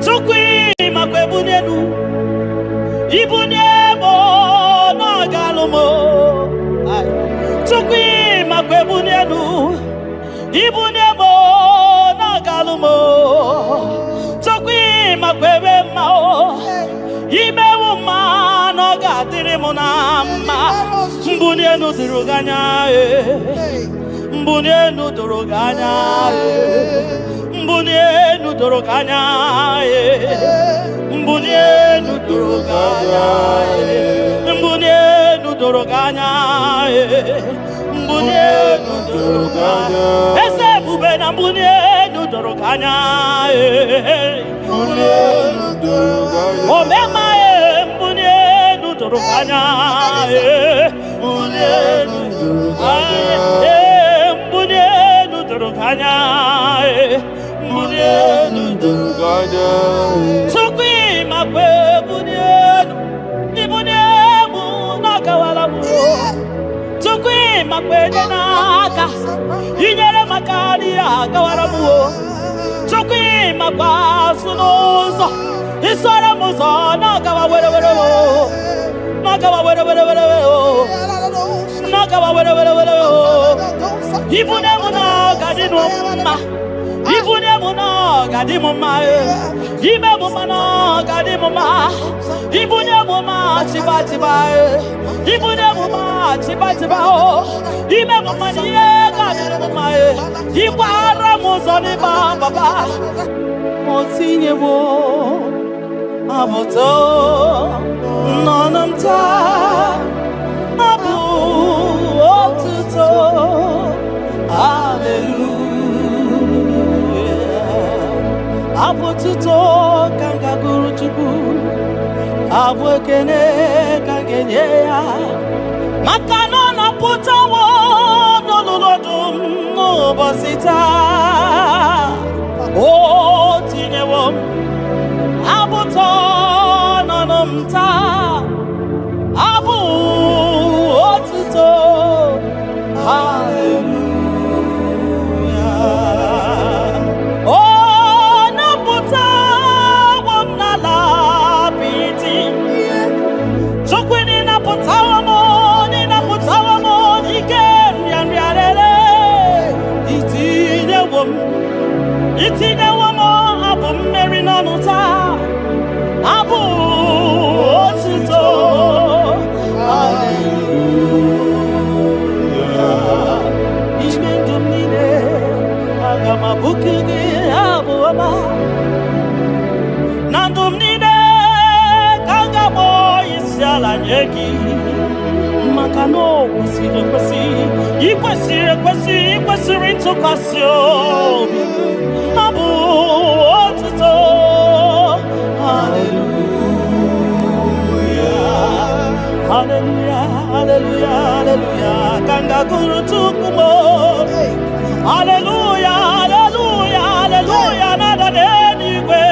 Tukwi makwebunenu Ibunemo na galumo Tukwi makwebunenu Ibunemo na galumo Tukwi makwebemao Imewu ma no gadirimu na ma Mbunienu diruganya Mbunienu duruganya Mbunienu duruganya Mbunienu duruganya Mbunienu duruganya Mbunienu duruganya Ese bube na mbunienu duruganya Mbunienu duruganya Omema mbunienu duruganya Mbunienu duruganya Mbunienu duruganya Mbunienu duruganya Tukwi makwe mbunienu Ibuniemu nakawalamu Tukwi makwe denaka Inyere makani akawalamu Tukwi makwa sunuzo Isora muzo nakawa were Nakawa were Nakawa were Ibuniemu nakadinuma Ibuniemu nakadimuma Ibuniemu nakadimuma Ibuniemu chiba Ibuniemu chiba Ibuniemu nakadimuma Ibara muzoni baba Motinyewo Aboto Nonamta Abu Otuto Hallelujah Abotuto Kanga Guru Chuku Abwekene Kangenyea Makano na putawo Nololodum No Bosita O Tinyewo Aboto Nonamta Abu Otuto Hallelujah Oh Naputa Wamnala Piti Chokwini Naputa Wamoni Naputa Wamoni Ken Yanriarele Itine Wamo Abu Mary Nanuta Abu Otuto Hallelujah Ismen Dumine Agama Bukigi Abu Ama Nandumnine Kangamo Isyala Nyeki Makano Ikwesi Rito Kasio Abu Otuto Hallelujah Hallelujah Hallelujah Hallelujah Kanga Guru Tukumo Hallelujah Hallelujah Hallelujah Nada denigwe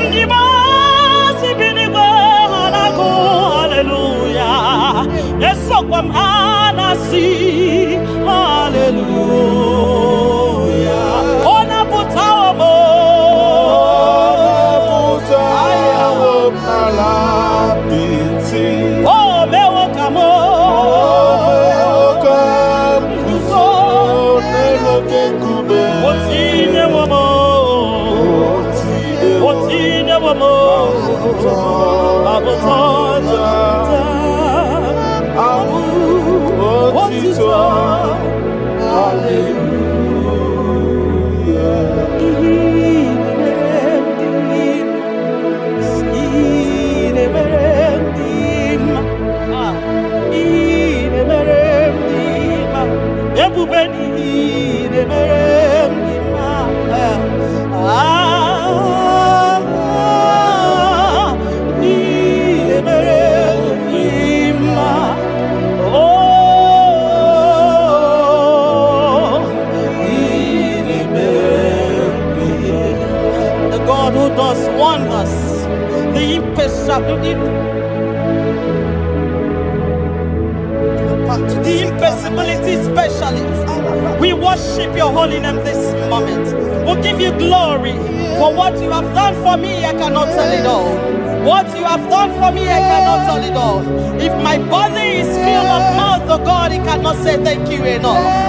Ngimasi binigwe Hanaku Hallelujah Yeso kwa mhanasi Hallelujah Ona putawa mo Ayawo malapiti Oh mewo kamo Kuzo Neloke kube Otine wamo Otine wamo Abotota Abu Otito Hallelujah God who does wonders, the impossibility specialist. We worship your holy name this moment. We'll give you glory For what you have done for me, I cannot tell it all. What you have done for me, I cannot tell it all. If my body is filled of mouth, oh God, it cannot say thank you enough.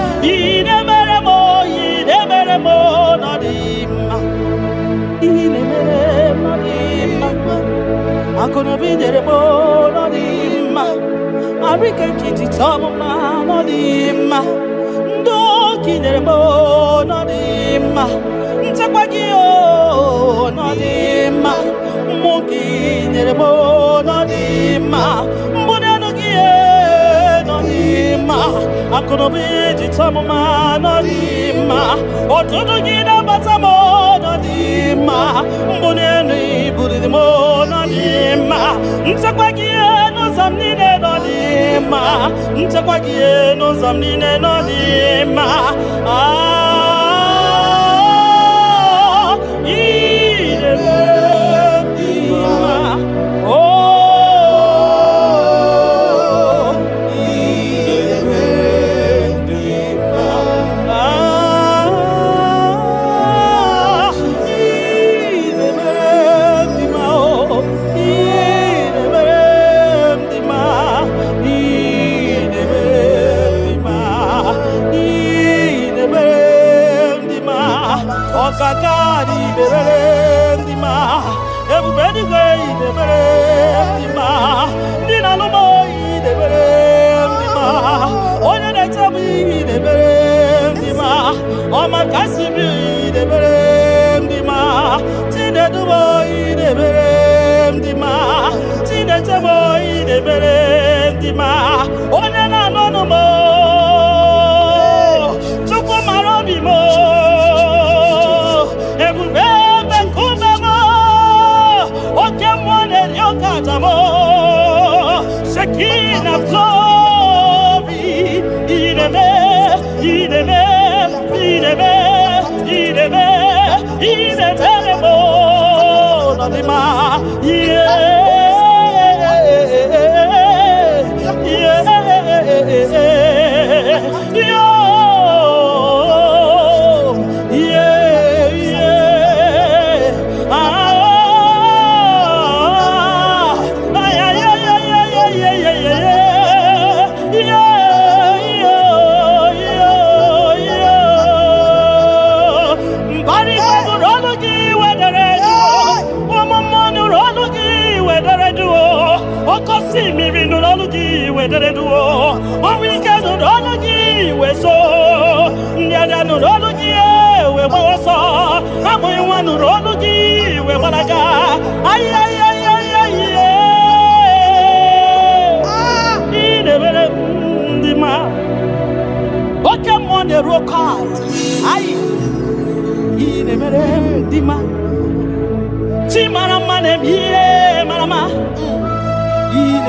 I'm gonna be there more than him. I reckon kitty tom man on him. Don't get there more than him. Takagio no him. Monkey there more than him. Monano gie no him. I'm gonna be the tom man on him. Or to do get a batamo on him. Monani put the more on him. Takagio no samnine no him. Takagio no samnine no him. Everybody go the berendima, Dina Lomo the berendima, Oya the Tabi the berendima, Oma Kasibi the berendima, Tina Duboy the berendima, Tina Taboy the berendima, Oya no more, Choco Marobi mo, everybody. Shekinah glory, ideme, nadima, see me in the Lologi where they do. On weekend, the Lologi where so. Near the Lologi where I saw. I'm going one Lologi where I got. Ay. In the Velendima. What come on the rock card? Ay. In the Velendima. Chimana manem ye, Marama. You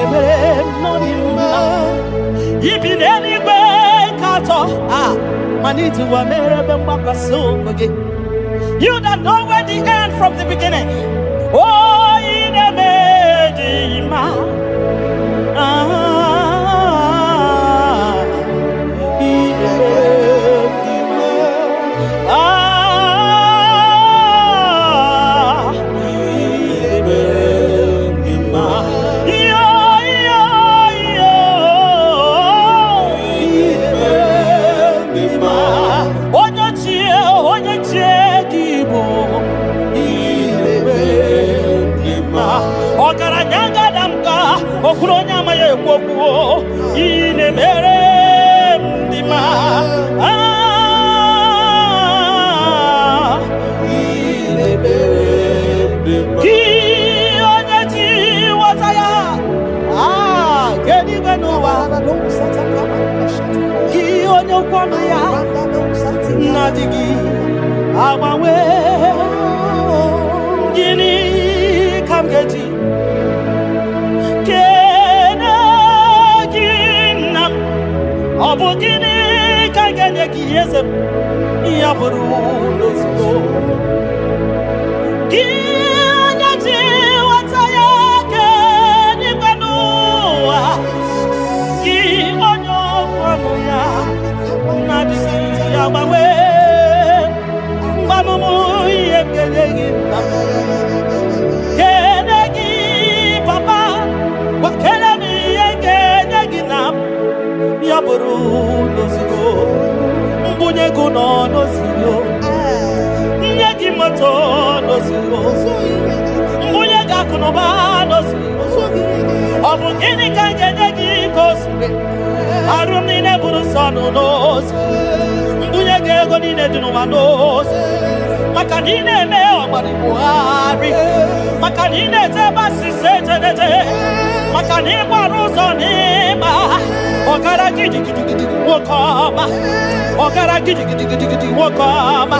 that know where the end from the beginning. Oh, in a medima. Okuronya maye kwokuo ine mere ndima ine mere ndima ki onye ti wataya kedi beno wa do sataka ki onye kwano ya nadigi abawe gini kamgeji Obogini kaganye kiyese yaburu losgo Kianya ji wataya ke ni banua Ki onyo kwanu ya nadisi ya bawe Bamumu yekele buru n'ozugbo mbunye gị nọ n'ozugbo nye gị moto n'ozugbo mbunye gị akụ na ụba n'ozugbo ọ bụ gịnị ka m ga-enye gị ka o siri arụ m niile bụrụ nsọ n'ozi mbunye gị ego niile dị n'ụwa n'ozi maka na ị na-eme ọgbara Buhari maka na ị na-eje ebe asịsị ejedede maka na ịgbara ụzọ n'ịgba ọgara gidigidigidi nwoke ọma ọgara gidigidigidi nwoke ọma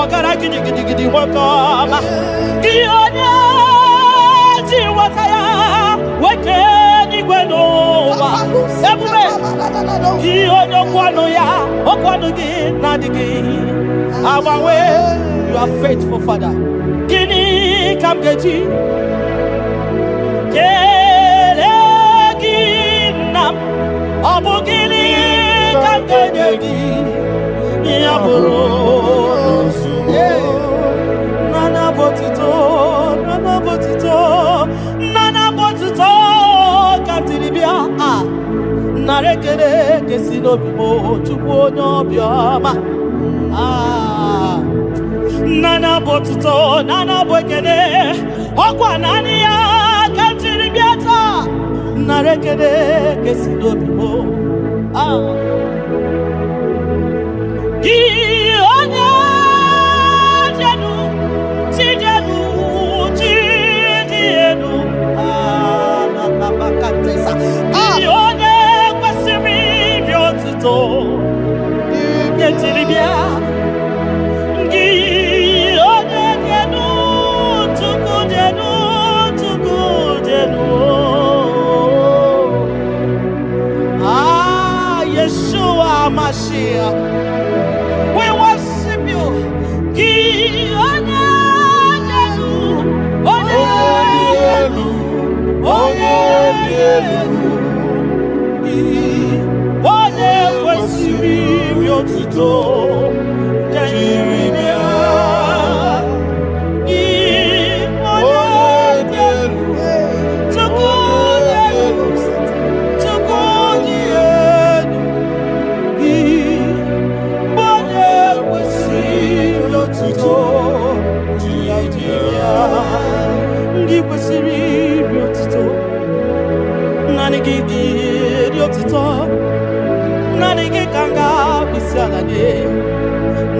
ọgara gidigidigidi nwoke ọma gị onye ji nwata ya weke n'igwe n'ụwa ebube gị onye okwu ya okwu ọnụ gị na-adịghị agbanwe. You are faithful, Father. Gịnị ka m ga-eji kele gị nna m? Ọ bụ gịnị ka m ga-enye gị ya bụrụ nana botito nana botito nana botito ka m tiri bịa nara ekele ka si n'obi m Chukwu onye obiọma. Nana botito nana bwekene okwa nani ya kantiri biata narekene kesi dobimo gi onya jenu na bakatesa gi onya kwasimi biotito kantiri bia Mashiach, we worship you.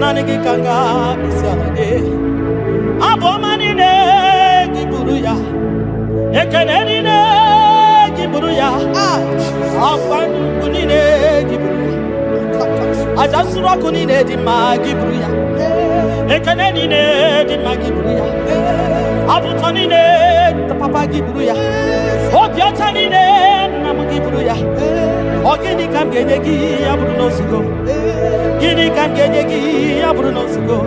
Nanigi kanga bisade abomani ne giburuya ekeneni ne giburuya afanu kunine giburuya ajasura kunine di magiburuya ekeneni ne di magiburuya abutoni ne papa giburuya obiotani ne namugiburuya ogini kamgenegi aburu nosugo gini kamgenegi aburu nosugo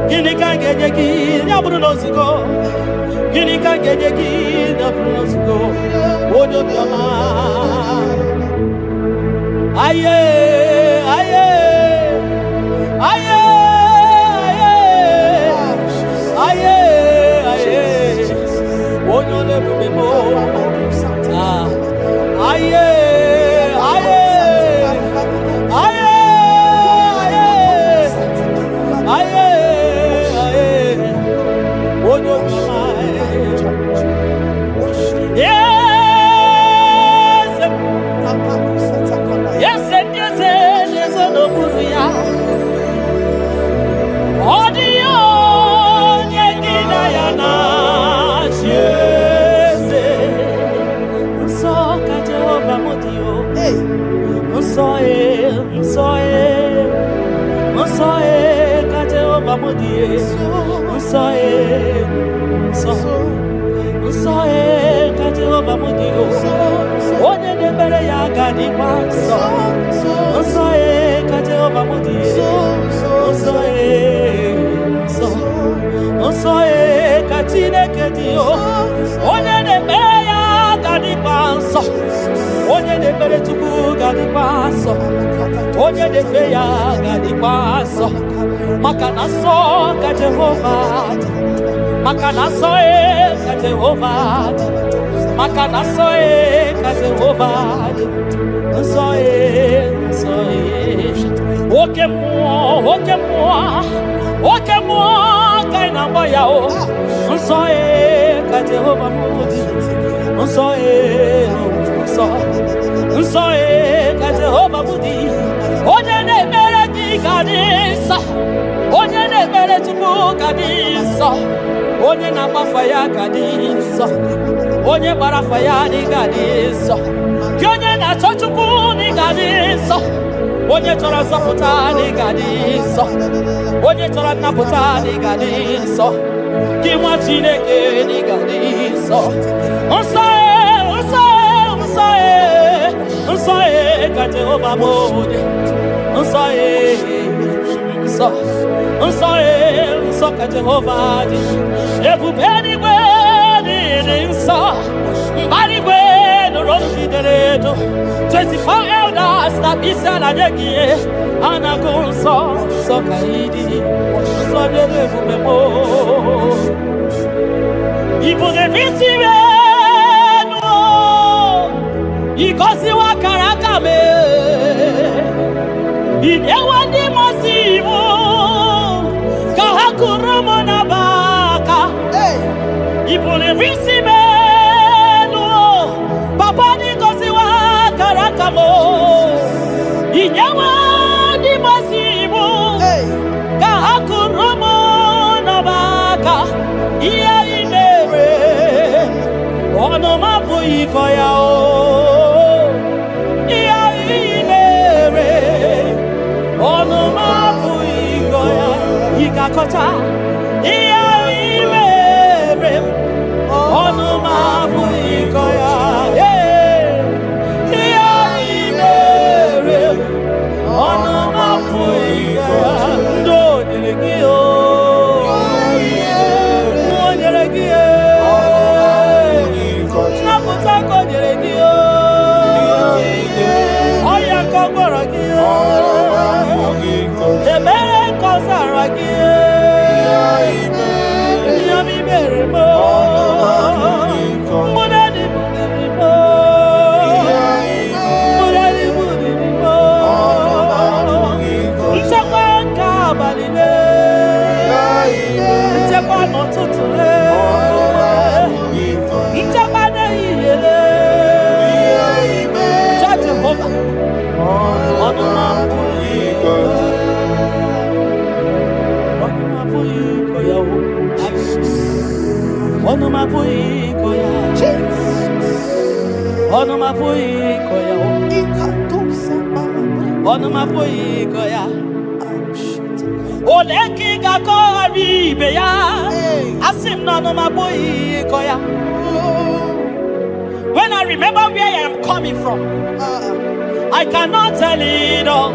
gini kamgenegi aburu nosugo gini kamgenegi aburu nosugo odo biama aye aye aye aye aye odo le bubemo aye Makanaso ka Jehovah maka na nsọ ka Jehova dị. Nsọ nsọ oke mmụọ ka ị na-akpọ ya o. Nsọ ka Jehova dị. Nsọ nsọ ka Jehova dị. Onye na-ekpere gị ga dị nsọ. Onye na-ekpere Chukwu ga dị nsọ. Onye na-agbafa ya ga dị nsọ. Onye gbara afa ya ga dị nsọ. Gị onye na-achọ Chukwu ga dị nsọ. Onye chọrọ nzọpụta ga dị nsọ. Onye chọrọ nnapụta ga dị nsọ. Gị nwa Chineke ga dị nsọ. Nsọ nsọ nsọ ka Jehova bụ. Nsọ nsọ nsọ nsọ ka Jehova dị. Ebube eluigwe dị nsọ. Mbara igwe nụrụ olu gị dere edo. 24 elders na isi ala nye gị ha na-agụ nsọ nsọ ka ị dị. Nsọ dị ebube m. Ibu na-ebisi enu ịgọziwa akara aka m. Ị na-ewe ndị mmasị iwu ka ha kụrụ m n'abaka. Ị bụrụ isi m elu papa n'ịgọziwa akara aka m. Ị nyewe ndị mmasị iwu ka ha kụrụ m n'abaka. Ihe ị mere ọnụ m abụghị ịkọ ya o. Kọcha ihe mere ọnụ m abụghị ịkọ ya. Ihe mere ọnụ m abụghị ịkọ ya. Ndụ o nyere gị o. Mmụọ nyere gị o. Nnapụta ka o nyere gị o. Ọya ka ọ gwọrọ gị o. Ebere ka ọ zara gị. When I remember where I am coming from, I cannot tell it all.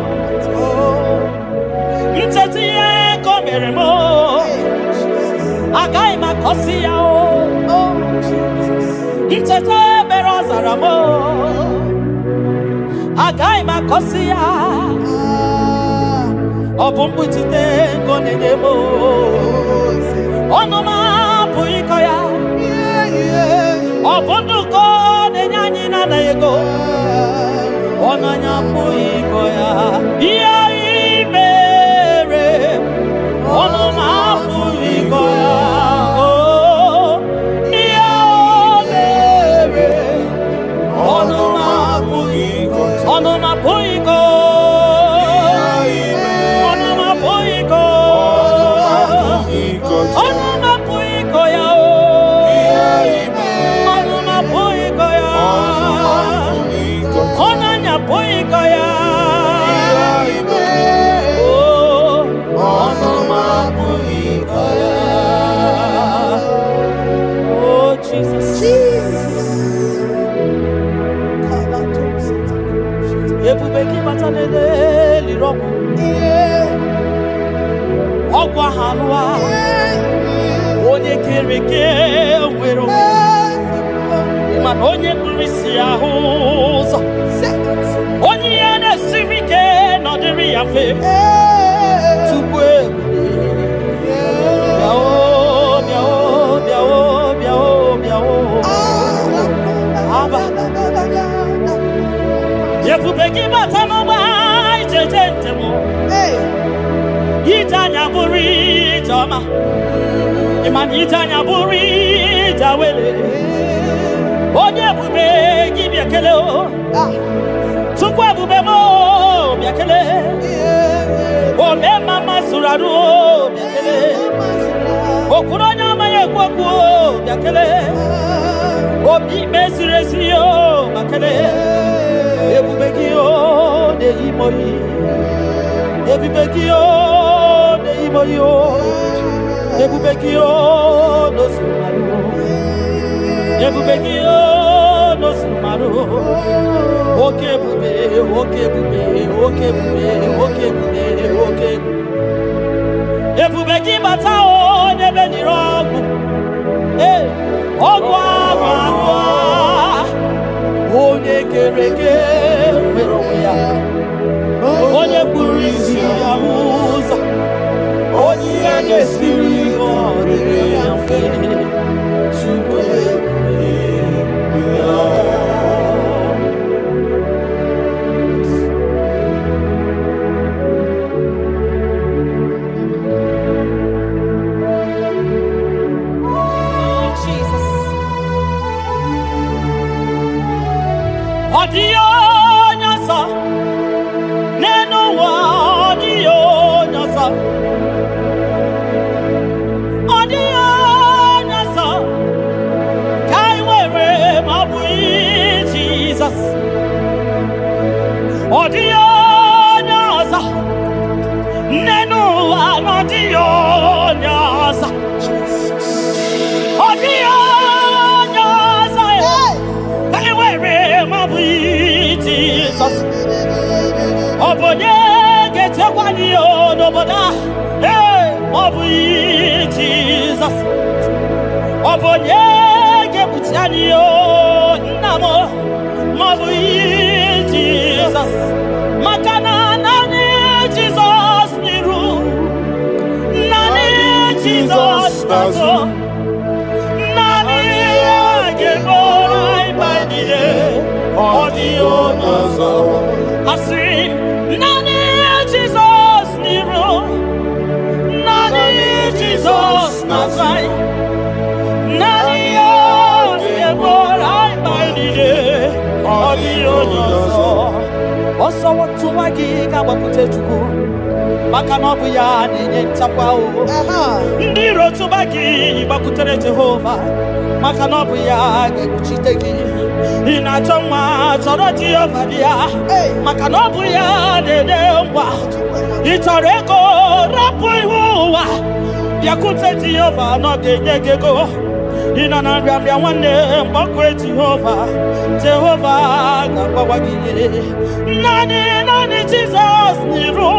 Ebubeki batano ba ijejentemo. Itanya buri jama. Imani itanya buri jawele. Onye ebubeki biakele o. Tukwa ebube mo biakele. Ome mama suraru o biakele. Okuronya maye kwakwo biakele. Obi mesiresi o biakele. Ebubeki o de imoyi. Ebubeki o de imoyi o. Ebubeki o no sumaru. Ebubeki o no sumaru. Oke bube, oke bube, oke bube, oke bube, oke bube. Ebubeki bata o nebe ni rogu. Ogwa manwa. Onye kereke meroya. Onye burisi ya uza. Onye agesiri odere yafe. Chukwe. Odio nyasa neno wa odio nyasa kai wewe mabui Jesus odio nyasa neno wa odio nyasa odio nyasa kai wewe mabui Jesus obonye getekwani onoboda mabui Jesus obonye gebutiani namo mabui Jesus makana nani Jesus niru nani Jesus nazo nani geborai baidie odio nazo asi nani Jesus niru nani Jesus nazai nani geborai baidie odio nazo oso watu wagi kabakute chuku maka na obu ya nenye nchakwa o ndiro tubagi bakutere Jehova maka na obu ya ga-ekpuchite gị ị na-achọ nwa chọrọ Jehova bịa maka na obu ya na-enye ngwa ị chọrọ ego rapụ ihu ụwa bịakwute Jehova na ọ ga-enye gị ego ị nọ na nrịanrịa nwanne mgbakwe Jehova ga-agbawa gị naanị Jizọs n'iru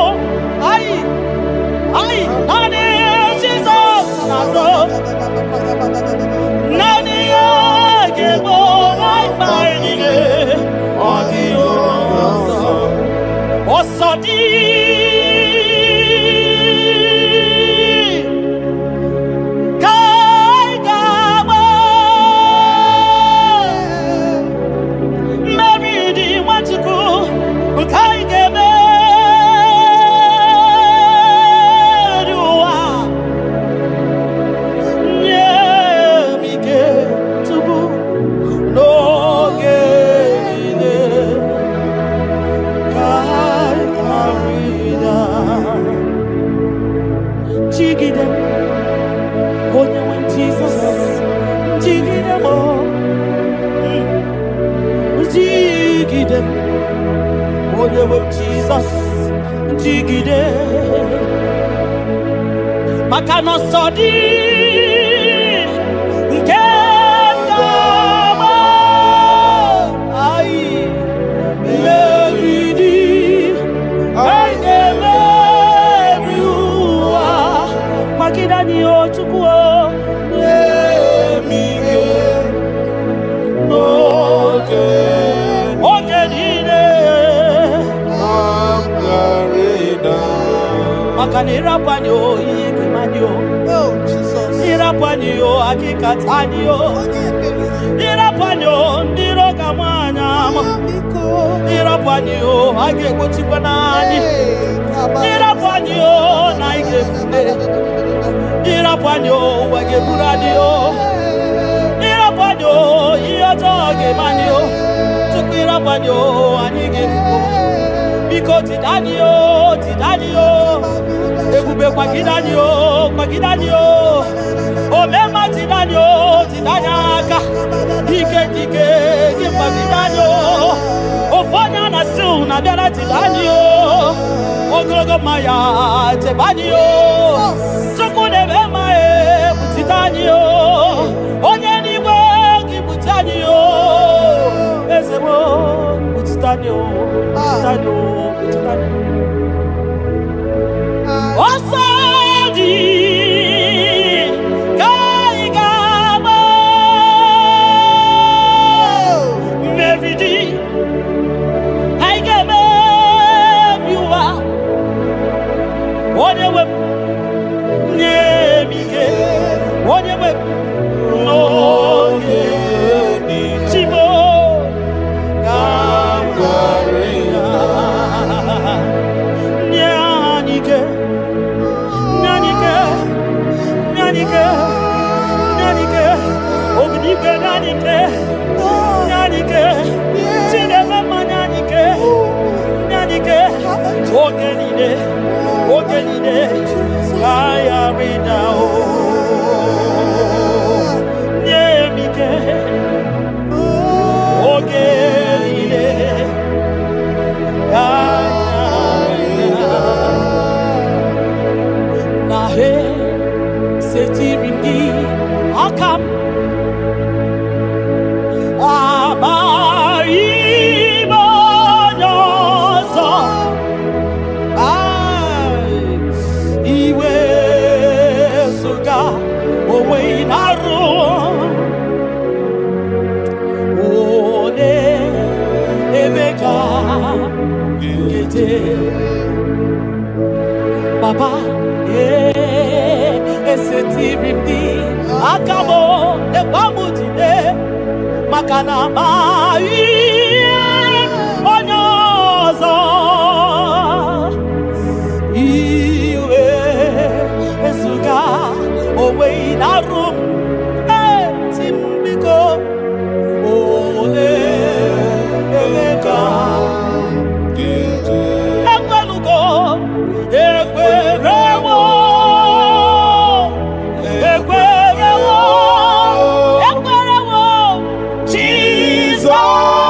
naanị Jizọs n'azụ naanị ya ga-egbo ịkpa niile ọ dịghị onye ọzọ dị Jesus jigide maka na sodi nke kama ai meridi ai emeriwa makida ni Chukwu emige oge niile maka na ịrapụanye ihe kemanye o ịrapụanye o akịkata anyị o ịrapụanye o ndị iro ga nwanyị ama Irapanyo, age mochipanani. Irapanyo, naige fune. Irapanyo, age buradio. Irapanyo, iyotoge manyo. Tukirapanyo, anige fune. Biko tidanyo, tidanyo. Ebube kwagidanyo, kwagidanyo. Omema tidanyo, tidanyaka. Dike dike, gimba tidanyo. Ofonya na su na biara tidanyo. Ogologo maya tebanyo. Sokune bema butidanyo. Onye niwe gibutanyo. Ezebo butidanyo, butidanyo, butidanyo. Osadi kaigama mevidi aigame viwa onyewe nyemike onyewe noye chimo kamgarina nyanike Nyanike, Ognike, Nyanike, Cinema Nyanike, Ogenide, I am in now. Nyemike, Ogenide, Nahe. Setirindi akam abaibonyozo iwe suga owe inaru one emeka gete Papa Esetirindi akabo ekwamutide makana mai onyozo iwe esuga owe inarum timbiko ole emeka ekwelugo ekwerewo Jesus.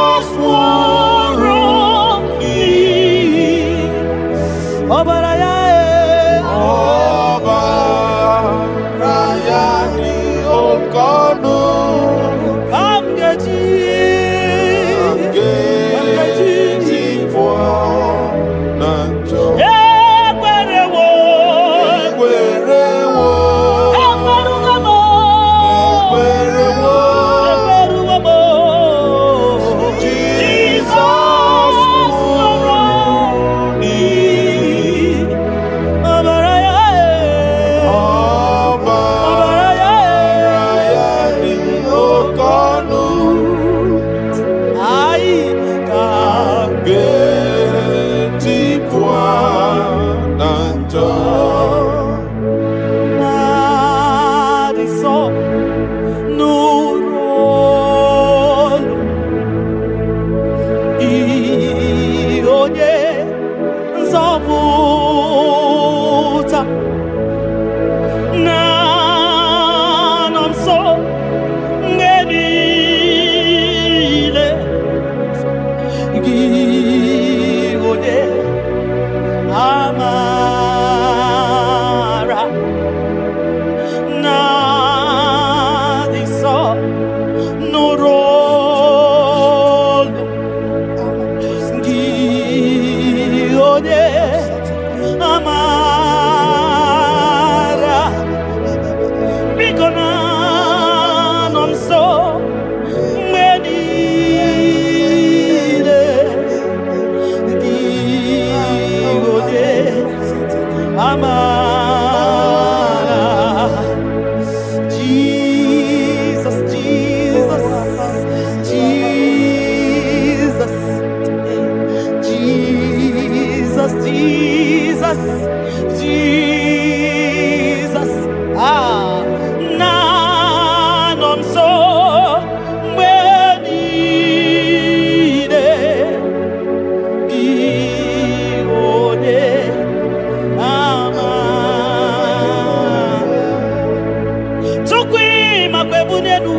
makwe bunenu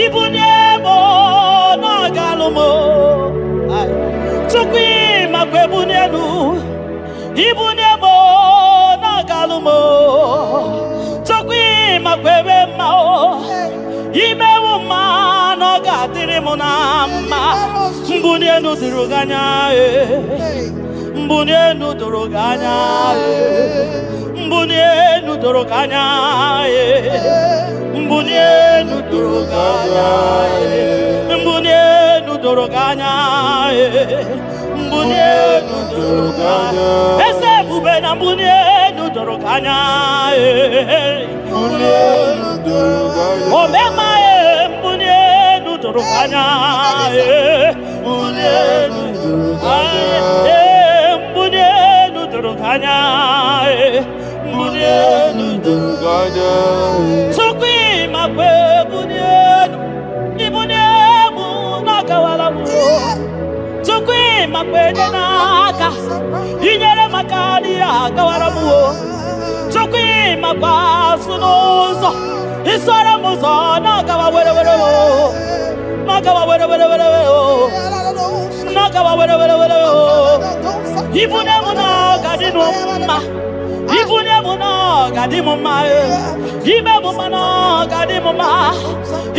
ibunemo no galumo chukwi makwe bunenu ibunemo no galumo chukwi makwe mao imewu ma no gadiri munama mbunenu diruganya mbunenu duruganya mbunenu duruganya mbunenu duruganya mbunenu duruganya mbunenu duruganya ese bube na mbunenu duruganya mbunenu duruganya omema mbunenu duruganya mbunenu duruganya mbunenu duruganya mbunenu duruganya sokwi makwe bunenu ibunemu nakawala mu sokwi makwe naka inyere makali akawala mu sokwi makwa sunuzo isara muzo nakawa were were nakawa were were were nakawa were were were ibunemu nakadinu ma ibunemu nakadimu ma ibemu mana kadimu ma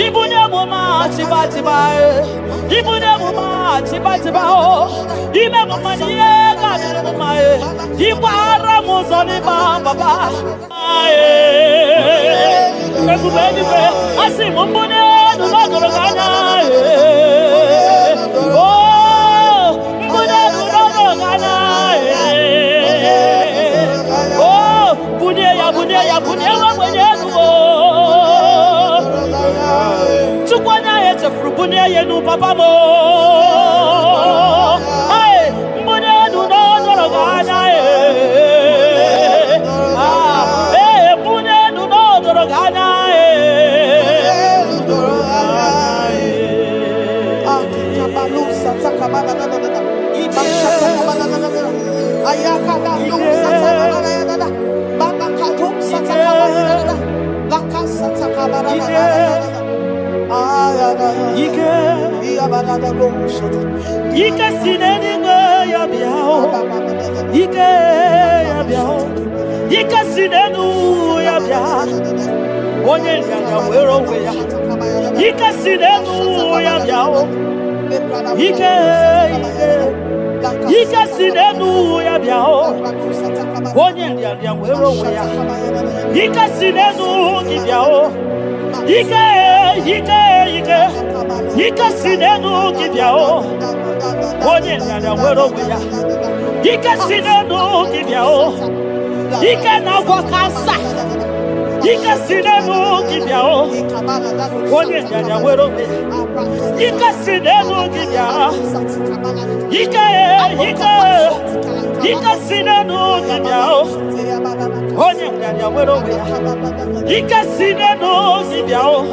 ibunemu ma chiba chiba ibunemu ma chiba chiba o ibemu ma niye kadimu ma ibara muzoni baba ekubeni pe asimu mbunenu nodoroganya ya bunye wa mwenyenu tukwana yete frubunye yenu papa mo ai mbunenu no doroganya mbunenu no doroganya kabalusa takamana ayaka da lusa takamana Ike sineni ya biao Ike ya biao Ike sinenu ya biao Onye ya wero we ya Ike sinenu ya biao Ike sinenu ya biao Onye ya wero we ya Ike sinenu ki biao Ike sinenu ki biao Onye ya wero we ya Ike sinenu ki biao Ike na wakasa Ike sinenu ki biao Onye ya wero we ya Ike sinenu ki biao Ike sinenu ki biao Onye ya wero we ya Ike sinenu ki biao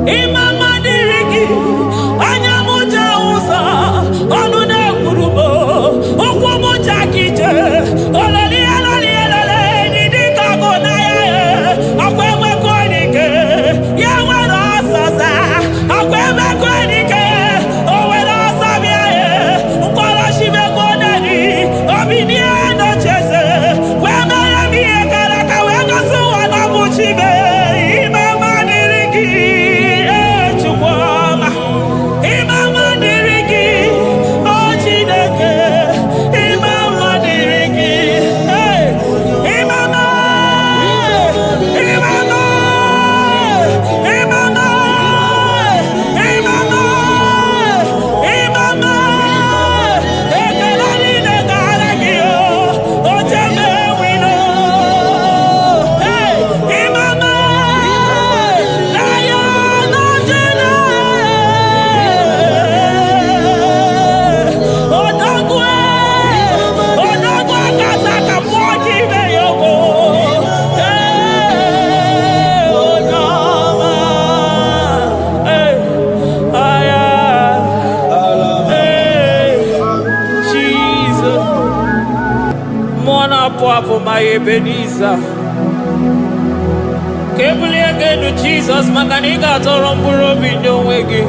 Imama dirigi anya Ebenezer. Kebuli agenu Jesus makaniga toro mburo binyo wegi.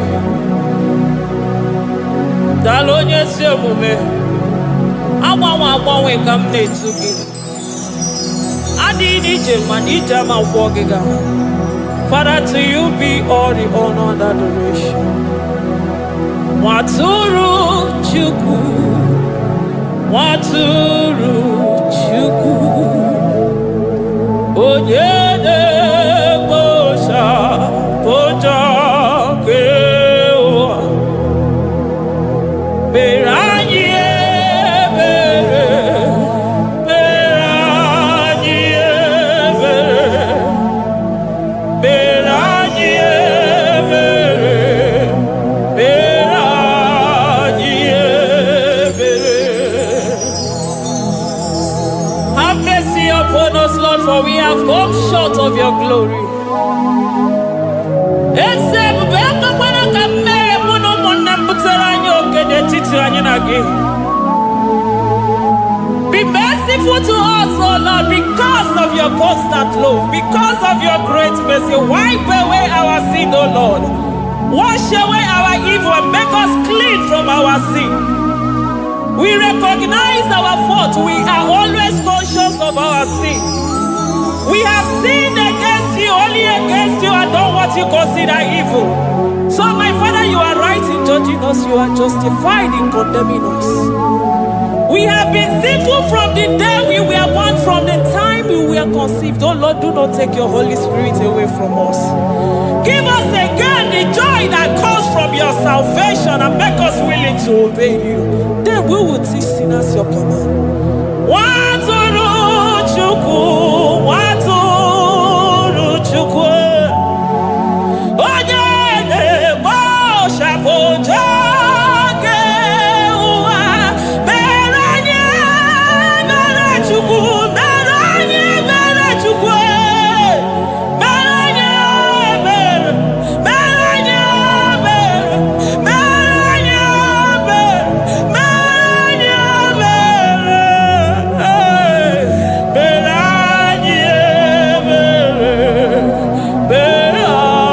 Dalonye si omume. Agbanwe ka m na-etu gị. Adịghị n'ije ma n'ije ama ụgbọ gị ga. Father, to you be all the honor and adoration. Nwatụrụ Chukwu, Nwatụrụ Chukwu, onye na-ekpocha pocha nke ụwa, mere anyị ebere, mere anyị ebere, mere anyị ebere, mere anyị ebere. Have mercy upon us, Lord, for we have come short of your glory. Be merciful to us, O Lord, because of your constant love, because of your great mercy. Wipe away our sin, O Lord. Wash away our evil and make us clean from our sin. We recognize our fault. We are always conscious of our sin. We have sinned against you, only against you, and done what you consider evil. So, my Father, you are right in judging us. You are justified in condemning us. We have been sinful from the day we were born, from the time we were conceived. Oh Lord, do not take your Holy Spirit away from us. Give us again the joy that comes from your salvation and make us willing to obey you. Then we will teach sinners your command. Nwatụrụ Chukwu, Nwatụrụ Chukwu, onye na-ekpocha pocha nke ụwa, mere anyị ebere Chukwu, mere anyị ebere Chukwu, mere anyị ebere, mere anyị ebere, mere anyị ebere, mere anyị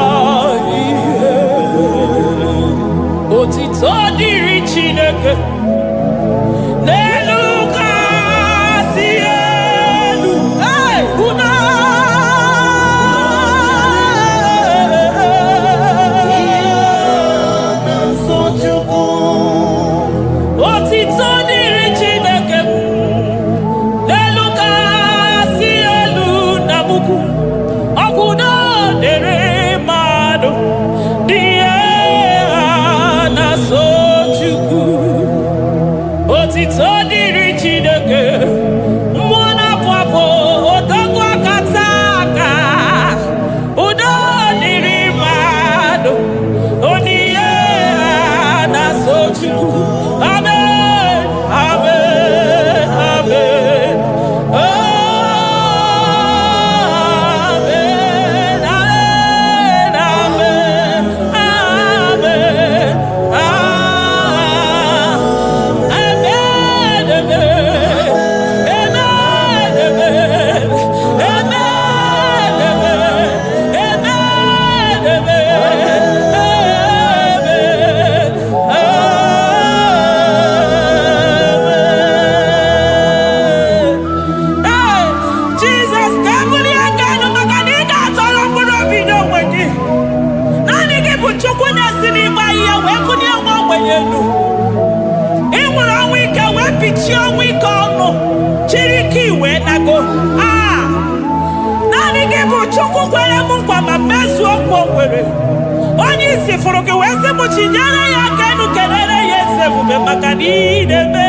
onye isi fụrụ gị wee sị m chinyere ya aka enu kelere ya eze ebube maka na ị na-eme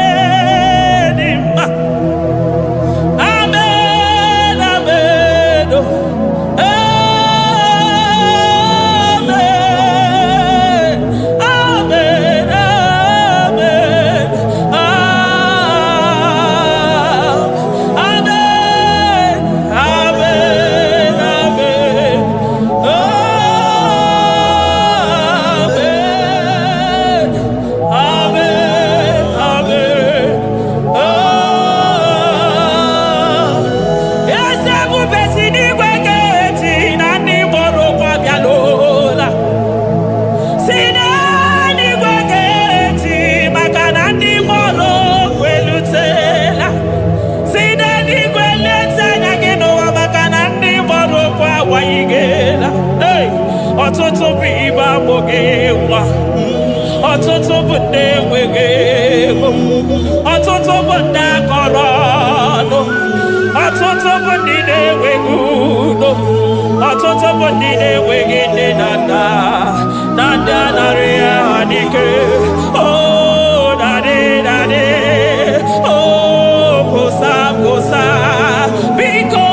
dị mma. Amen, amen, amen, amen, amen, amen, amen. ọtụtụ bụ ndị enweghị ego, ọtụtụ bụ ndị akọrọ ọnụ, ọtụtụ bụ ndị na-enweghị udo, ọtụtụ bụ ndị na-enweghị nne na nna, na ndị anarị ya n'ike. Oh, daddy, daddy, oh, gosa, gosa, biko.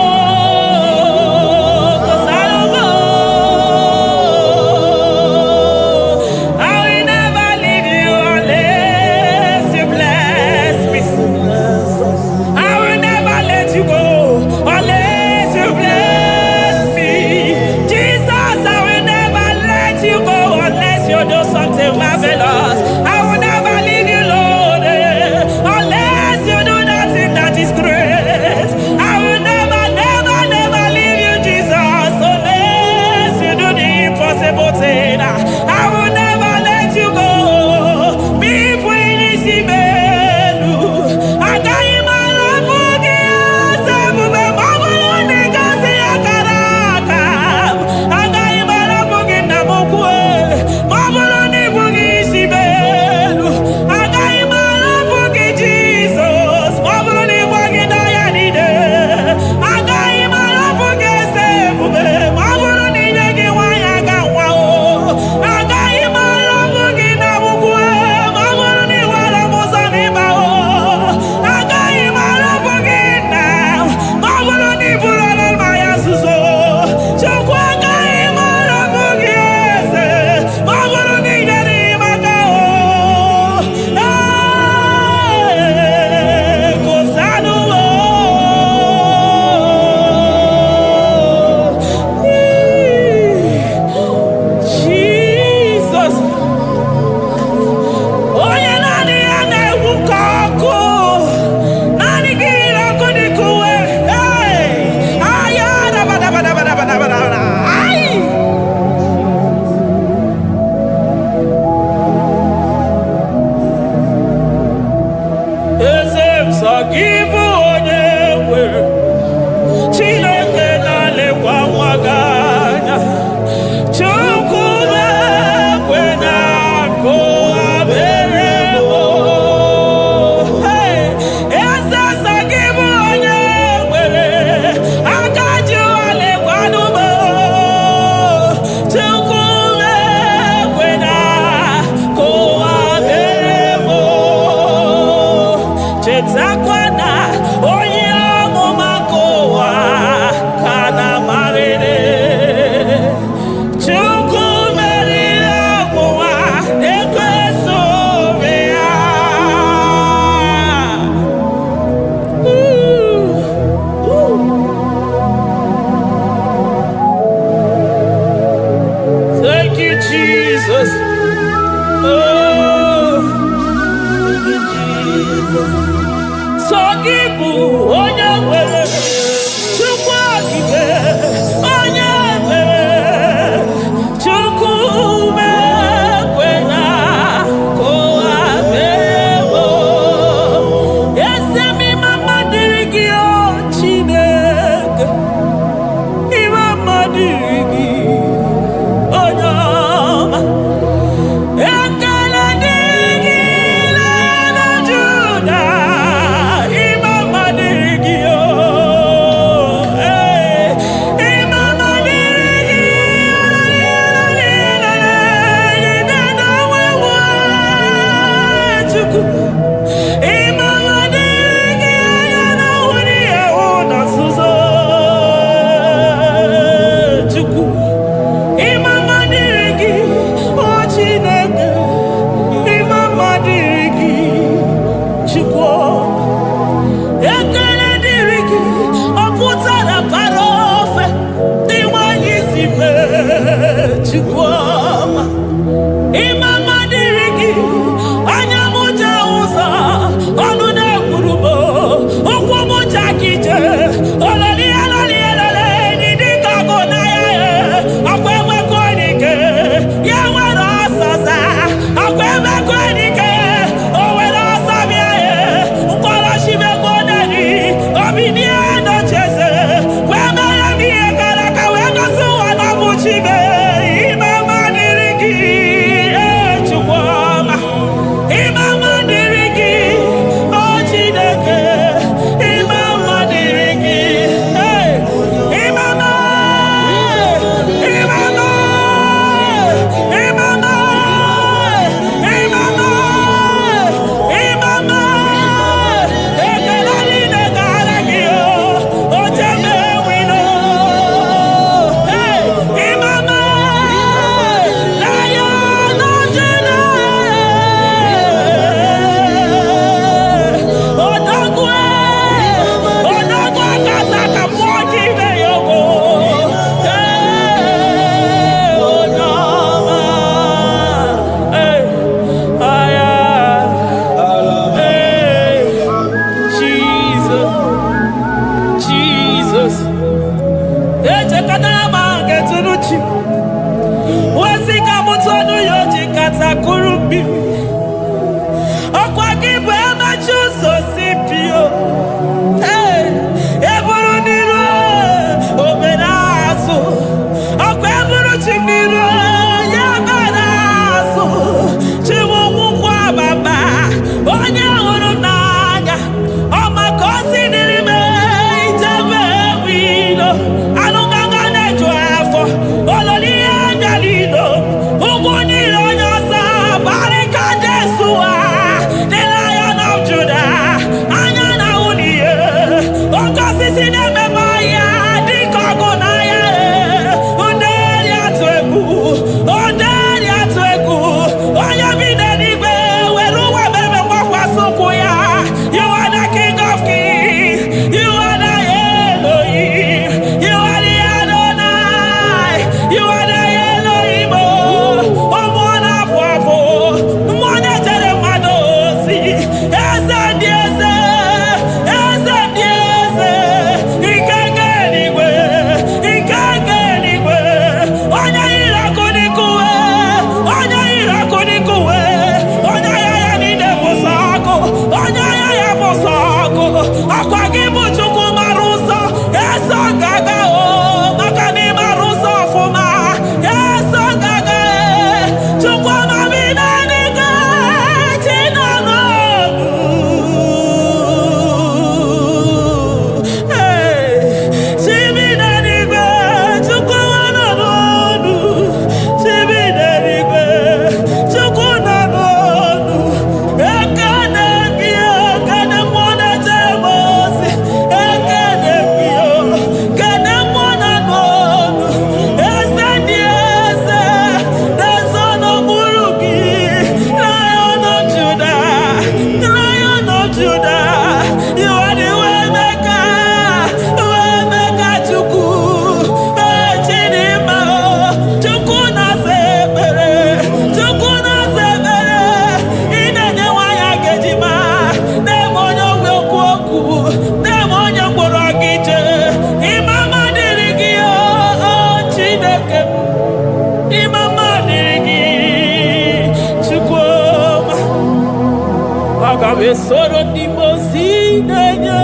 we soro di mozi nenye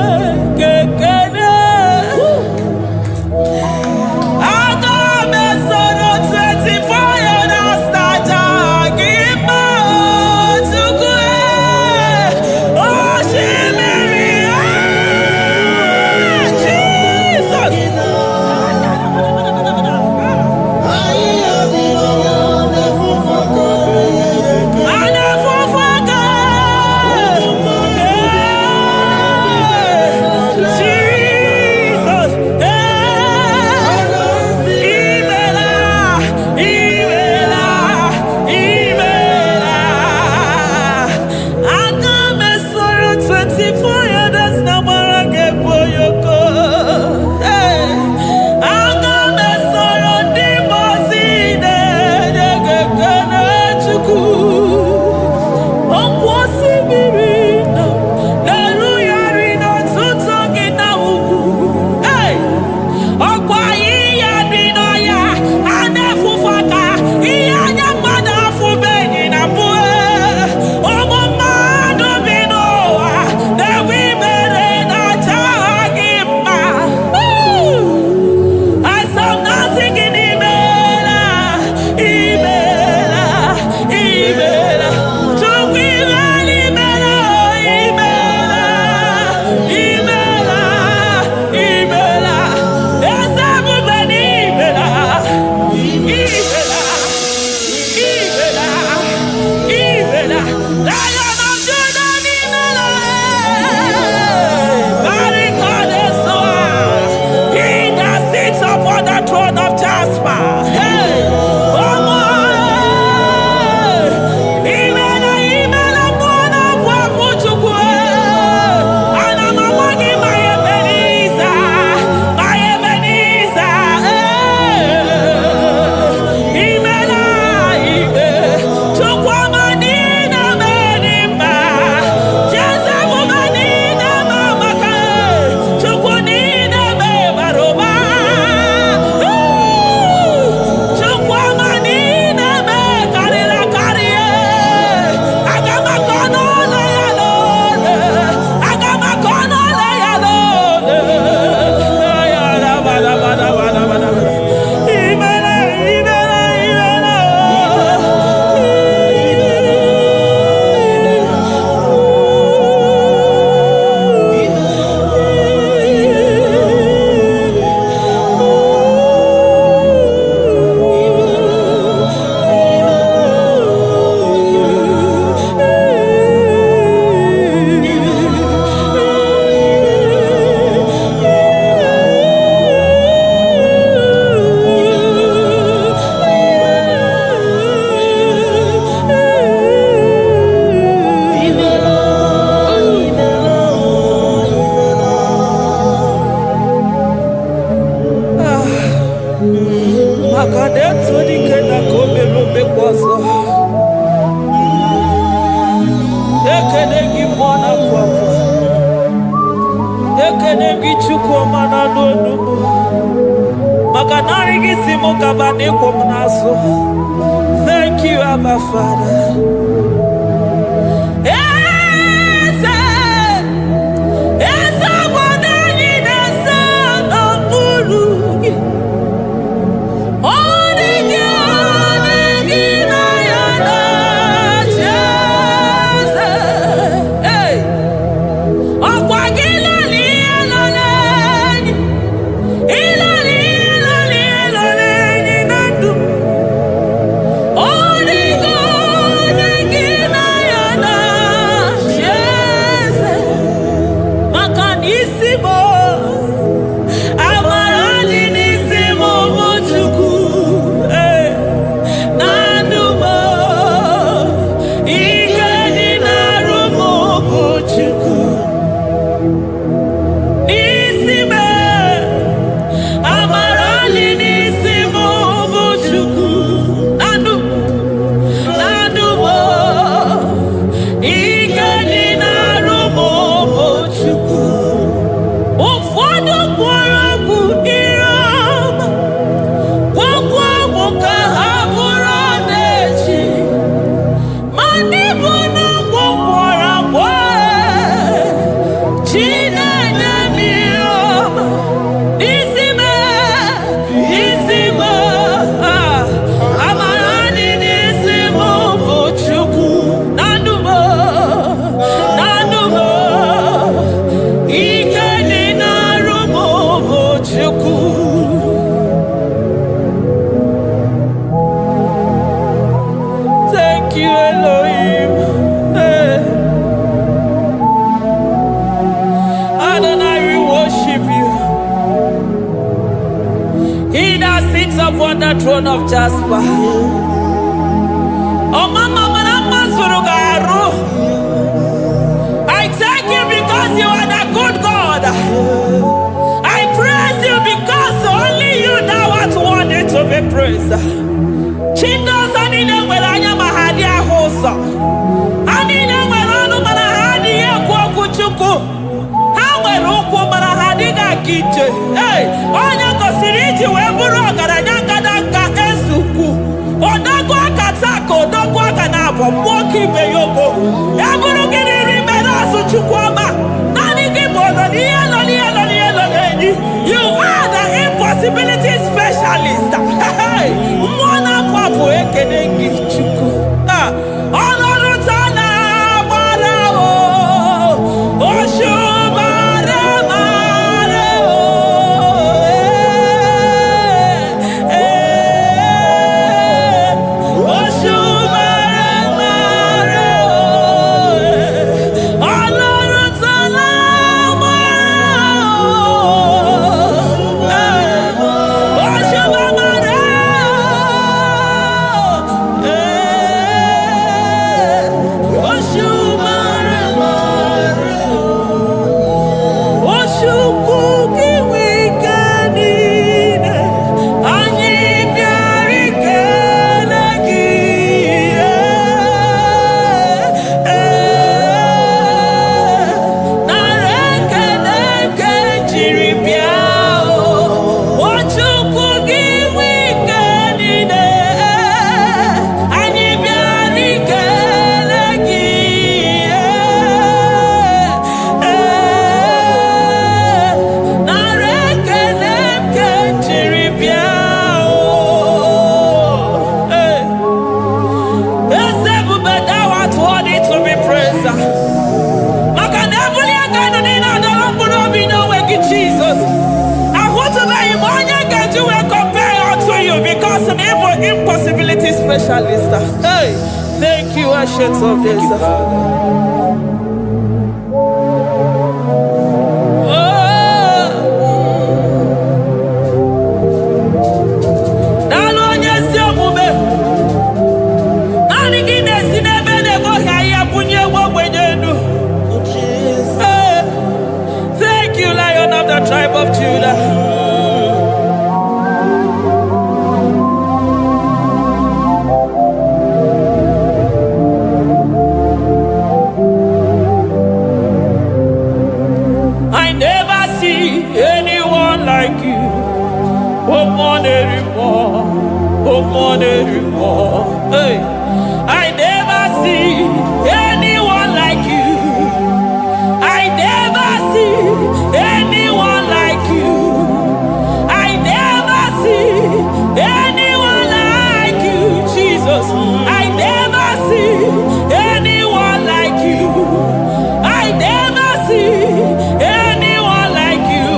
kekene. Thank you, Abba Father. Oh, sits upon the throne of Jasper. Oh, Mama, I thank you because you are the good God. I praise you because only you thou art worthy to be praised. Chindos anine welanya mahadi ahosa. Anine welanu manahadi yekwa kuchuku. Hawe ruku manahadi ga kiche. Hey, onya kosiriji weburu garanya kadanga esuku. Odagwa katako, odagwa kanabo, moki beyogo. Yaburu gini rimena suchukwama. Nani gibono, you are the impossibility specialist. Hey, mwana papu ekenengi chuku. Olorutana marao, oshubara marao. Impossibility specialist. Hey, thank you, Ancient of Days. Thank you, Lion of the tribe of Judah. Hey, I never see anyone like you. I never see anyone like you. I never see anyone like you, Jesus. I never see anyone like you. I never see anyone like you.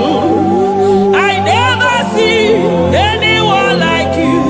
I never see anyone like you.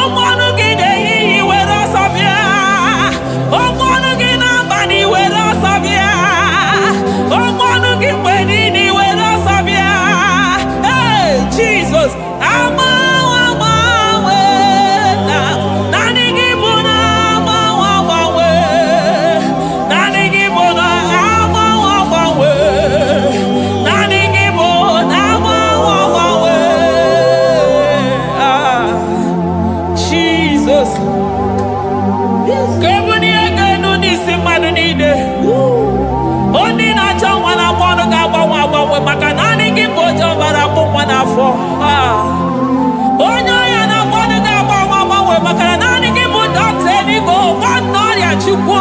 ọmọnụ gị na-ehihie were ọsọ bịa, ọmọnụ gị n'abalị were ọsọ bịa, ọmọnụ gị mgbe niile were ọsọ bịa. Hey, Jesus, agbanwe na naanị gị bụ na agbanwe, naanị gị bụ na agbanwe, naanị gị bụ na agbanwe. Jesus, ka ebunye ego enu n'isi mmadụ niile, ndị na-achọ nwa na-akpọ ọnụ ga-agbanwe maka naanị gị bụ oji ọbara akpụ nwa n'afọ. Onye ọya na-akpọ ọnụ ga-agbanwe maka na naanị gị bụ dọkịta eluigwe, nwanne ọrịa Chukwu.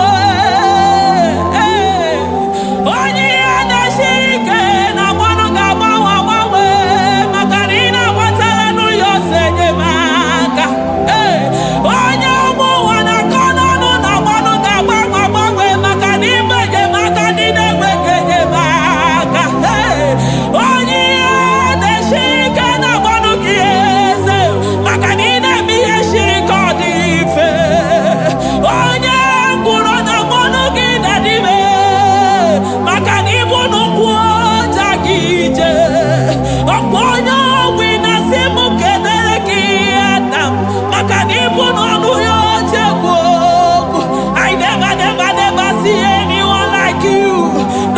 Onye ihe na-esi ike na-akpọ ọnụ ga-agbanwe maka na ị na-agbatara n'ụyọ ose enyemaka. Onye ụmụ ụwa na-akọ n'ọnụ na-akpọ ọnụ ga-agbanwe maka na ime enyemaka ndị na-enweghị enyemaka. Onye ihe na-esi ike na-akpọ ọnụ gị eze maka na ị na-eme ihe siri ike ọ dị mfe. Onye ngwụrọ na-akpọ ọnụ gị na-adịbe maka na ịbụ n'ụkwụ ọja gị ije. Ọkwa onye ọgwụ ị na-asị m kedere gị ada maka na ịbụ n'ọnụ ya oche egwu okwu. I never see anyone like you.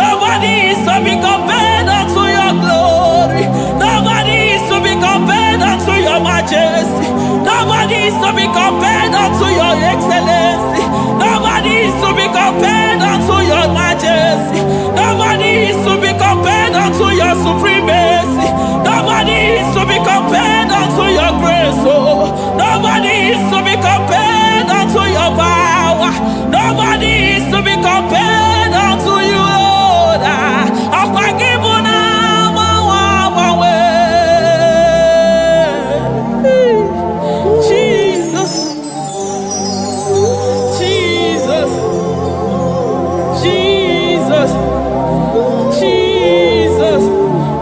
Nobody is to be compared unto your glory. Nobody is to be compared unto your majesty. Nobody is to be compared unto your excellency. Nobody is to be compared unto your majesty. Nobody is to be compared unto your supremacy. Nobody is to be compared unto your grace. Oh, nobody is to be compared unto your power. Nobody is to be compared unto you, Lord. Akwa gị bụ na agbanwe. Jesus, Jesus, Jesus, Jesus.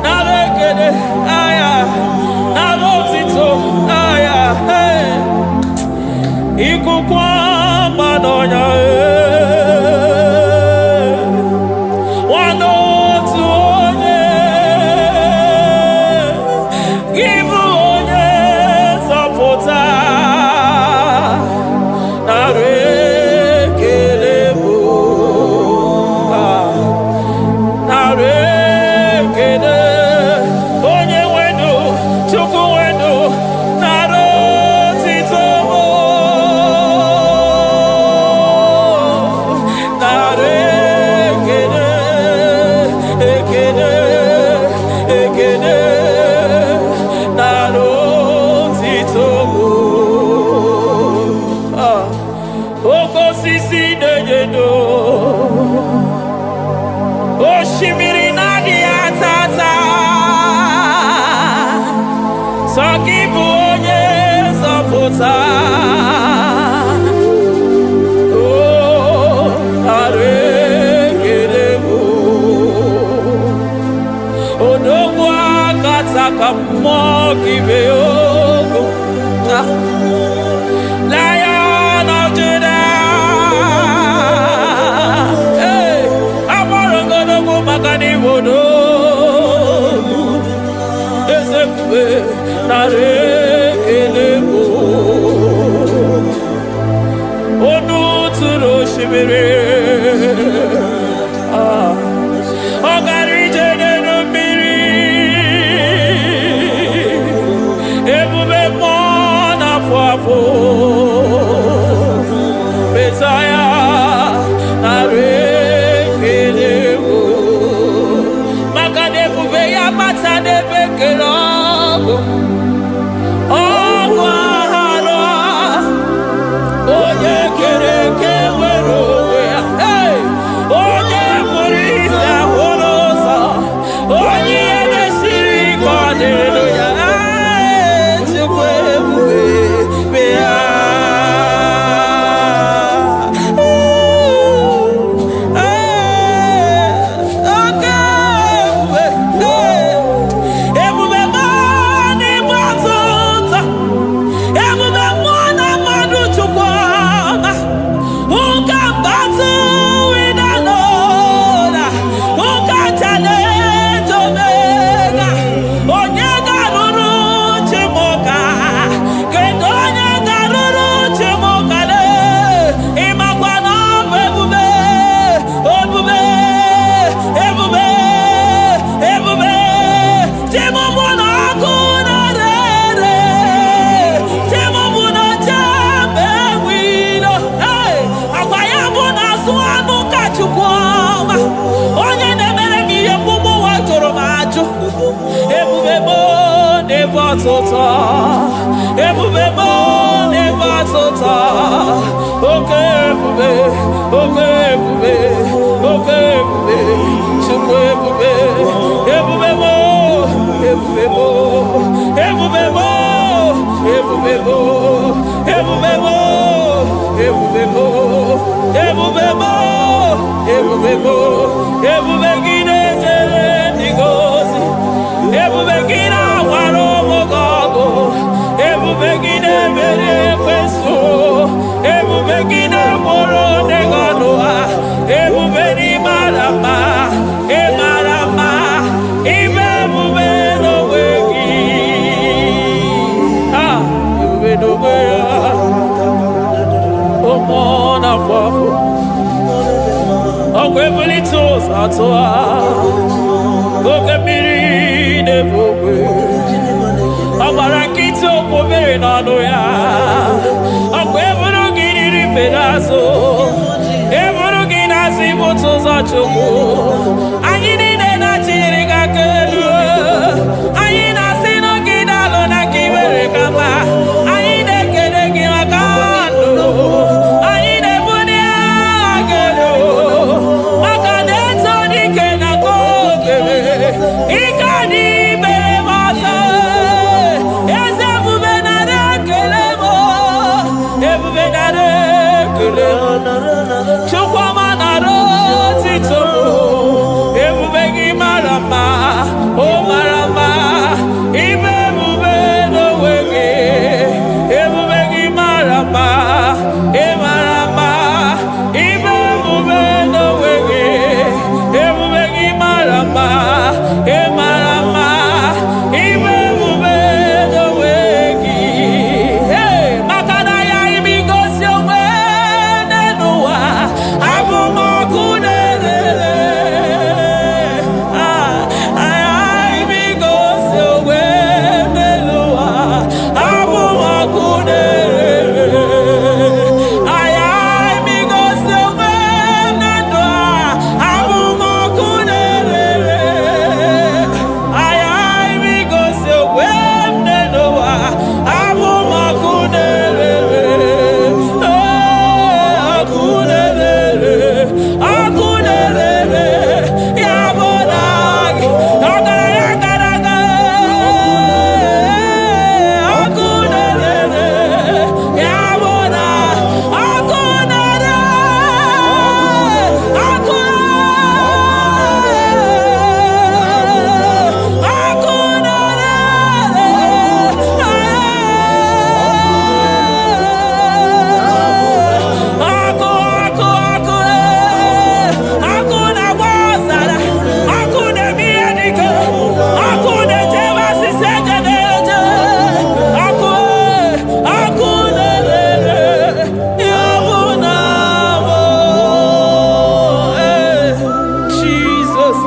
Narekede aya, narotito aya. Ikuku amadonya. Oshimiri nadi atata, Sokibu onye zọpụta. Oh, arekerebo, odogwu akata ka mmụọ kibe ogo. Lion of Judah. Narekelebo, onu tụrụ osimiri, ọ gara ije n'elu mmiri, ebube mmụọ na-afụ afụ, Mesaya narekelebo, maka na ebube ya mata n'ebe kere ọgụ. Onye kere eke nwere onwe ya. oke ebube, oke ebube, chukwu ebube, ebube mo, ebube mo, ebube mo, ebube mo, ebube mo, ebube mo, ebube mo, ebube mo, ebube gị na-ejere ndị gozi, ebube gị na-agbara ụmụgọgụ, ebube gị na-emeri ekwensu, ebube gị na-agboro ndị gọnụ ha, ebube n'ịmara mma, ịmara mma, ime ebube n'onwe gị, ebube n'onwe ya, ụmụ n'afọ afọ, ọgwụ ebulite ụzọ atụ ha, oke mmiri na-ebu ogwe, ọ gbara nkịtị okwu mmiri n'ọnụ ya, ọgwụ eburu gị riri mbere azụ, eburu gị na-azụ ibute ụzọ Chukwu, anyị niile na-achịrị gị aka elu, anyị na-asị n'oge na-alụ na ka i mere ka mma, anyị na-ekele gị maka ndụ, anyị na-ebuli agha elu, maka na-eto dike na ka obere, ike dị mere m ọzọ, eze ebube nara ekele m, ebube nara ekele m, Chukwuma nara otito m, ebube gị mara mma, o mara mma, ime ebube n'onwe gị, ebube gị mara mma, ị mara mma, ime ebube n'onwe gị, ebube gị mara mma, ị mara mma, ime ebube n'onwe gị, maka na ya ime igosi onwe n'ụwa, abụ m ọkụ na-erere, ime igosi onwe n'ụwa, abụ m ọkụ na-erere, ime igosi onwe na ndụ a, abụ m ọkụ na-erere, ime igosi onwe n'ụwa, abụ m ọkụ na-erere, ọkụ na-erere, ọkụ na-erere, ya bụ na gị, ọgaranya gara aga, ọkụ na-erere, ya bụ na ọkụ na-erere, ọkụ ọkụ na-agba ọzara, ọkụ na-eme ihe dike, ọkụ na-ejebe asịsị ejede eje, ọkụ na-erere, ya bụ na bụ Jizọs,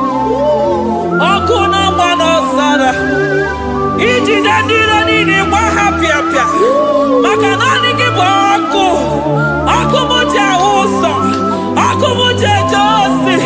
ọkụ na-agba n'ọzara, ijide ndị iro niile gba ha pịapịa, maka na ọ dị gị bụ ọkụ, ọkụ m ji ahụ ụzọ, ọkụ m ji eje ozi,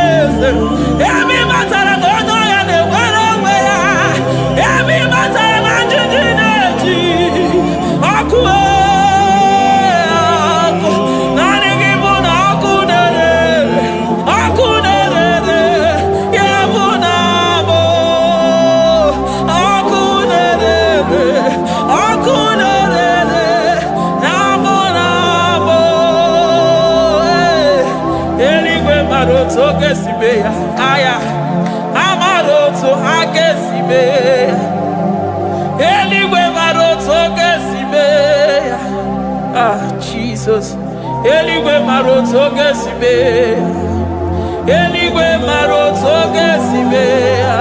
ebe batara na onye ọya na-enwere onwe ya, ebe batara na njiji na-eji ọkụ, ọkụ naanị gị bụ na ọkụ na-erere, ọkụ na-erere, ya bụ na bụ ọkụ na-erere, ọkụ na-erere, na bụ na bụ eluigwe mara otu oge si mee ya, aya amara otu ha ga-esi mee ya, eluigwe mara otu oge si mee ya, Jesus, eluigwe mara otu oge si mee ya, eluigwe mara otu oge si mee ya,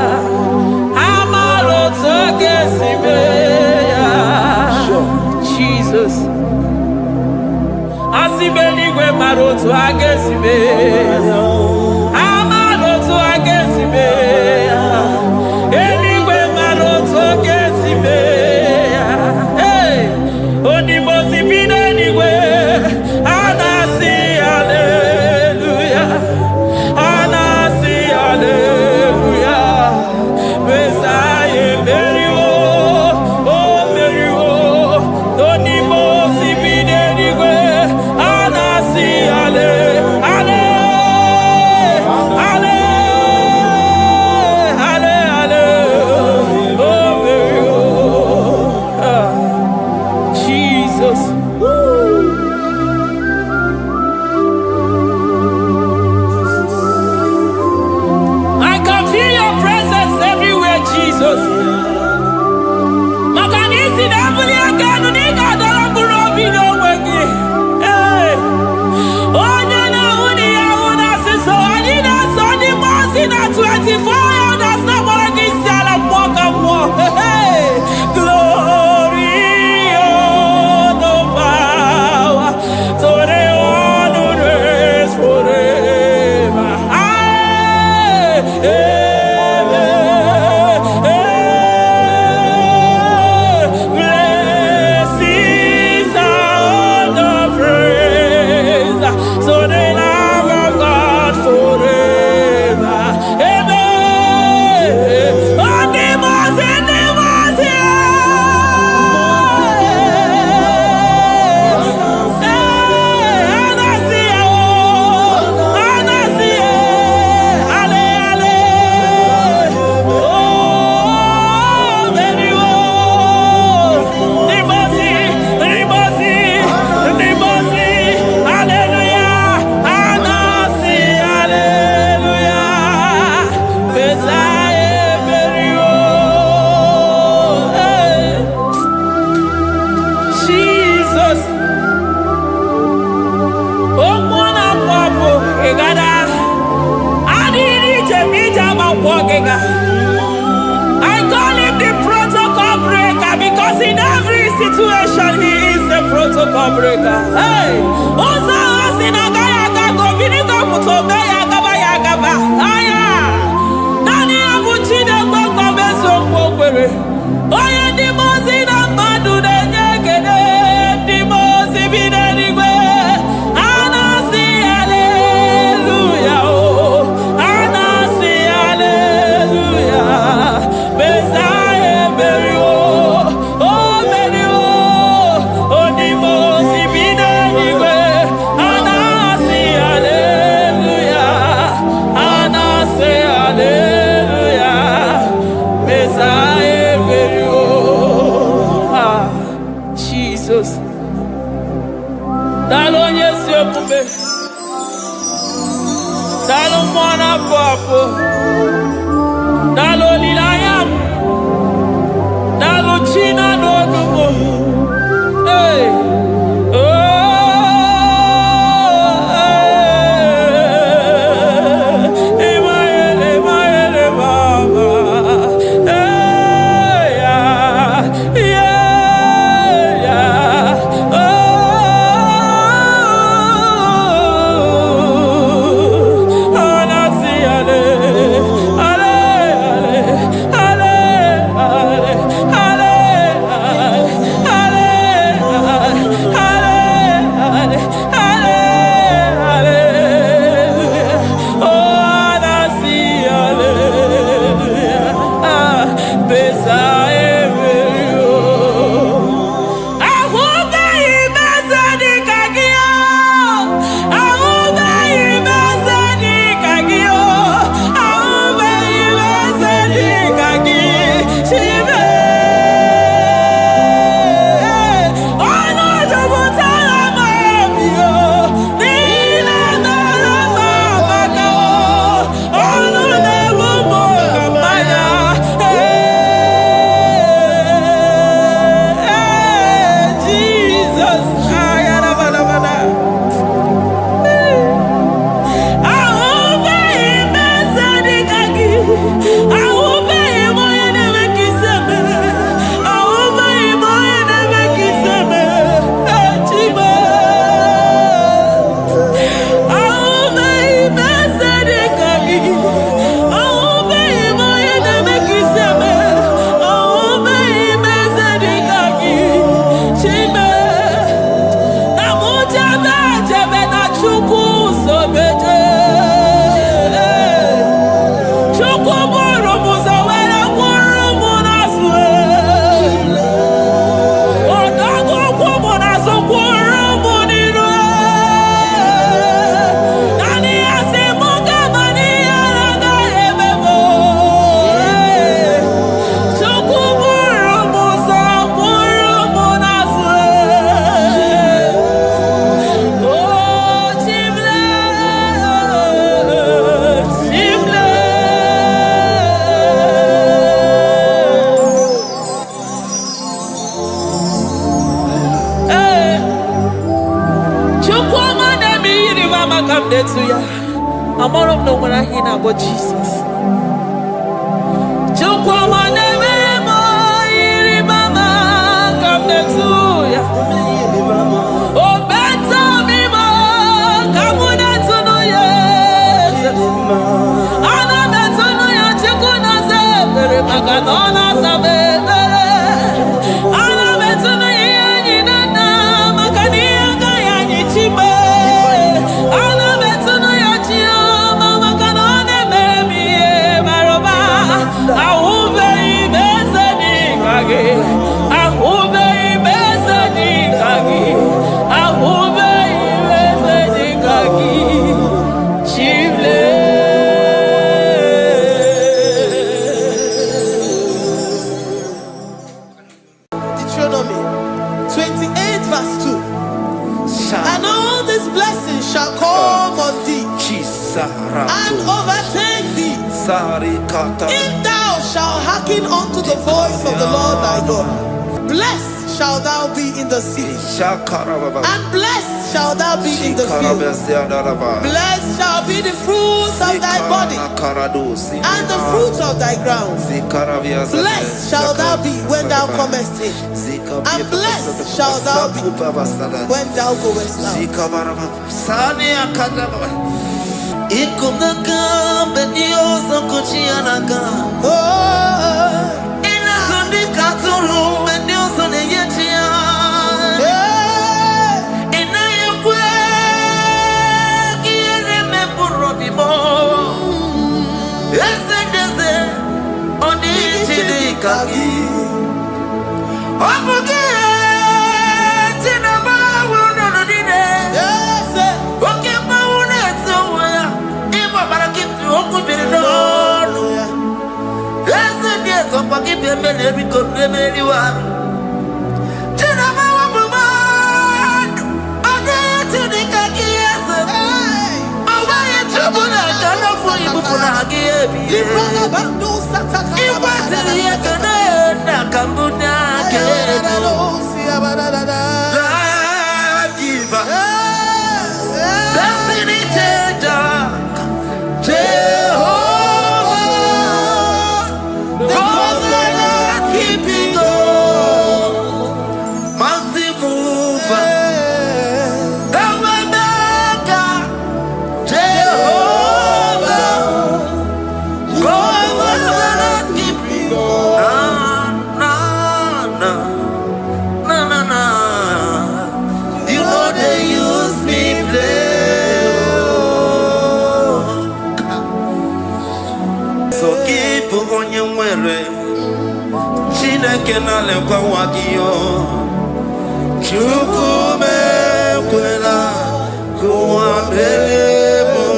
amara otu oge si mee ya. Jesus, asị m eluigwe mara otu a ga-esi mee ya, amara otu a ga-esi mee ya, eluigwe mara otu a ga-esi mee ya. Odibozi bi n'eluigwe, a na-asị haleluya, a na-asị haleluya. Mesaya emeriwo, o meriwo. Odibozi bi n'eluigwe, a na-asị hale, hale, hale, hale, hale. O meriwo. Jesus. I can feel your presence everywhere, Jesus. Makanisi na mbuli aganu nika dala burobi n'onwegi. Onye na uni ya una siso anina soni mosi na 24 elders na moragi siala mwoka mwo. Glory, honor, power, to the one who reigns forever. Blessings and the praise to the Lamb of God forever. Amen. Animals, animals, Jesus. I call him the protocol breaker because in every situation he is the protocol breaker. Hey, Osa Asina Gaya Go Vinica Mutobe Yagaba Yagaba. Aya Nani Abuchina Boko Beso Pokere. Oya Dimozina Madu de Negede, Dimozi Binanigwe. Anasi Hallelujah. Anasi Hallelujah. Messiah Merio. Oh Merio. Oh Dimozi Binanigwe. Anasi Hallelujah. Anasi Hallelujah. Messiah Merio. Ah, Jesus. Dalo nyesi okume, dalo mwana papo, dalo lilayam, dalo china nodumo. Hey, oh, Emaele, Emaele, Baba. Hey, yeah, yeah, yeah. Oh, Anasi, ale, ale, ale. Chukwama na mi mama come there to ya. I'm all of no when I hear about Jesus. Chukwama na mi mama come there to ya. Oh better me ma come there to no yes. Ana better no ya chukuna se pere maganona sabe. Ana better no ya ni na makani aga ya ni chime. Ana better no ya chia mama kanone baby maroba. Ahube ibezeni kage. Ahube ibezeni kage. Ahube ibezeni kage. Chile. Deuteronomy 28 verse 2. And all these blessings shall come on thee and overtake thee if thou shalt hearken unto the voice of the Lord thy God. Blessed shalt thou be in the city, and blessed shalt thou be in the field. Blessed shall be the fruit of thy body, and the fruit of thy ground. Blessed shalt thou be when thou comest in, and blessed shalt thou be when thou goest out. Ikumaka bedioso kuchianaka. Inazundika turu bedioso neyetia. Inayekwe kiereme purodimo. Ezedeze odi chidikagi. Obuge tinaba wuno dide. Oke maune tsoya. Iba barakit oku biridonu. Ezedeze opaki bemele biko bemeli wa. Tinaba wabuman. Ode chidikagi eze. Owaye chubuna kana fuyi bupuna hagi ebi. Iba siriye kene na kambuna kedu. Life giver, destiny changer, Jehovah, covenant keeping God, mountain mover, the way maker, Jehovah, covenant keeping God. You know they use me play. So keep on your way. Chineke na lekwa wakiyo. Chukume kwela kuwa belemo.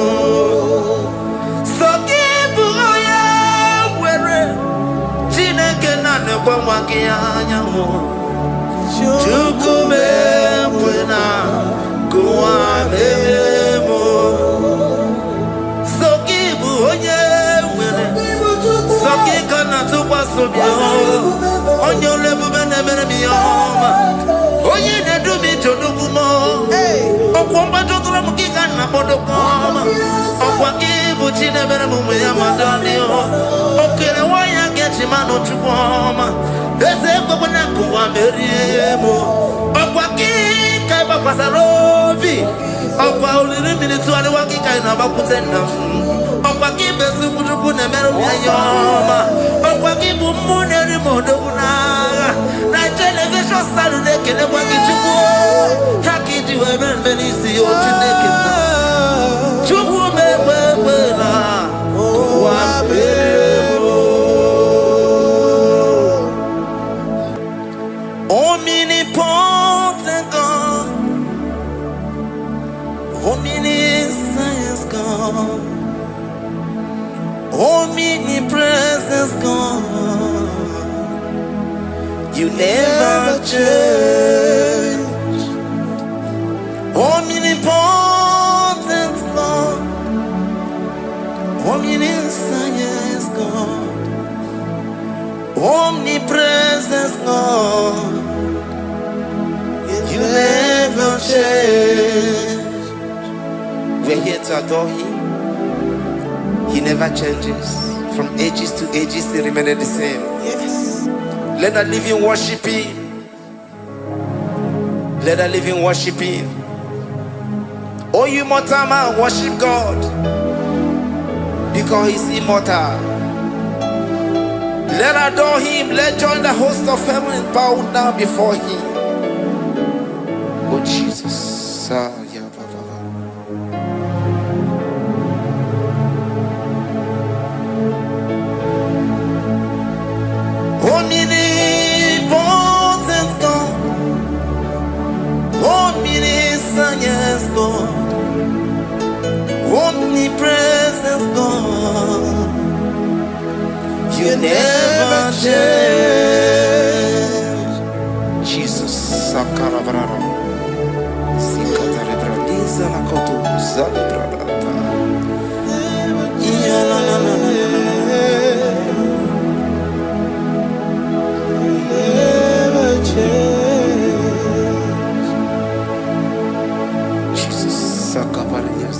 So keep on your way. Chineke na lekwa wakiyo. Chukume kwena kuwa belemo. Sokibu onye wele. Sokika na tukwa sobyo. Onye olebu bene bene miyoma. Onye nedu michodukumo. Okwamba chokura mukika na bodo kwama. Okwa kibu chine bene mumu ya madani. Okere waya gechi mano chukwama. Eze kwa kuna kuwa meriemo. Okwa kika iba kwa sarobi. Okwa uliri minituwani wakika inaba kutenda. Okwa kibesu kujukune meru ya yoma. Okwa kibu muneri modo kunaga. Na television salude kene kwa kichuku. Haki diwe benbenisi yo chineke na. Chuku mewewe na kuwa meriemo. Omnipotent God, omniscient God, omnipresent God, you never change. Omnipotent God, omniscient God, omnipresent God, you never change. here to adore him. He never changes. From ages to ages, he remains the same. Yes. Let the living worship him. Let the living worship him. Oh, you mortal man, worship God, because he's immortal. Let adore him. Let join the host of heaven and bow down before him. Oh, Jesus. Omnipotent God, omniscient God, omnipresent God, you never change. Jesus, Sakarabrara, Sikatarebradiza Nakoto, Zalibradata, Jesus, Sakaparias.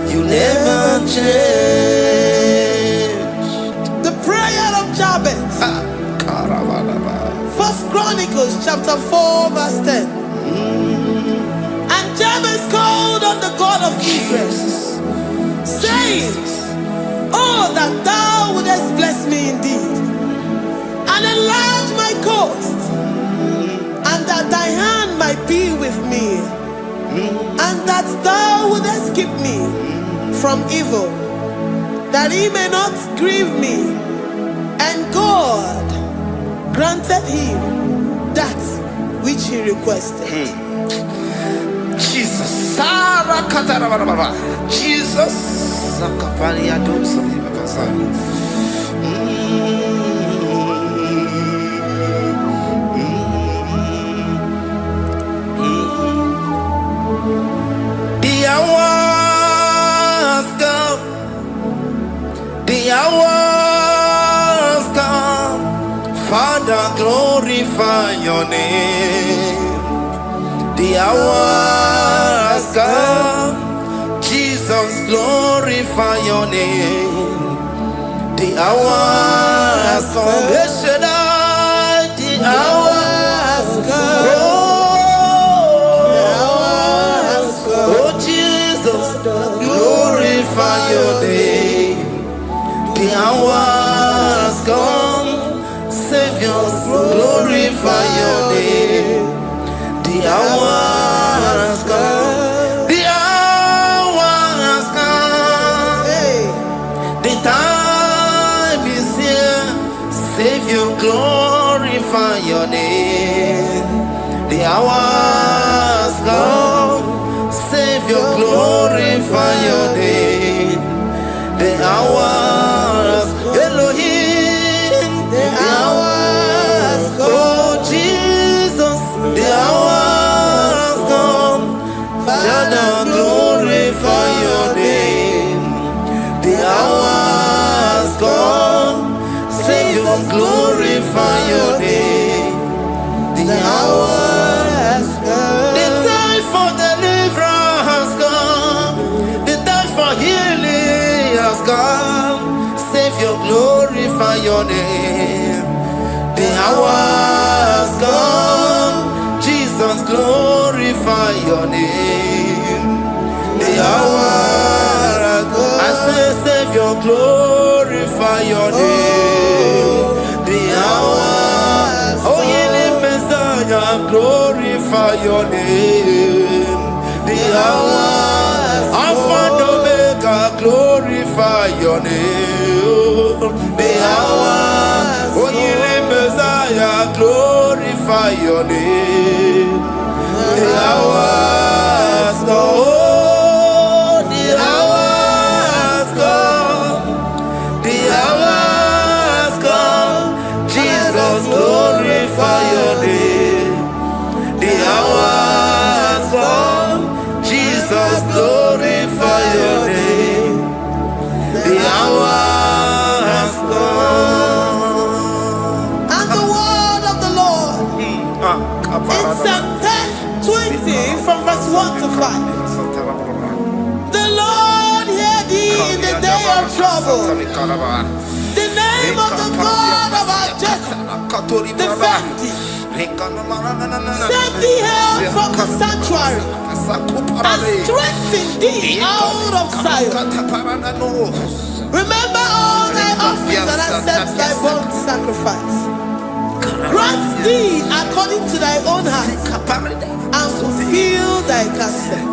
You never change. The prayer of Jabez. First Chronicles chapter 4 verse 10. And Jabez called on the God of Israel, saying, oh, that thou wouldest bless me indeed, and enlarge my coast, and that thy hand might be with me, and that thou wouldest keep me from evil, that he may not grieve me. And God granted him that which he requested. Jesus, Sarah Katarababa, Jesus, Sakaparia Dosa. The hours come, Father, glorify your name. The hours come, Jesus, glorify your name. The hours come, Yeshua, the hours come. Oh, Jesus, glorify your name. The hours come, Savior, glorify your name. The hours come, the hours come. The time is here, Savior, glorify your name. The hours come, Savior, glorify your name. The hours, Elohim, the hours come. Oh Jesus, the hours come. Father, glorify your name. The hours come. Savior, glorify your name. The hours come. The time for deliverance has come. The time for healing has come. Savior, glorify your name. The hours come. Jesus, glorify your name. The hours come. I say, Savior, glorify your name. The hours. Oh, ye Messiah, glorify your name. The hours. Alpha and Omega, glorify your name. The hours. Oh, ye Messiah, glorify your name. The hours. Oh, the hours come. The hours come. Jesus, glorify your name. The hours come. Jesus, glorify your name. The hours Jehovah. The name of the God of our Jacob. Defend thee. Send thee help from the sanctuary. And strengthen thee out of Zion. Remember all thy offerings and accept thy burnt sacrifice. Grant thee according to thy own heart and fulfill thy counsel.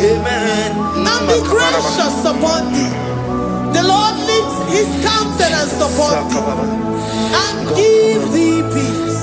And be gracious upon thee. The Lord lifts his countenance upon thee and give thee peace.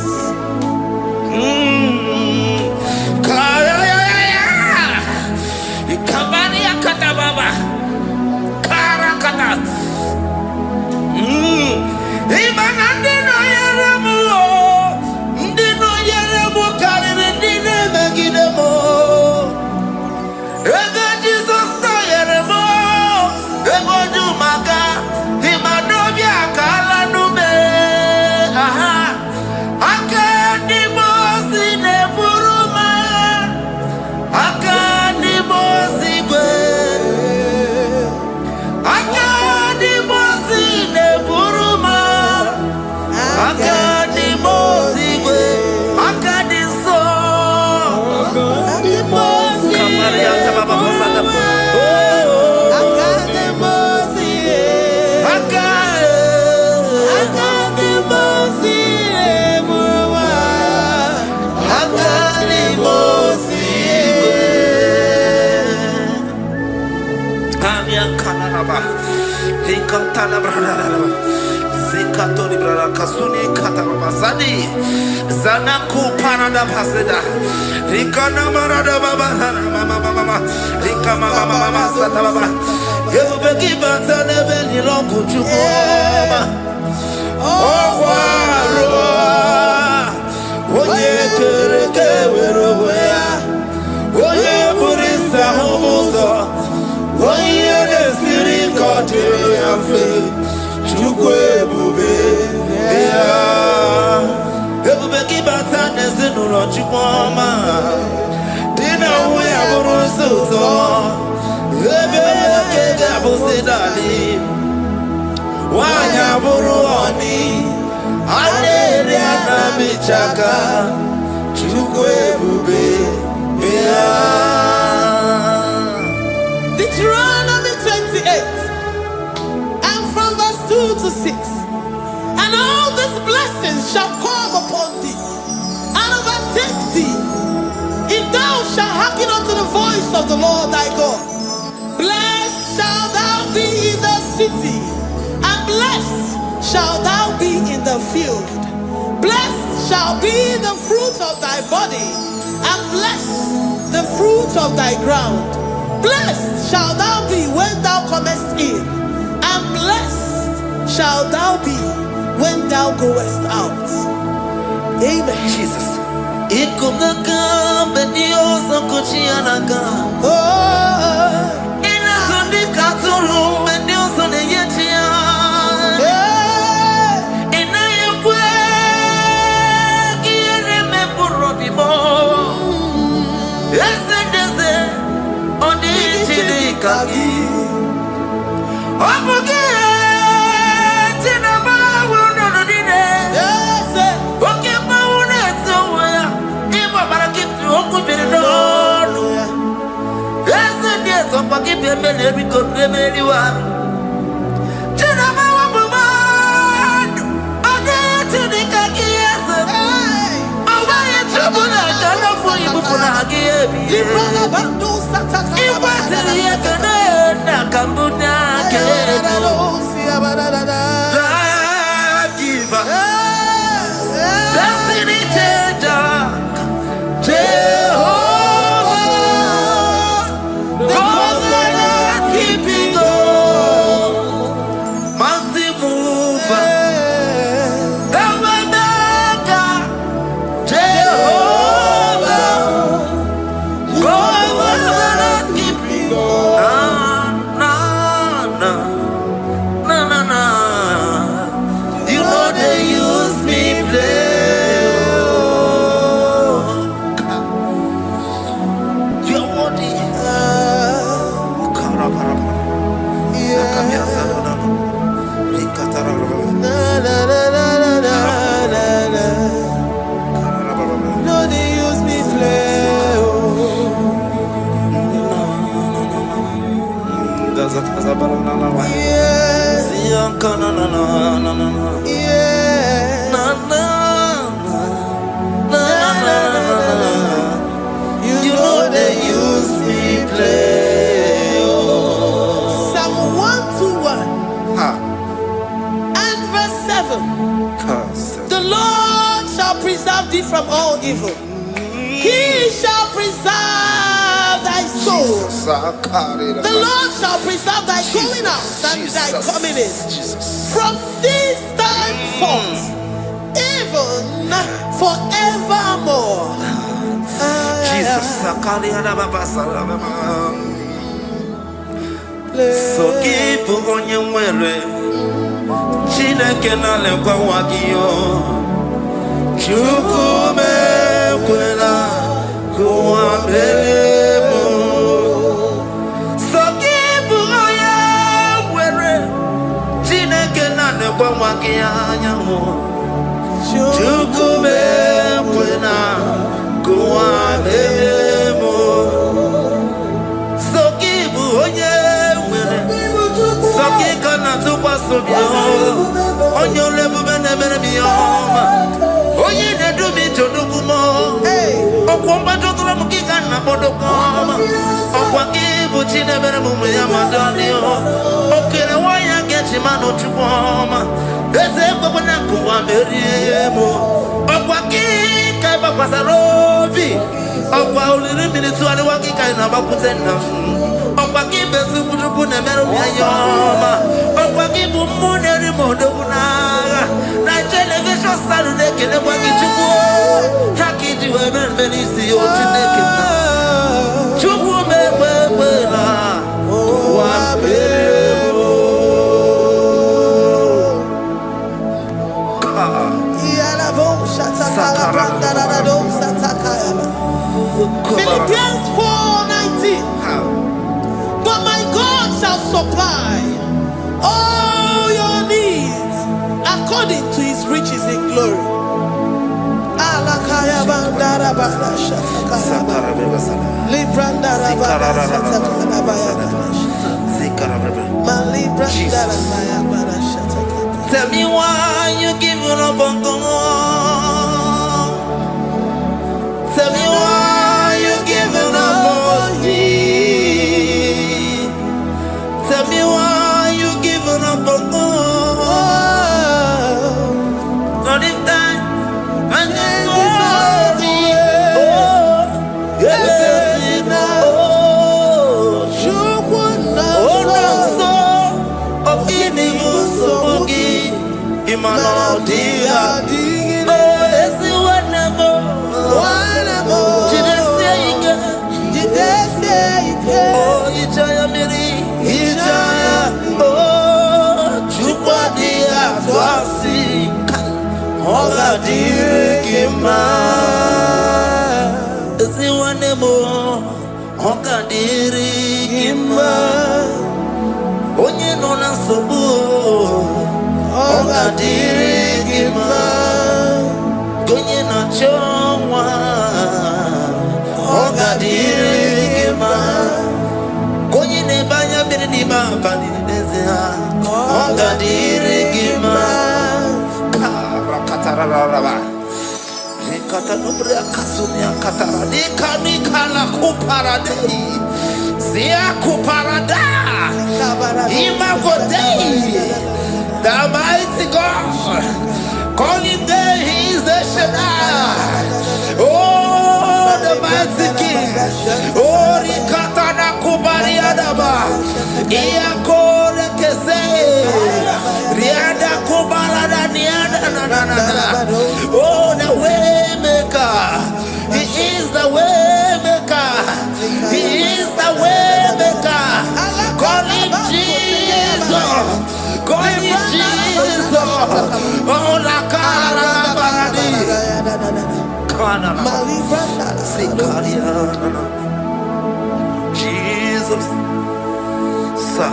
Zanaku parada paseda, Rikana marada baba, mama, Rikama mama sata baba. You begin to never ni longu chukoma. Oh waro, oye kereke weroya, oye burisa homoso, oye nesiri kote afe, chukwe bube ya. Ebubeki bata nezinu lo chukoma, dina uwe aburusu to, ebeke gabusi dali, wanya buru oni, aneri anamichaka, chukwe. Deuteronomy 28 and from verse 2 to 6. And all these blessings shall come upon thee and overtake thee, if thou shalt hearken unto the voice of the Lord thy God. Blessed shalt thou be in the city, and blessed shalt thou be in the field. Blessed shall be the fruit of thy body, and blessed the fruit of thy ground. Blessed shalt thou be when thou comest in, and blessed shalt thou be when thou goest out. Amen. Jesus. Ikumaka bedioso kuchianaka. Oh, Inazundi katuru bedioso ne yetia. Inayekwe kiyereme burodimo. Ezedeze odi chidikagi. Obuge tinaba wono dine. Oke maune tsoya. Ibo barakitu okubirino. Ezedeze opakipe mele bikomeliwa. Tinaba wabumadu. Odi chidikagi yese. Awaye chobuna kana fuyi bupuna hagiyebi. Ikwasiri yekene na kambuna kedo. Life giver, destiny changer, Jehovah, covenant keeping God, mountain mover, Tabernacle, Jehovah, covenant keeping God. Na. You know they use me play. You're worthy. no, they use me play. Yes, yes. You know they use me play. Psalm 121 and verse 7. The Lord shall preserve thee from all evil. He shall preserve thy soul. The Lord shall preserve thy going out and thy coming in from this time forth, even forevermore. Jesus, so keep on your way. Chineke na lekwa wagio. Chukume kwela kuambelemo. So keep on your way. Chineke na lekwa wagia. Chukume kwela kuambelemo. So keep on your way. Soki kana tupa sobio. Onyo lebu bene bene miyoma. Oye ne dumi jodukumo. Okwamba jotula mukika na bodokoma. Okwa kibu chine bene mumu ya madalio. Okere waya gechi mano chukwoma. Eze kwa na kuwa meriemo. Okwa kika iba kwa sarobi. Okwa uliri minituari wakika inabakutena. Okwa kibe sukutuku ne meru miyoma. Okwa kibu mune rimodo kunaga. Na television salude kene kwa kichuku. Haki diwe menisi otineke na. Chuku mewe na. Kwa meremo. Philippians 4:19. But my God shall supply all your needs according to his riches in glory. Tell me why you giving up on God. Tell me why you giving up on me. Tell me why you giving up on God. Not in time, and then sorry. Oh, onye nọ na nsogbu ọ ga-adịrị gị mma onye na-achọ nwa ọ ga-adịrị gị mma onye na-ebe anya mmiri n'ime abalị n'eze ha ọ ga-adịrị gị mma karakatararaba rekatanubria kasumia katara nikala kuparadei zia kuparada imagodei the mighty God calling there he is the Shaddai. Oh, the mighty King. Oh, rikatana kubariadaba iakore kese riada kubalada niada na. Oh, the way maker. He is the way maker. He is the way maker. Call him Jesus. Call him Jesus. Oh, la cara baradi. Kana. Sikaria. Jesus. Sa.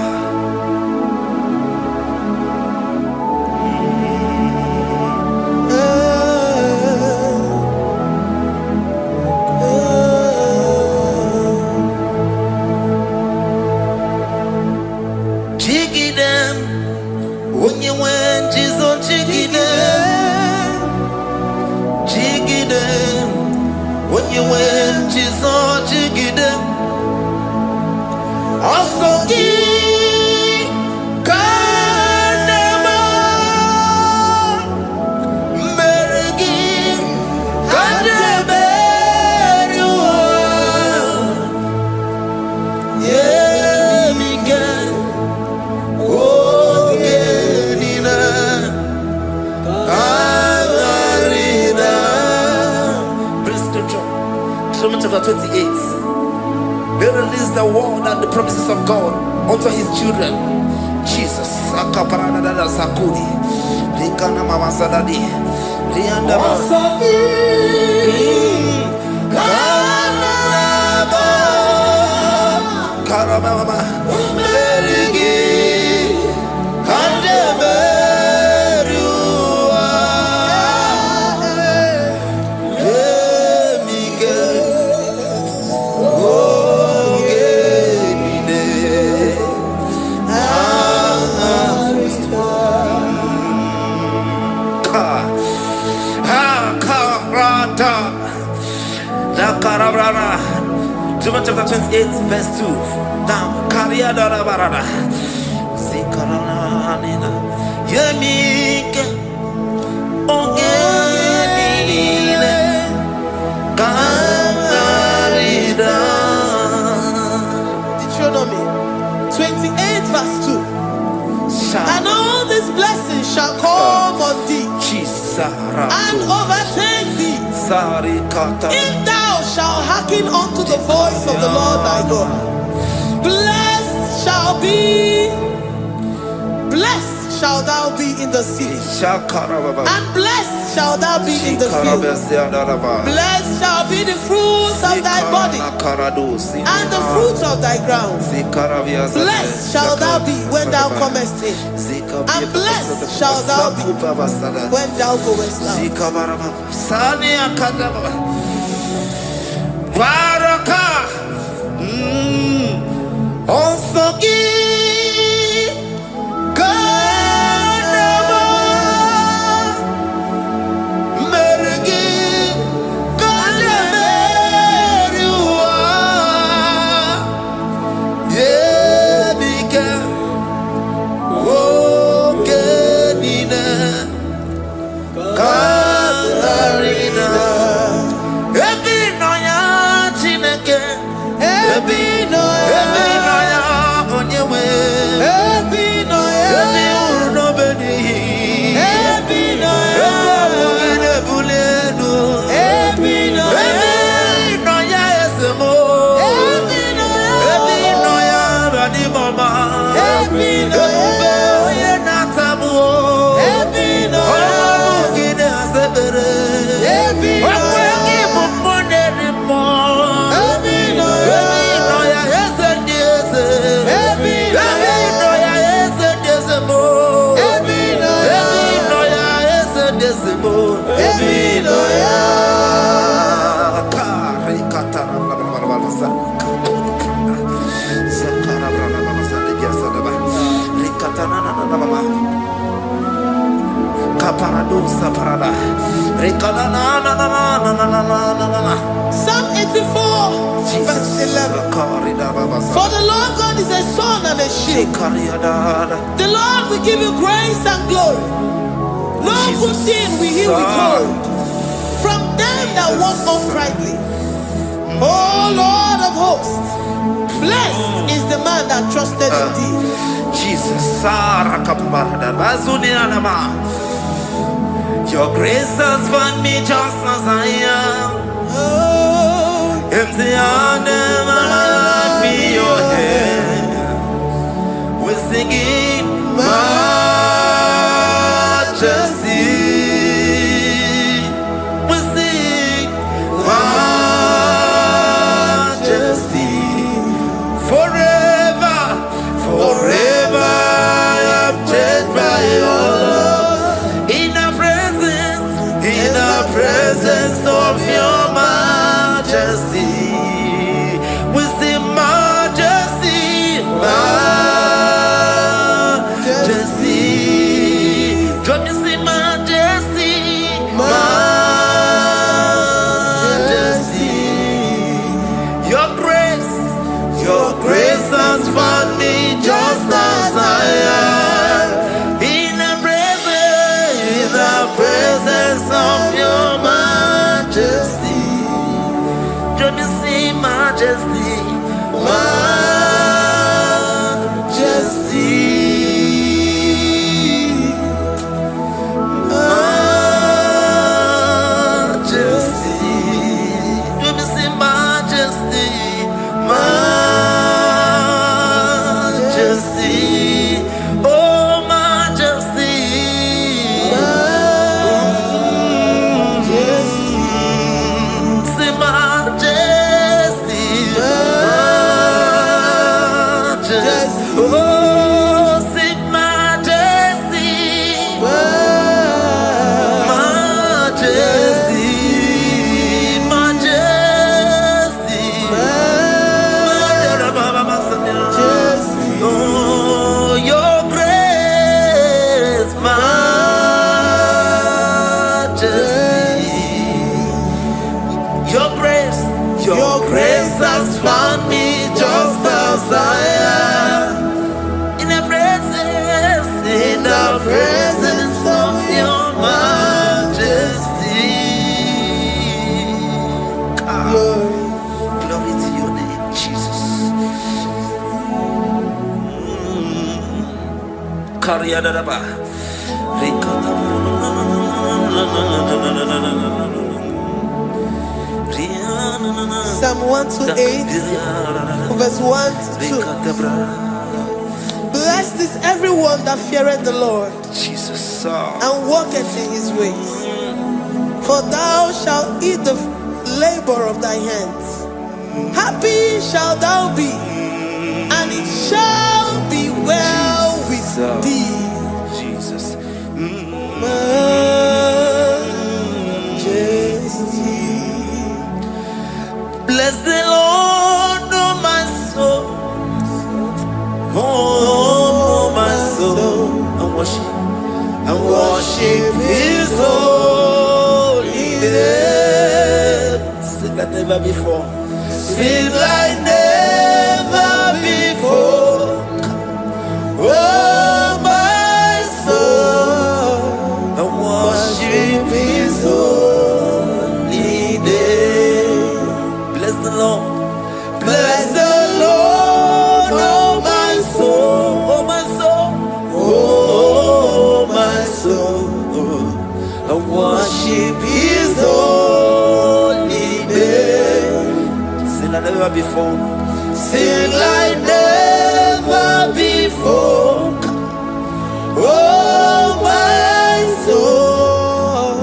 Chapter 28. They release the word and the promises of God unto his children. Jesus. Akaparanada Sakudi. Rikana Mama Sadadi. Rianda Karababa. Merigi. John chapter 28 verse 2. Now, Kariada Barada. Zikarana Nina. Yemike. Ogenine. Kamarida. Deuteronomy 28 verse 2. And all these blessings shall come on thee and overtake thee if thou shalt hearken unto the voice of the Lord thy God. Blessed shall thou be in the city, and blessed shall thou be in the field. Blessed shall be the fruits of thy body, and the fruits of thy ground. Blessed shall thou be when thou comest in, and blessed shall thou be when thou goest out. Psalm 84, verse 11. For the Lord God is a sun and a shield. The Lord will give you grace and glory. No good thing will he withhold from them that walk uprightly. O Lord of hosts, blessed is the man that trusted in thee. Jesus, your grace has found me just as I am. Empty handed, my life in your hand. We're singing majesty. We sing majesty. Forever, forever I'm changed by your love. In the presence of your majesty. We sing majesty, majesty. Can you see majesty, majesty? Your grace has found me just as I am. In the presence of your majesty. Can you see majesty, majesty, majesty? Can you see majesty, majesty? Oh, majesty. Your grace has found me just as I am. In the presence of your majesty. Glory to your name, Jesus. Psalm 128, verse 1 to 2. Blessed is everyone that feareth the Lord, Jesus, and walketh in his ways. For thou shalt eat the labor of thy hands. Happy shalt thou be, and it shall be well with thee. Jesus. Bless the Lord, oh my soul. Oh, my soul. And worship his holy name. Sing like never before. Sing like never before. Oh, my soul. And worship his holy name. Bless the Lord. Bless the Lord, oh my soul. Oh my soul. Oh my soul. I worship his holy name. Sing like never before. Sing like never before. Oh my soul.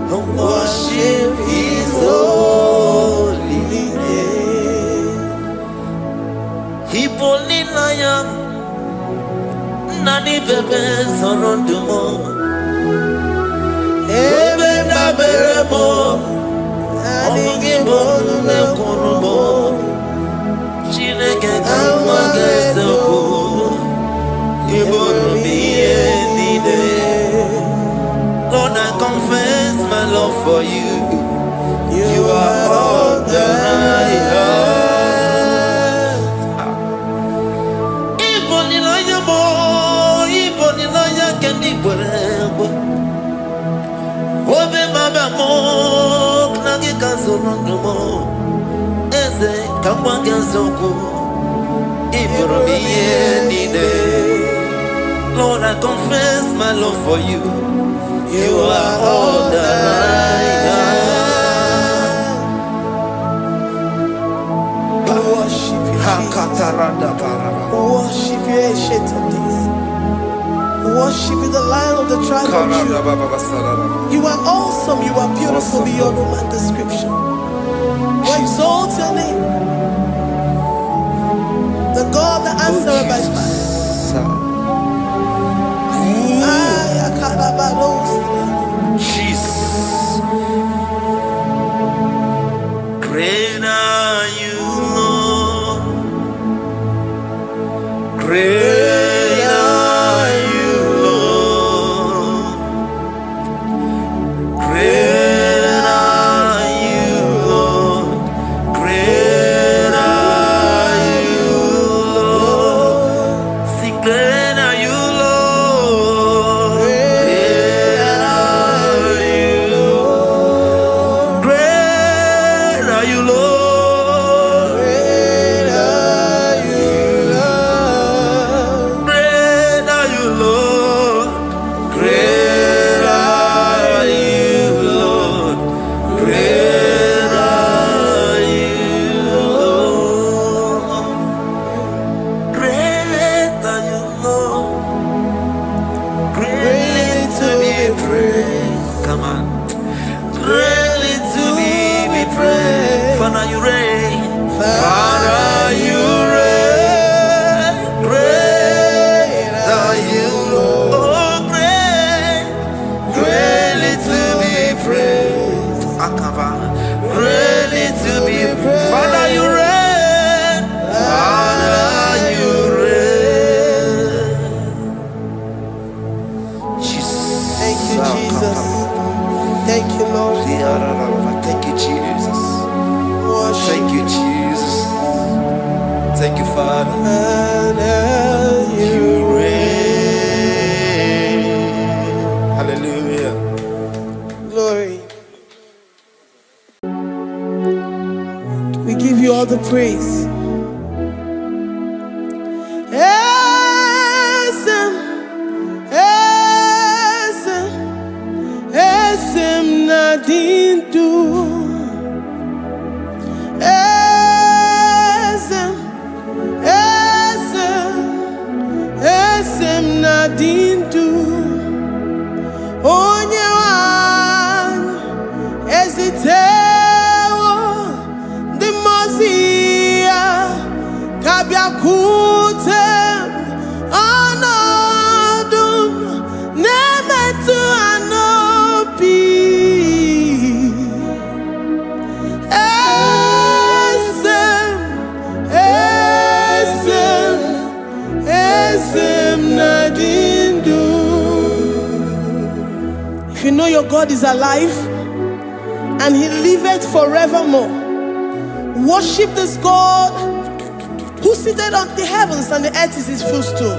I worship his holy name. Hipoli lion, nani bebe sorondumo, ebe na beremo, Ọmụgị bọọlụ na-ekwuru mọ Chineke ka nwa ga-esekwu Ịbụrụ m ihe niile Lord, I confess my love for you You are all that I have Ịbụ n'ịlanya mọ Ịbụ n'ịlanya kendi kwere ekwe Obe maba mọ Nagi ka zoro ndụ mọ Eze ka nwa ga-esekwu Ịbụrụ m ihe niile Lord, I confess my love for you. You are all that I have. We worship you, Jesus. We worship you, Ancient of Days. We worship you, the Lion of the tribe of Judah. You are awesome. You are beautiful beyond human description. We exalt your name. The God that answered by fire. Jesus, great are you, Lord. Great are you, Lord. Great are you, Lord. Great are you, Lord. See, great are you, Lord. Thank you, Father. You reign. Hallelujah. Glory. We give you all the praise. Esem nadindu. Dindu onye wanyu ezitewo ndị mmụọ ya ka bịakwute ọnọdụ na-emetụ ha n'obi esem na if you know your God is alive and he liveth forevermore, worship this God who seated on the heavens and the earth is his footstool.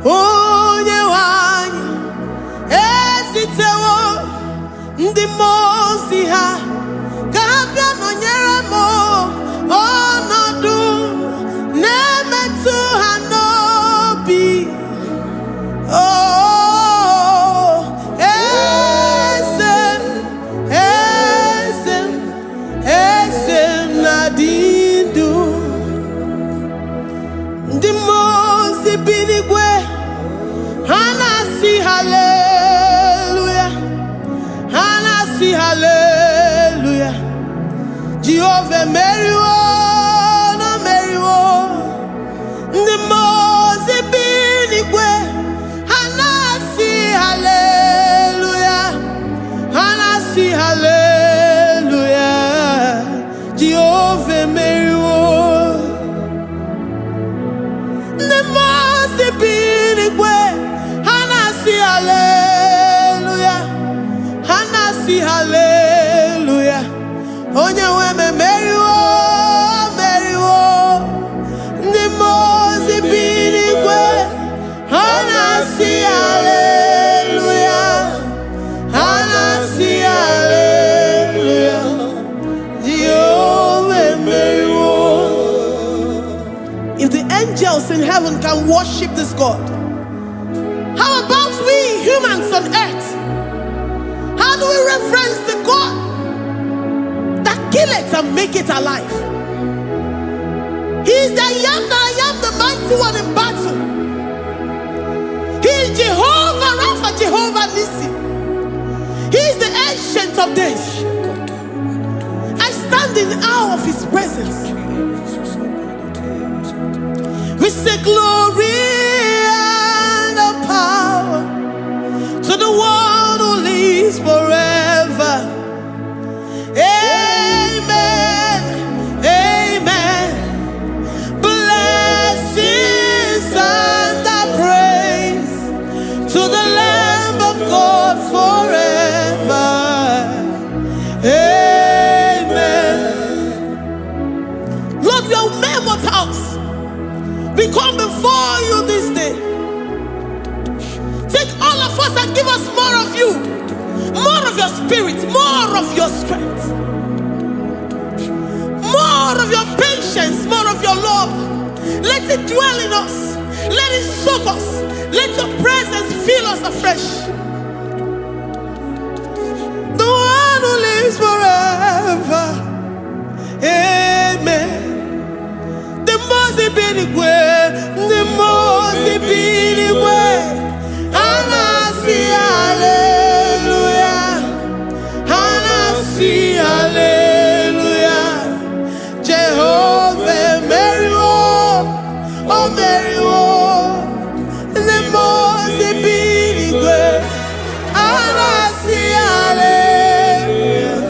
Onye wanyu ezitewo ndị mmụọ ozi ha ka ha bịa nọnyere m ọnọdụ na-emetụ ha n'obi. Esem na-adị ndụ. Ndị mmụọ ozi bi n'igwe ha na-asị haleluya, ha na-asị haleluya. Jehova emeriwo. heaven can worship this God? How about we humans on earth? How do we reference the God that kill it and make it alive? He is the I am, the mighty one in battle. He is Jehovah Rapha, Jehovah Nissi. He is the ancient of days. I stand in awe of his presence. We say glory and the power to the one who lives forever. Amen. Amen. Blessings and the praise to the Lamb of God forever. Amen. Lord, we are mere mortals. We come before you this day. Take all of us and give us more of you, more of your spirit, more of your strength, more of your patience, more of your love. Let it dwell in us. Let it soak us. Let your presence fill us afresh. The one who lives forever. Amen. The most way. And I see hallelujah. And I see hallelujah. Jehovah Mary, oh Mary, the most way. And I see hallelujah.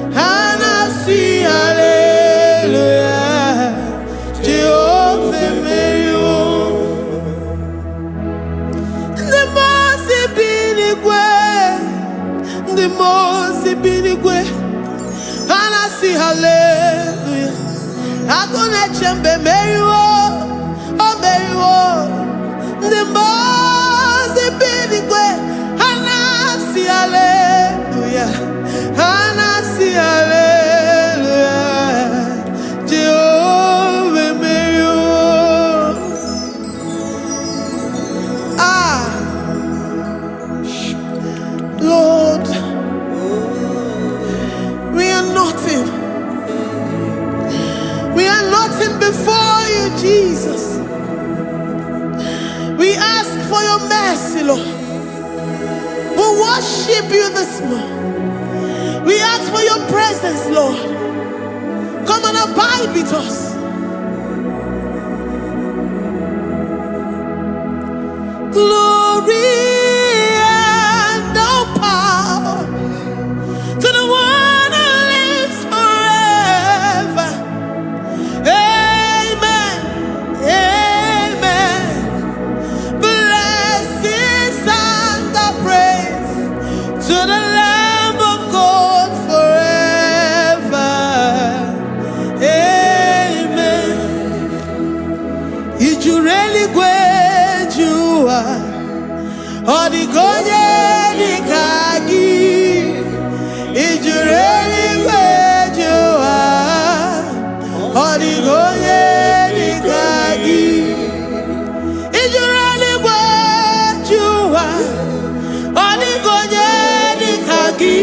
And I see hallelujah. Jehovah Mary, the most binigwe, and I see hallelujah. I'm gonna chamber Mary, oh Mary, the most binigwe, and I see hallelujah, and I see hallelujah. Jehovah Mary, Lord, we are nothing. We are nothing before you, Jesus. We ask for your mercy, Lord. We worship you this morning. We ask for your presence, Lord. Come and abide with us. Glory. Odigonye dikagi, ijureli kwejuwa. Odigonye dikagi, ijureli kwejuwa. Odigonye dikagi,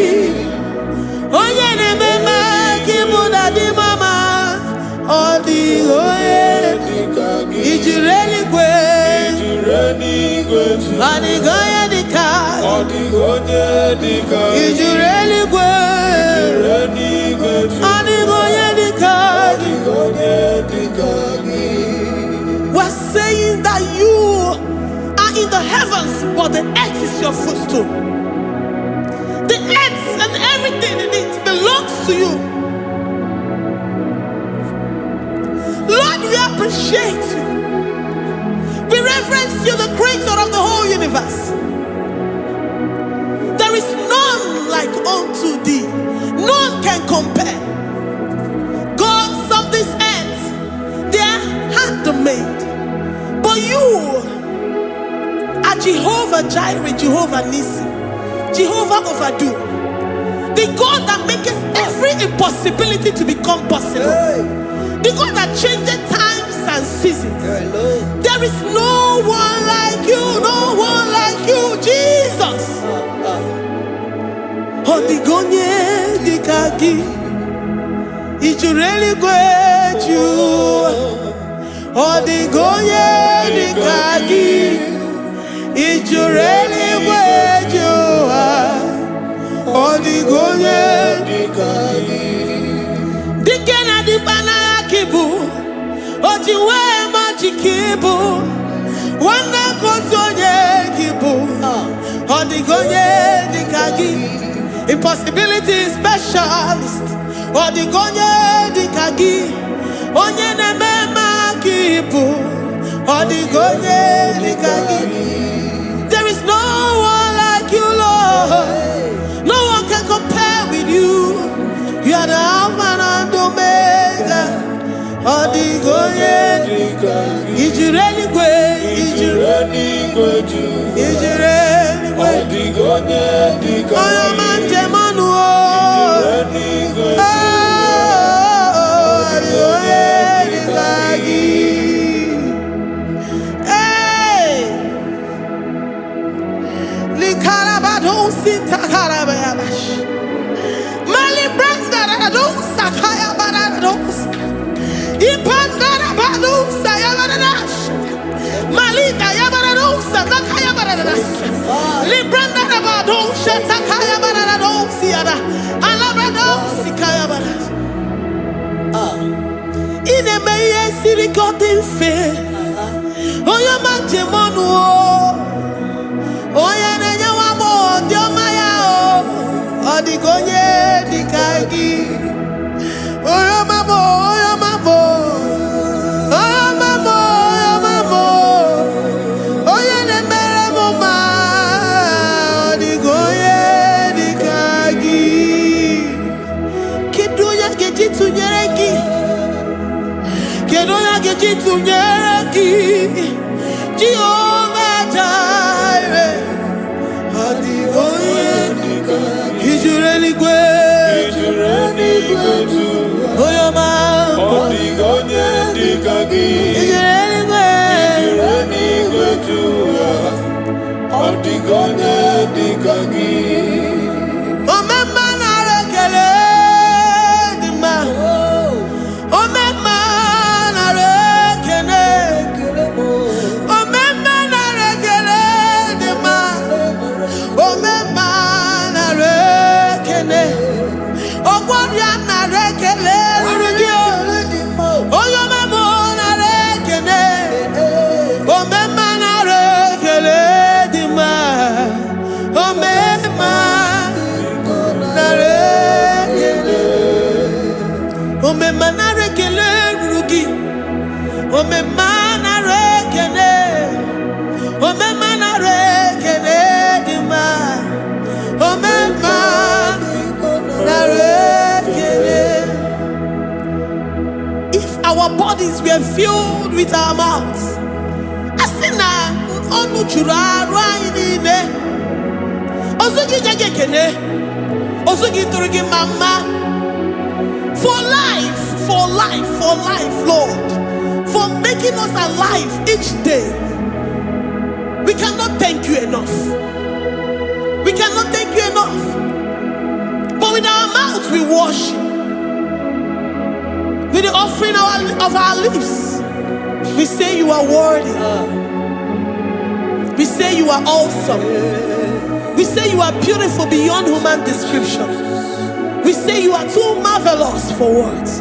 onye ni mema kimuda di mama. Odigonye dikagi, ijureli kwejuwa. Odigonye dikagi, ijureli kwejuwa. Odigonye dikagi. We're saying that you are in the heavens, but the earth is your footstool. The earth and everything in it belongs to you. Lord, we appreciate you. We reverence you, the creator of the whole universe. There is none like unto thee. None can compare. Gods of this earth, they are handmade. But you are Jehovah Jireh, Jehovah Nissi, Jehovah Overdo. The God that makes every impossibility to become possible. The God that changes times and seasons. There is no one like you, no one like you, Jesus. Odigonye dikagi, ijureli gweju. Odigonye dikagi, ijureli gweju. Odigonye dikagi. Dikena dibana kibu, ojiwe majikibu, wana kontonye kibu, odigonye dikagi. Impossibility specialist. Odigonye dikagi. Onye nemema kipu. Odigonye dikagi. There is no one like you, Lord. No one can compare with you. You are the Alpha and Omega. Odigonye dikagi. Ijireli gwe. Ijireli gwe. Ijireli gwe. Odigonye dikagi. Sirikotin fe, oya manjemonu o, oya nenya wamo diomaya o, odigonye dikagi, oya mamo, oya mamo, oya mamo, oya mamo, oya nemere mama, odigonye dikagi, kidunya gejitu nyereki. Kedoya gejitu nyereki, Jehovah Jireh. Odigonye dikagi, ijureli gwe, oyo mambo. Odigonye dikagi, ijureli gwe, odigonye dikagi. Omema na rekele dima, omema. If our bodies were filled with our mouths, asina onu chura rainine, osugi jagekene, osugi turugi mama, for life, Lord, for making us alive each day. We cannot thank you enough. We cannot thank you enough. But with our mouths we worship. With the offering of our lips, we say you are worthy. We say you are awesome. We say you are beautiful beyond human description. We say you are too marvelous for words.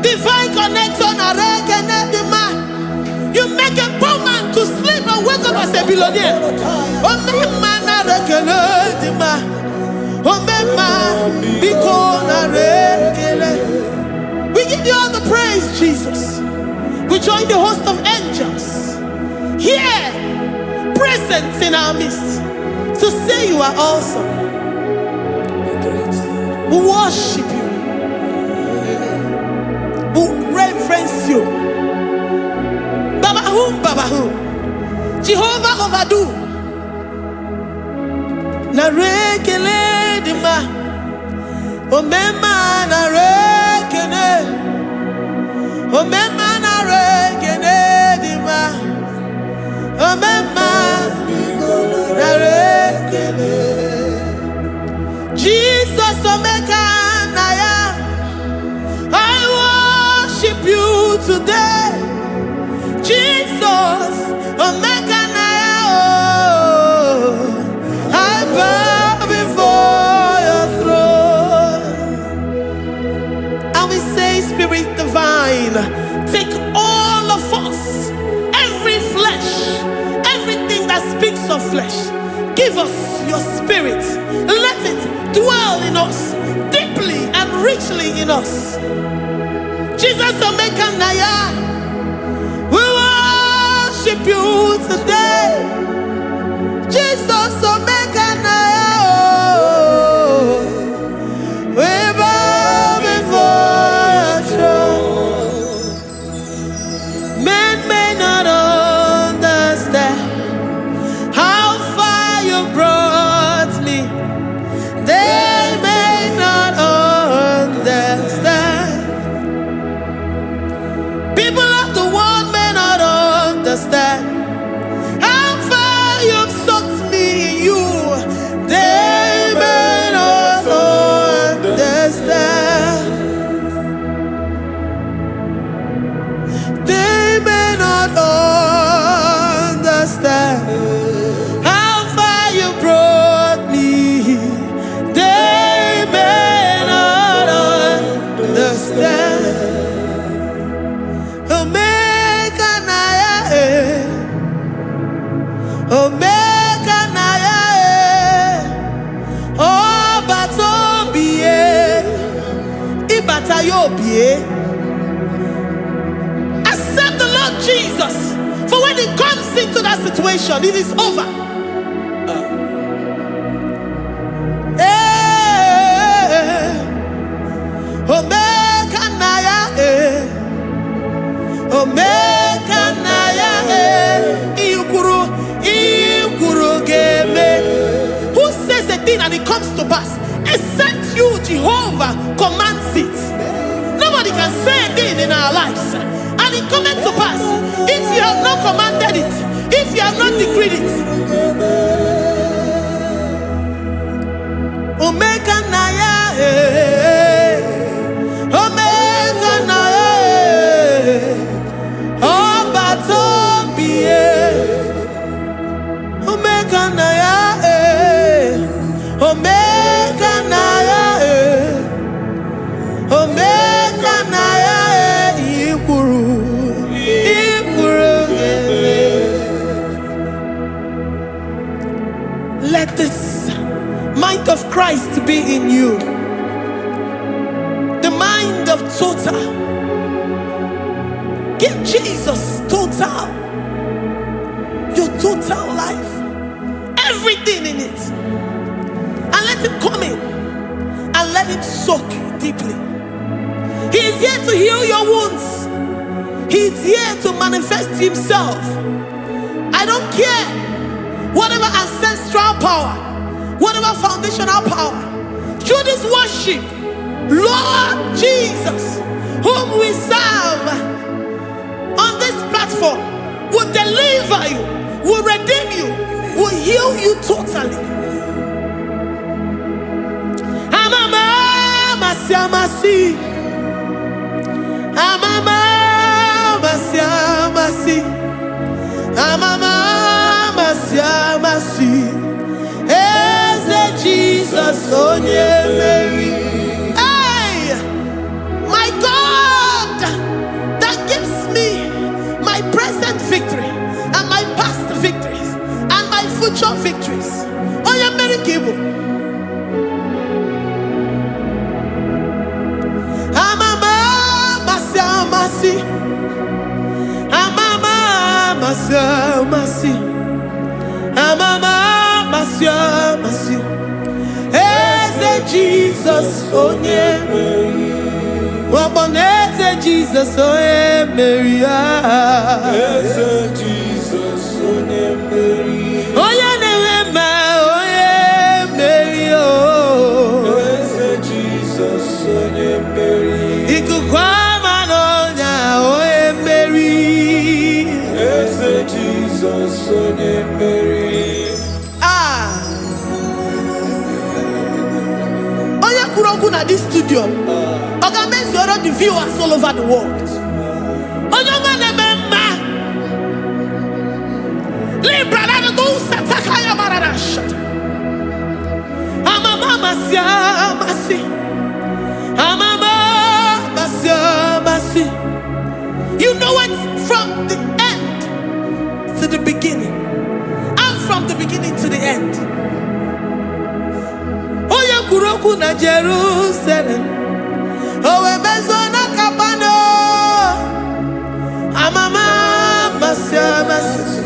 Divine connection. You make a poor man to sleep and wake up as a billionaire. We give you all the praise, Jesus. here, present in our midst, to say you are awesome. We worship you. We reverence you. Baba who? Jehovah overdo. Na rekele dima. Omema na rekene. Omema na rekene dima. Omema na rekene. Jesus omeka naya. I worship you today. Jesus omeka naya. I bow before your throne. And we say, Spirit divine, take all of us, every flesh, everything that speaks of flesh. Give us your spirit. Let it dwell in us, deeply and richly in us. Jesus omeka naya. We worship you today. Jesus omeka naya. We bow before your throne. Men may not understand how far you brought me. They may not understand. People of the world may not understand how far you've sucked me in you. They may not understand. They may not understand how far you brought me. They may not understand. Omeka naya, Omeka naya, Oba tobiye, Ibata yobiye. Accept the Lord Jesus, for when He comes into that situation, it is over. Omeka naya, Omeka naya, Ikuru game. Who says a thing and it comes to pass? Except you, Jehovah, commands it. Nobody can say a thing in our lives and it comes to pass if you have not commanded it, if you have not decreed it. Omeka naya, Omeka naya. Oba tobiye, Omeka naya, Omeka naya, Omeka naya, Ikuru gele. Let this mind of Christ be in you, the mind of total. Give Jesus total, your total life, everything in it, and let Him come in and let Him soak deeply. He is here to heal your wounds. He is here to manifest Himself. I don't care whatever ancestral power, whatever foundational power, through this worship, Lord Jesus, whom we serve on this platform, will deliver you, will redeem you, will heal you totally. Amama masiamasi, Amama masiamasi, Amama masiamasi. Eze Jesus onye Mary. Hey, my God, that gives me my present victory and my past victories and my future victories. Onye Mary Kibu. Amama masiamasi, Amama masiamasi. masi. Amama masi masi. Eze Jesus onye Mary. Waboneze Jesus onye Mary. Eze Jesus onye Mary. Onye na-eme onye Mary. Eze Jesus onye Mary. Ikukwama n'ọnya onye Mary. Eze Jesus onye Mary. Onye kwuru okwu na this studio, ọ ga-emezuoro the viewers all over the world. Onye ọma na-eme mma. Libra na go sataka ya marara shata. Amama masi masi. Amama masi masi. You know it from the end to the beginning, and from the beginning to the end. Oya kuroku na Jerusalem, owe bezo na kapano. Amama masi masi.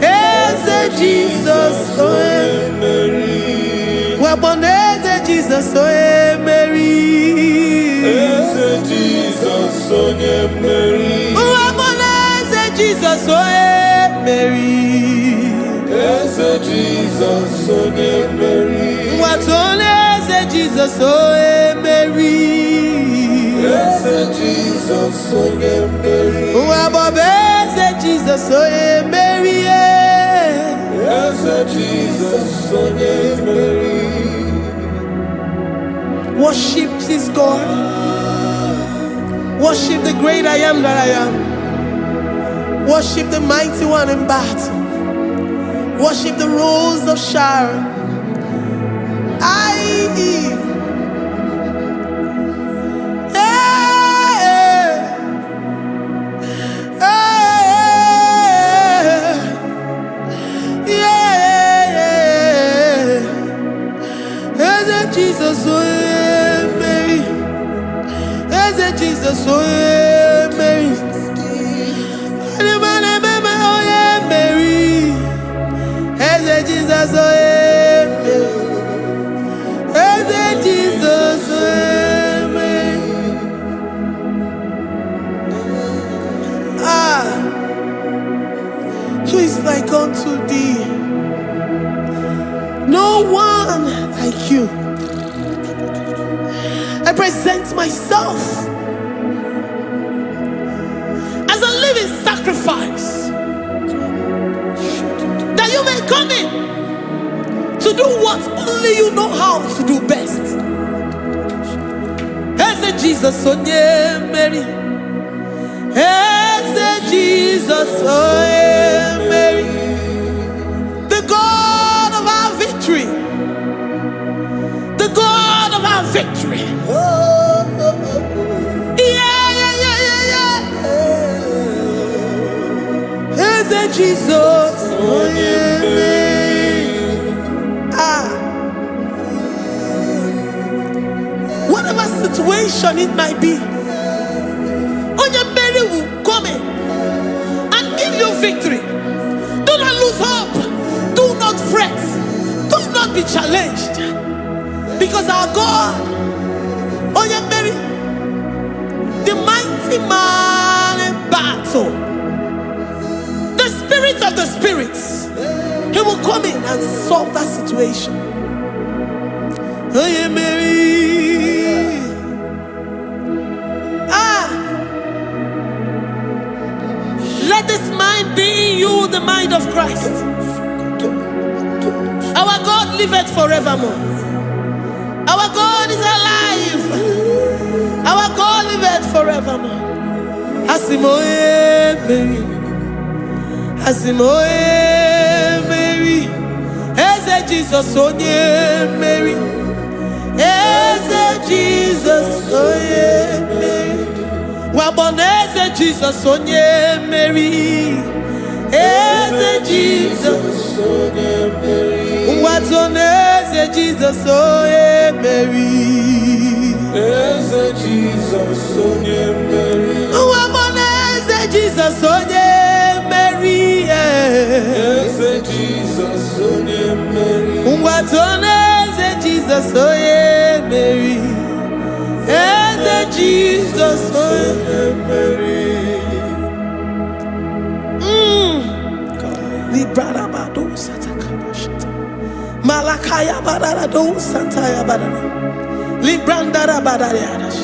Eze Jesus oe Mary. Waboneze Jesus oe Mary. Eze Jesus onye Mary. Waboneze Jesus oe Mary. Eze Jesus onye Mary. Watoneze Jesus oe Mary. Eze Jesus onye Mary. Wabobeze Jesus oe Mary. Eze Jesus onye Mary. Worship this God. Worship the great I am that I am. Worship the mighty one in battle. Worship the rose of Sharon. Jesus, oh Mary. Jesus, oh Mary. Jesus, oh Jesus, oh Mary. Who is like unto thee? No one like you. I present myself as a living sacrifice, that you may come in to do what only you know how to do best. As a Jesus, oh yeah, Mary. As a Jesus, oh yeah, Mary. The God of our victory. The God of our victory. Jesus, oh yeah, whatever situation it might be, Onya Mary will come in and give you victory. Do not lose hope. Do not fret. Do not be challenged, because our God, Onya Mary, the mighty man in battle, of the spirits, he will come in and solve that situation. Oh yeah, Mary. Let this mind be in you, the mind of Christ. Our God liveth forevermore. Our God is alive. Our God liveth forevermore. Asimoye Mary. Asimoye Mary. Eze Jesus onye Mary. Eze Jesus onye Mary. Waboneze Jesus onye Mary. Eze Jesus onye Mary. Watoneze Jesus onye Mary. Eze Jesus onye Mary. Waboneze Jesus onye Mary. Eze Jesus onye mmeri. Ngwatone eze Jesus onye mmeri. Eze Jesus onye mmeri. Librada bado satakabashita. Malakaya badara do sataya badara. Librandara badara yadash.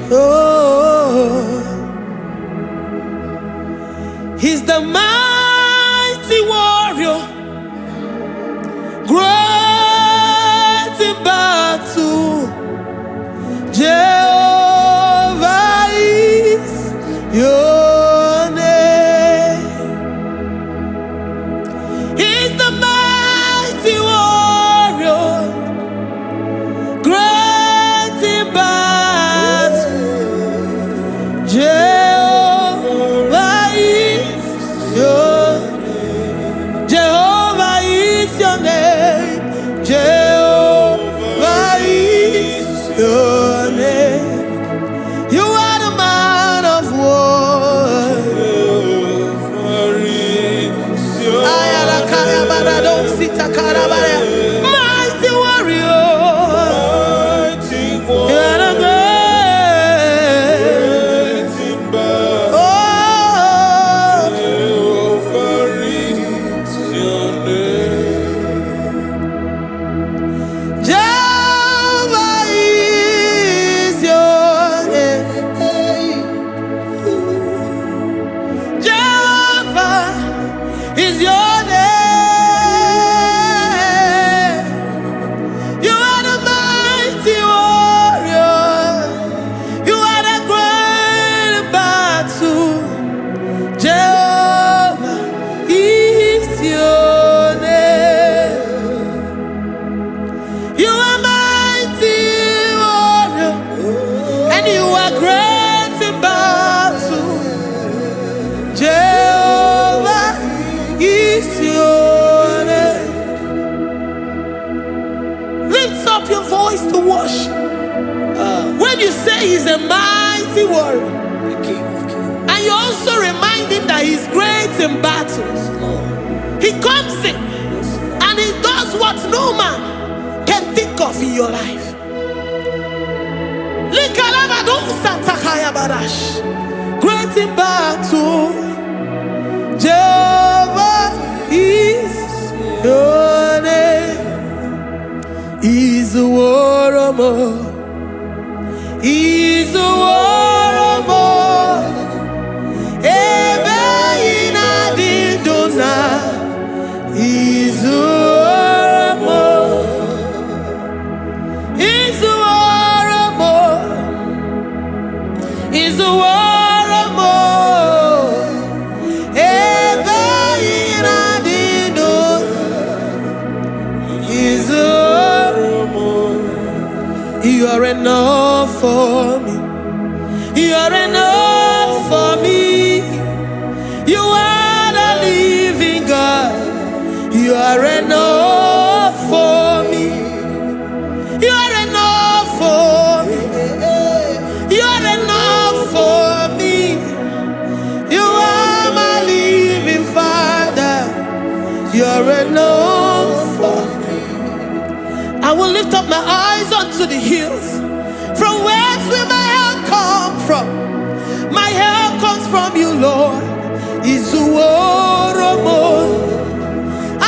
Oh, he's the mighty warrior, great in battle. Jehovah is your name. He's the mighty warrior, great in battle. Jehovah is your name. Jehovah is your name. Jehovah is your name. You are the man of war. Jehovah is your Ayalakaya barado sitakarabaya. Mighty warrior. mighty You are warrior. the great. Great in battle. Oh, Jehovah is your name. Jehovah is your name. Jehovah is your name. You are the mighty warrior. You are the great battle. Jehovah is your name. You are mighty warrior, and you are great in battle. Jehovah is your name. Lift up your voice to worship. When you say he's a mighty warrior, and you also remind him that he's great in battles, he comes in and he does what no man can think of in your life. Likalabado satakaya badash. Great in battle, Jehovah is your name. He's a warrior. He's a warrior. Ebe ina dindona. He's a warrior. He's a warrior. He's a warrior. Ebe ina dindona. He's a warrior. You are enough for me. You are enough for me. You are the living God. You are enough for me. You are enough for me. You are enough for me. You are my living Father. You are enough for me. I will lift up my eyes unto the hills. From whence will my help come from? My help comes from you, Lord. Izuoromo.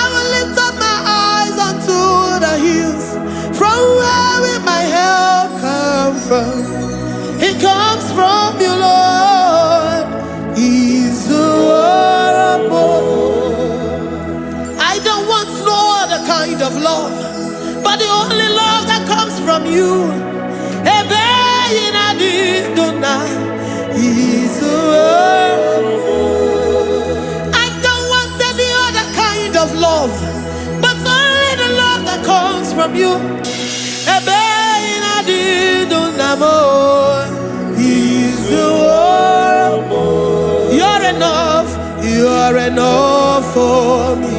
I will lift up my eyes unto the hills. From where will my help come from? It comes from you, Lord. Izuoromo. I don't want no other kind of love, but the only love that comes from you. Ebe inadiduna Izuoromo. I don't want any other kind of love, but only the love that comes from you. Ebe inadiduna mo Izuoromo. You're enough. You're enough for me.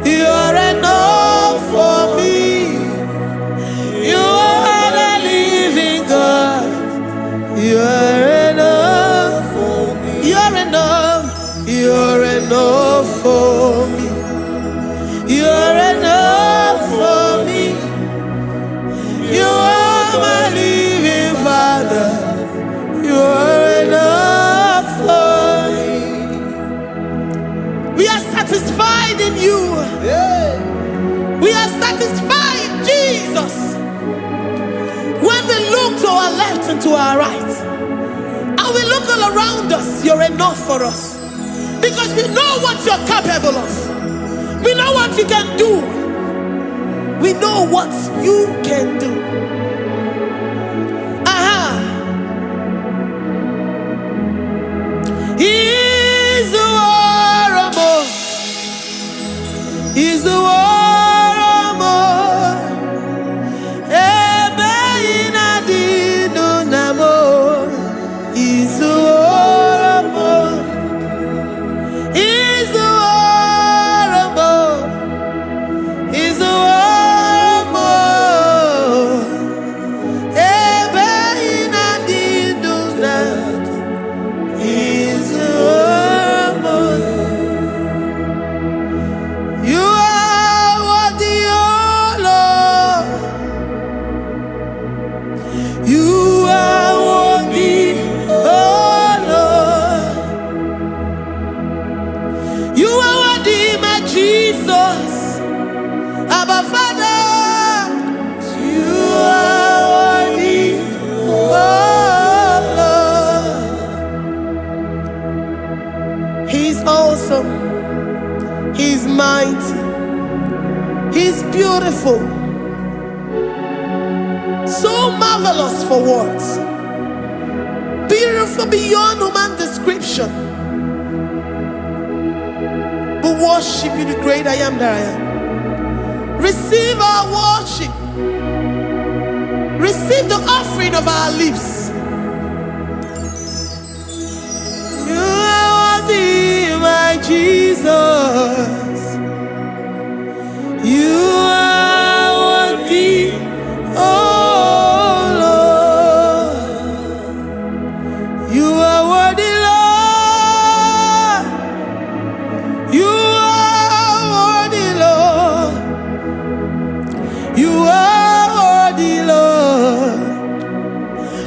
You're enough for me. You are the living God. You're enough for me. You're enough for me. You're enough for me. You are my living Father. You are enough for me. We are satisfied in you. We are satisfied in Jesus. When we look to our left and to our right, and we look all around us, you're enough for us. Because we know what you're capable of. We know what you can do. We know what you can do. He's the war. He's the war. He's mighty. He's beautiful. So marvelous for words. Beautiful beyond human description. We worship you, the great I am that I am. Receive our worship. Receive the offering of our lips. You are worthy, my Jesus. You are worthy, oh Lord. You are worthy, Lord. You are worthy, Lord. You are worthy, Lord.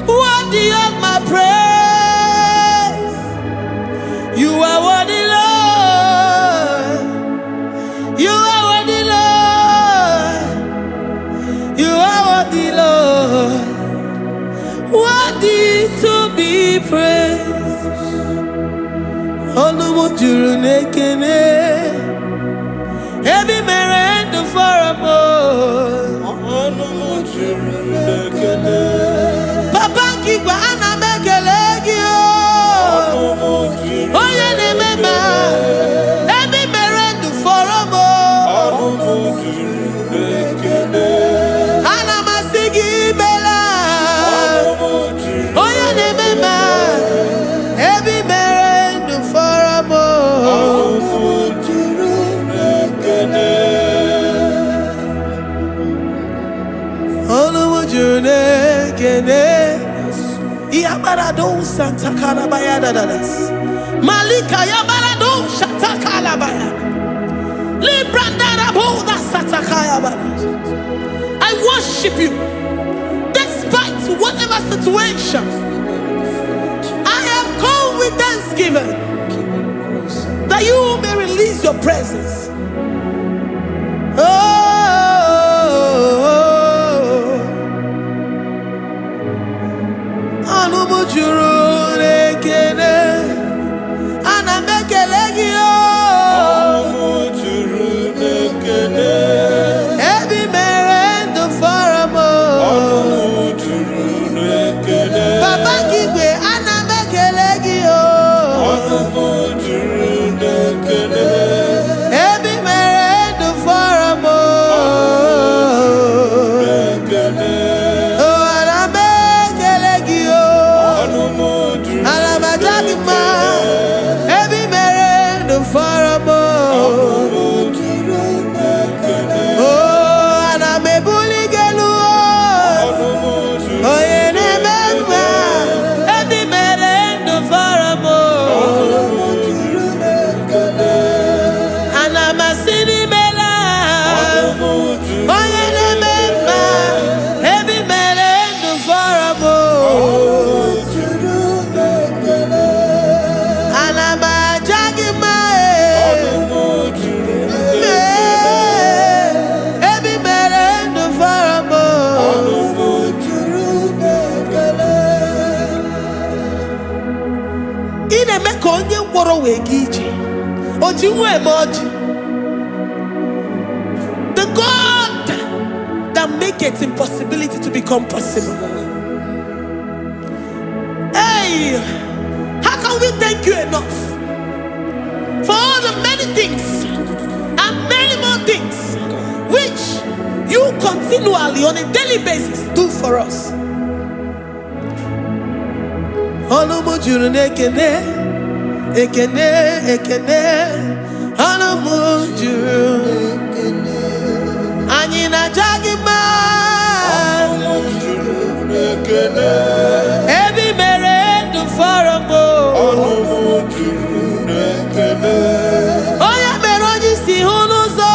Worthy of my praise. You are worthy, Lord. You are worthy, Lord. You are worthy, Lord. Worthy to be praised. Olumujuru nekene. Every merend for a Olumujuru nekene. Papa kiwa ana mekelegi o. Oye ne mema. Every merend for a ana masigi bela. Oye ne mema. Every merend for a Olumujuru nekene. Yabarado Santa Calabaya dadas. Malika Yabarado Shata Calabaya. Librandara Boda Satakaya. I worship you despite whatever situation. I have come with thanksgiving that you may release your presence. Anumujuru nekene ana mekelegi o. Anumujuru nekene ebi merendo faramo. Anumujuru nekene Baba Kigwe ana mekelegi o. Anumujuru nekene ebi merendo faramo. Nekene The God that maketh impossibility to become possible. Hey, how can we thank you enough for all the many things and many more things which you continually on a daily basis do for us? Anyị na-aja gị mma, ebe mere ndụ fọrọ m, onye mere onye isi hụ n'ụzọ,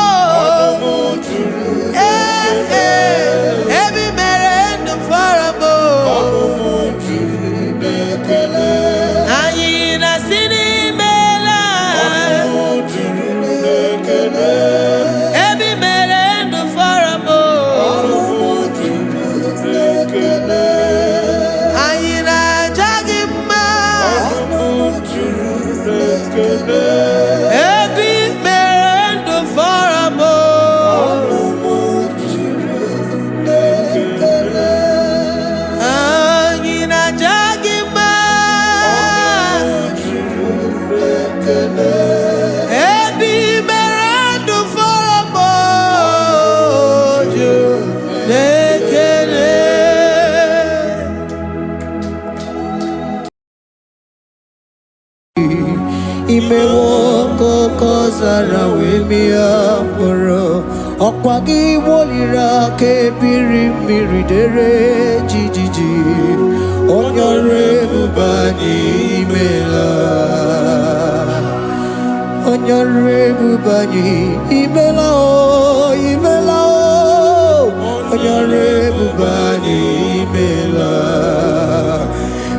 ebe mere ndụ fọrọ m, anyị na-asị n'imela. Imewoko kozara wemia moro Okwagi wolira ke biri miridere jijiji Onyore bubani imela Onyore bubani imela o imela o Onyore bubani imela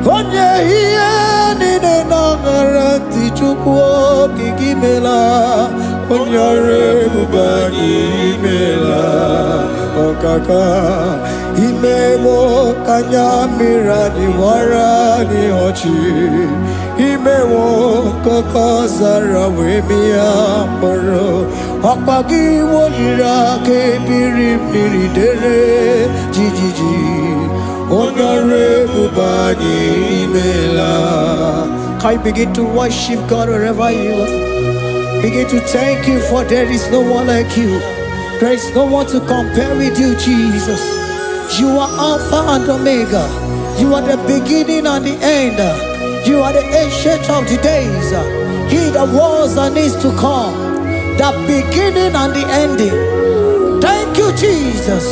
Onye hiye nine nangaranti chukwo kikimela Onyore bubani imela Okaka Imewo kanyamira ni wara ni ochi Imewo koko zara wemia moro Okpagi wolira ke biri miridere jijiji Onyore bubani imela. Can you begin to worship God wherever you are? Begin to thank Him, for there is no one like you. There is no one to compare with you, Jesus. You are Alpha and Omega. You are the beginning and the end. You are the ancient of the days. He that was and is to come. The beginning and the ending. Thank you, Jesus.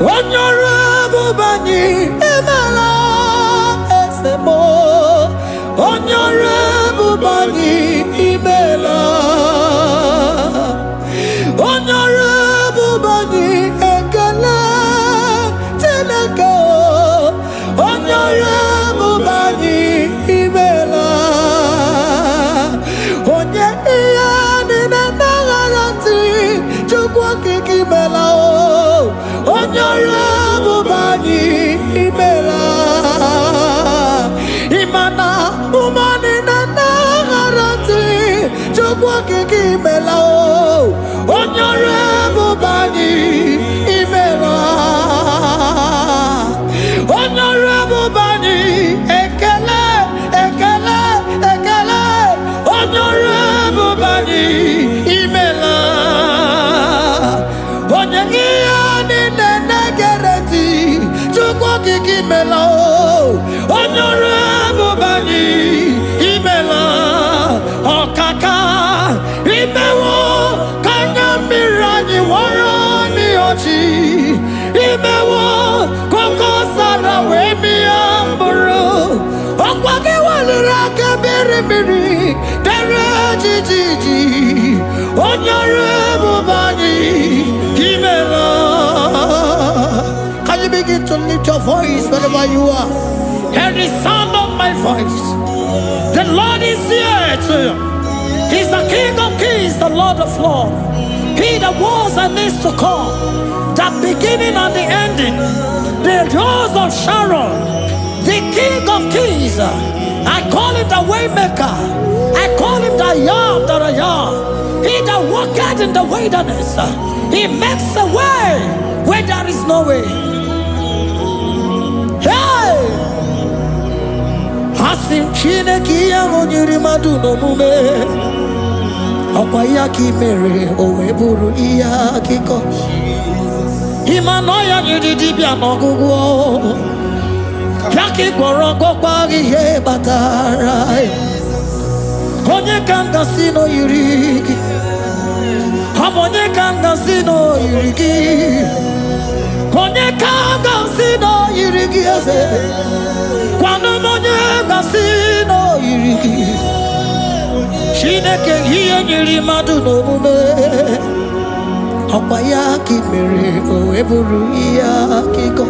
Onyore bubani imela esemo. Onyore bubani imela. Onyore bubani ekele teleko. Onyore bubani imela. Onye iya nina nagaranti chukwa kikimela o. Onyore bubani imela. Imana umani na nagaranti chukwa kikimela o. Onyore bubani imela. Onyore bubani ekele ekele ekele. Onyore bubani imela. Onye iya nine negereti chukwa kikimela o. Onyore bubani imela. Okaka imewo kanyamira ni wara ni ochi. Imewo koko sara wemi amburu. Okwagi walira ke biri biri dere jijiji. Onyore bubani imela. Can you begin to lift your voice wherever you are? Hear the sound of my voice. The Lord is here too. He's the King of Kings, the Lord of Lords. He that was and is to come, the beginning and the ending, the Rose of Sharon, the King of Kings. I call it the Waymaker, I call him the I am that I am. He that walketh in the wilderness, he makes a way where there is no way. Hey! Asim Chineke ya onyiri madu no mume. Ọkwa ya ki mere o wee bụrụ ihe akụkọ. Ịma na ya nyiri dibịa n'ọgwụgwọ. Ya ka ị gwọrọ gwọkwa ihe batara. Onye ka m gasị na o yiri gị? Ọ bụ onye ka m gasị na o yiri gị? Onye ka m gasị na o yiri gị eze? Gwanụ m onye gasị na o yiri gị? Chineke ihe nyiri mmadụ n'omume. Ọkwa ya ka ị mere o wee bụrụ ihe akụkọ.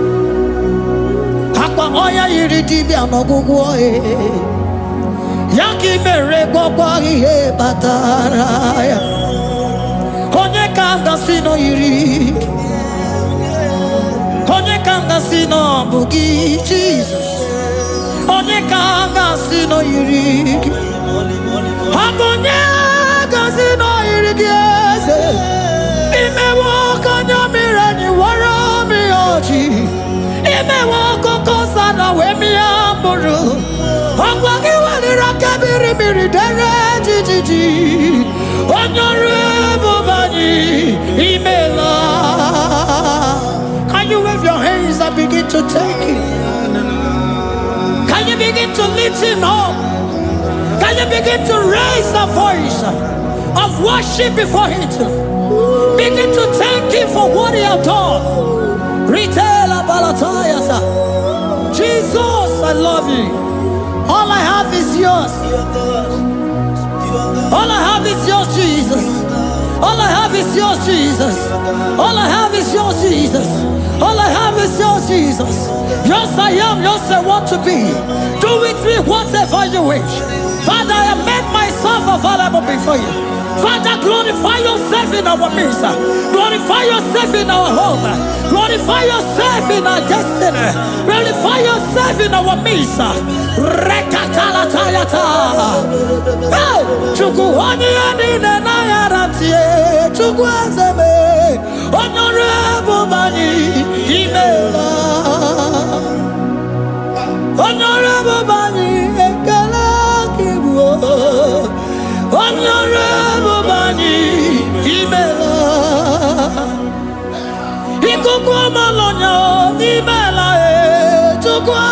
Akwa ọya yiri dibịa n'ọgwụgwọ ya ka ị mere gwọkwa ihe batara ya. Onye ka m gasị na o yiri gị? Onye ka m gasị na ọ bụ gị Jizọs? Onye ka m gasị na o yiri gị? Ọ bụ onye gasị na o yiri gị eze? Imewe ọkụ anya mmiri anyị wara m ọjị. Imewe ọkụkọ sada wee mịa mkpụrụ. Ọgwa gị weliri aka mmiri dere jijiji. Onye ọrụ ebube anyị imela. Can you wave your hands and begin to take it? Can you begin to lift him up? Can you begin to raise the voice of worship before him? Begin to thank him for what he has done. Retailer Balatayasa. Jesus, I love you. All I have is yours. All I have is yours, Jesus. All I have is yours, Jesus. All I have is yours, Jesus. All I have is yours, Jesus. Yours I am, yours I want to be. Do with me whatever you wish. Father, I made myself available before you. Father, glorify yourself in our midst. Glorify yourself in our home. Glorify yourself in our destiny. Glorify yourself in our midst. Rekatalatayata. Hey! Chukwuani anine na yarantie. Chukwuazeme. Honorable Bani Imela. Honorable Bani Ekala Kibu. Honorable Bani Imela. Ikukwa malonya Imela Chukwa.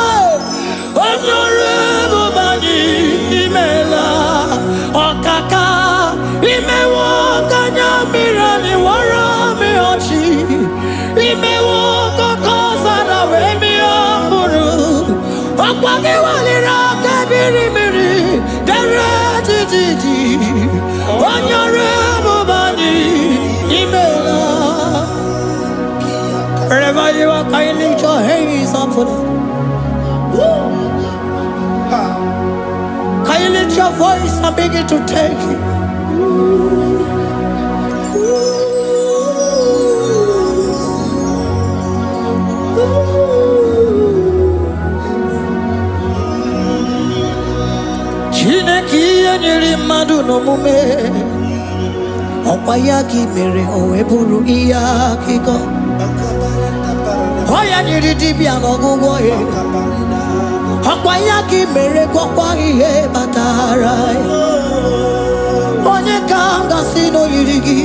Honorable Bani Imela. Okaka Imewa Kanya Mirani Warami Ochi. Imewa Kokosa na Wemi Amburu. Okwagi Walira Kabiri Miri. Dere Jiji. Honorable Bani Imela. Wherever you are, can you lift your hands up for them? Can you lift your voice and begin to take it? Chineke nyere mmadụ n'omume. Ọkwa ya ka ị mere o wee bụrụ ihe akụkọ. Ọ ya nyere dibịa n'ọgwụgwọ ya. Ọkwa ya ka ị mere gwọkwa ihe batara ya. Onye ka m gasị na o yiri gị?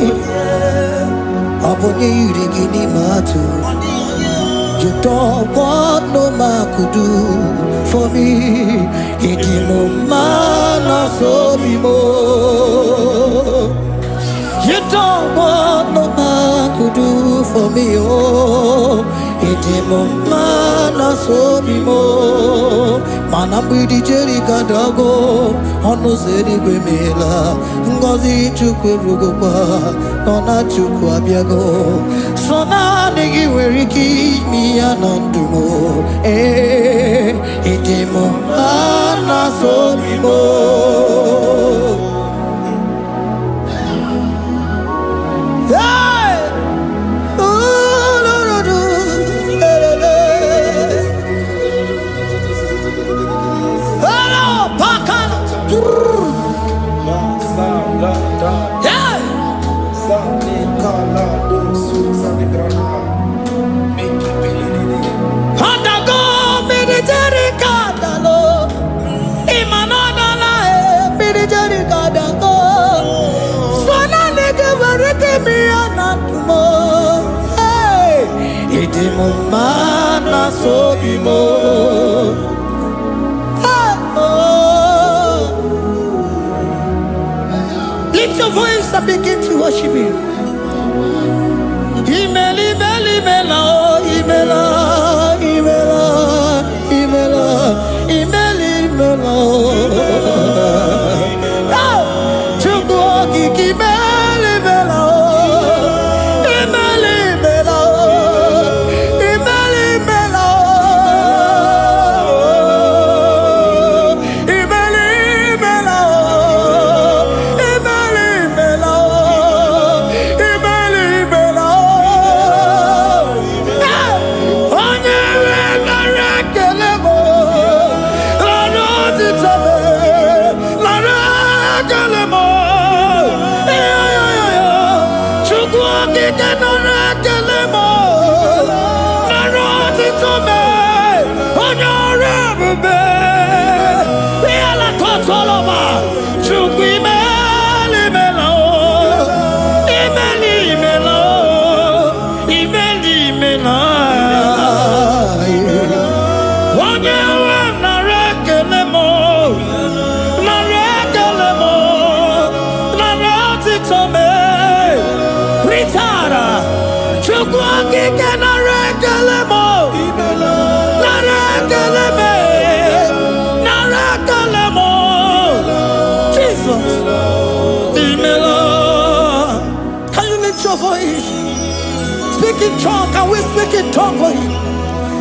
Ọ bụ onye yiri gị n'ime atụ. You don't want no man could do for me. Iti no man so be more. You don't want no man could do for me. Oh, iti no man so be more. Manambi di jeri kadago, ono zeri gwemela. Ngozi chukwe rugokwa, nona chukwa biago. Sona negi weriki mi anandumo. Itimo anasobimo. Hey! Hello, Pakana. Lift your voice and begin to worship Him. Imela, imela, imela, imela, imela, imela, imela. Chukwu okike imela, imela, imela, imela, imela, imela, imela, imela, imela, imela, onye nara ekele m, lara otito m, lara ekele m. Chukwu okike nara ekele m, lara otito m, onye ọrụ ebube. Ihe lakọtọlọma, Chukwu imela, imela, imela, imela, imela, imela. Onye nwe m nara ekele m, nara ekele m, nara otito m. Ritara, Chukwu okike nara ekele m, nara ekele m, nara ekele m. Jesus, imela. Can you lift your voice? Speak in tongue. Can we speak in tongue for Him?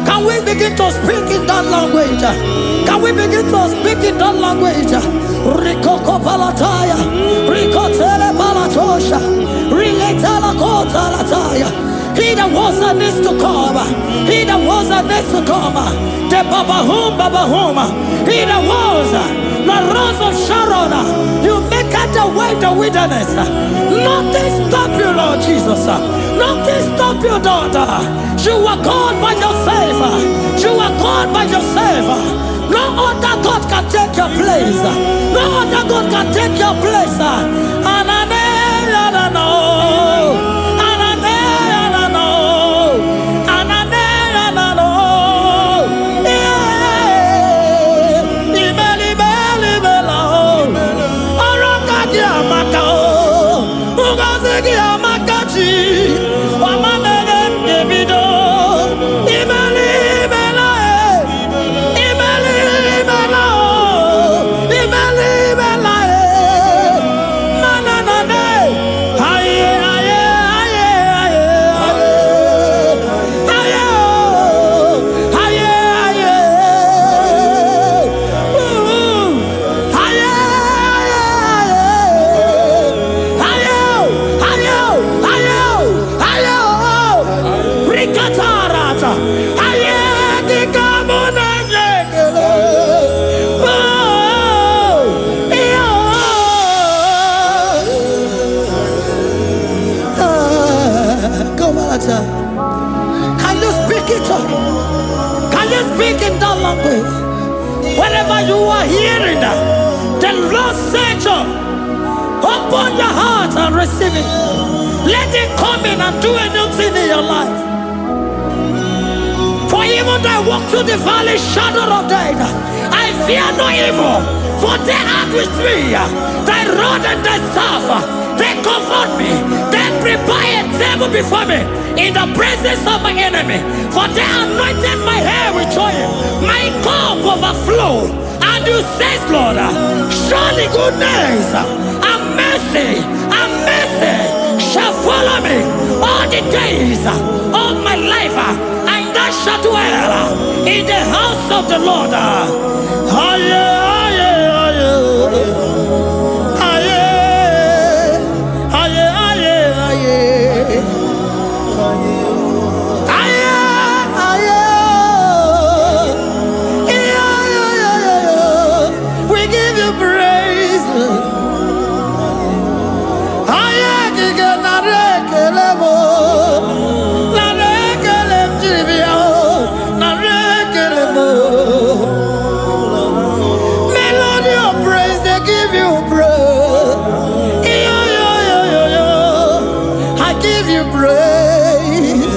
Can we begin to speak in that language? Can we begin to speak in that language? Rikoko palataya, rikotele palatosha, riletala kotalataya. He that was and needs to come, He that was and needs to come, the babahum, babahum, He that was, the rose of Sharon, you make out the way in the wilderness. Nothing stop you, Lord Jesus. Nothing stop you, daughter. You are God by yourself. You are God by yourself. No other God can take your place. No other God can take your place. Anane, anano. Anane, anano. Anane, anano. Yeah. Imeli, imeli, imela. Orokagi amaka. Ugazigi amakachi. Wamamele mdebido. Imeli, imela. Imeli, imela. Imeli, imela. Mananane. Aye, aye, aye, aye, aye. Aye, aye, aye. Aye, aye, aye. Aye, aye, Rikatarata. Aye, dikamona nyekele. Come on, can you speak it? Can you speak in that language? Wherever you are hearing that, the Lord said, open your heart and receive it. Let it come in and do a new thing in your life. For even though I walk through the valley shadow of death, I fear no evil. For they are with me. Thy rod and thy staff, they comfort me. They prepare a table before me in the presence of my enemy. For they anointed my hair with oil. My cup overflow. And you say, Lord, surely goodness and mercy shall follow me all the days of my life, and I shall dwell in the house of the Lord. Aye, aye, aye. Aye, aye, aye, aye. We give you praise. Melody of praise, they give you praise. give you praise.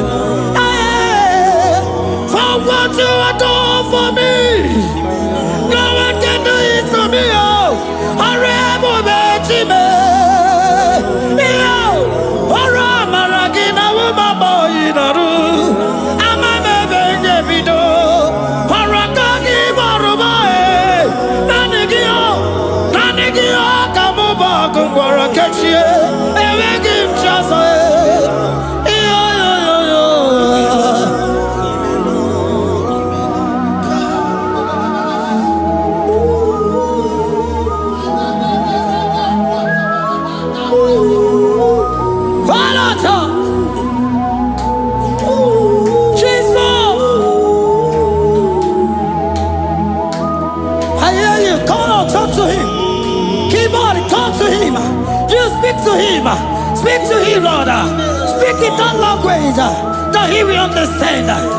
For what you have done for me. No one can do it for me. Oh, horrible baby. Speak to him, Lord. Speak in that language that he will understand.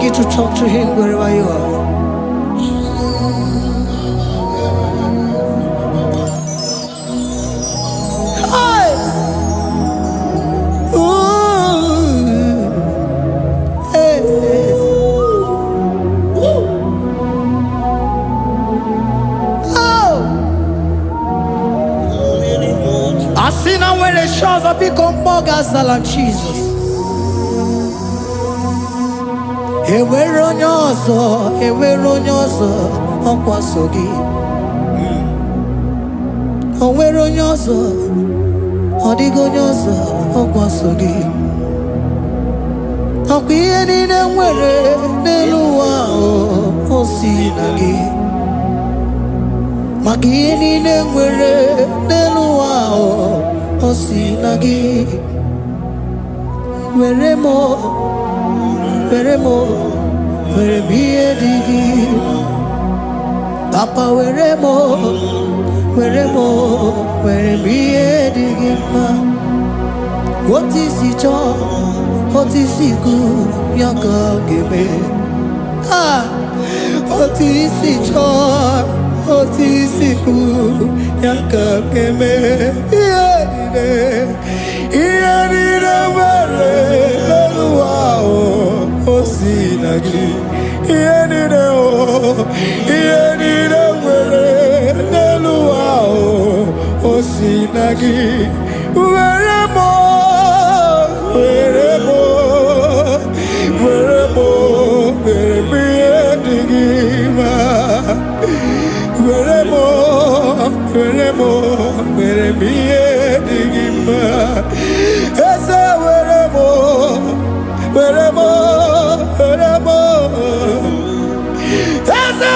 Begin to talk to him wherever you are. Hi. Ooh. Hey. Oh. I see now when the shores have become more than Jesus. Enwere onye ọzọ ọkwa so gị. O nwere onye ọzọ, ọ dịghị onye ọzọ ọkwa so gị. Ọkwa ihe niile nwere n'elu ụwa o si na gị. Maka ihe niile nwere n'elu ụwa o si na gị. Were mo were ihe dị gị. Papa were ihe dị gị mma. Otu isi chọọ, otu isi kwu ya ka ọ ga-eme. Otu isi chọọ, otu isi kwu ya ka ọ ga-eme. Ihe niile nwere n'elu ụwa o si na gị. Ihe niile nwere n'elu ụwa o si na gị. Were ihe dị gị mma. Were ihe dị gị mma. Eze were Eze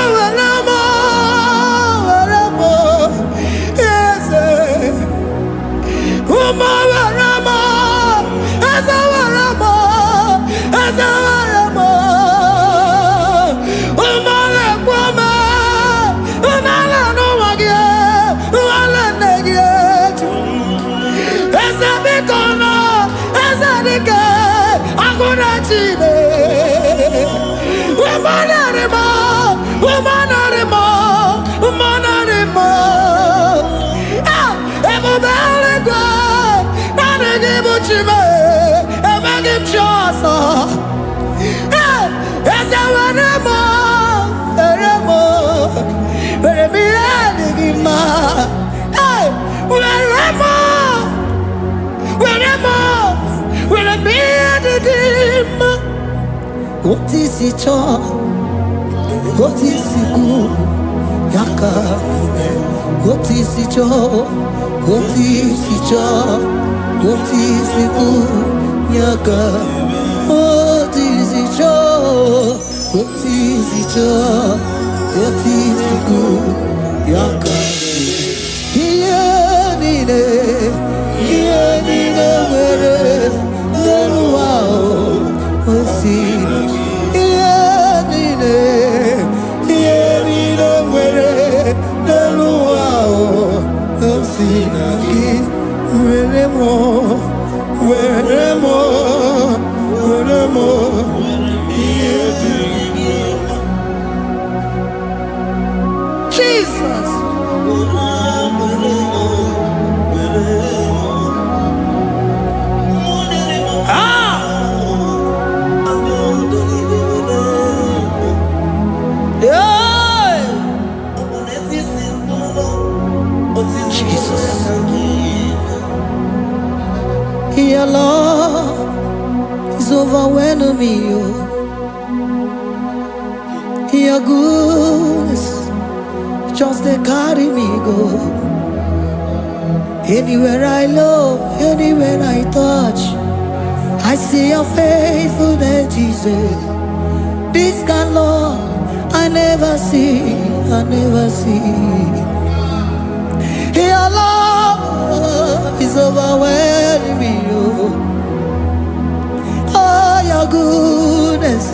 What is it all? What is it good? Yaka. What is it all? What is it all? What is it good? Yaka. What is it all? What is it all? What is it good? Yaka. Here, sinagi, where more, Jesus. Your love is overwhelming me. Your goodness just they carry me go. Anywhere I look, anywhere I touch, I see your faithfulness, Jesus. This kind of love I never see, I never see. Your love is overwhelming me. Oh, your goodness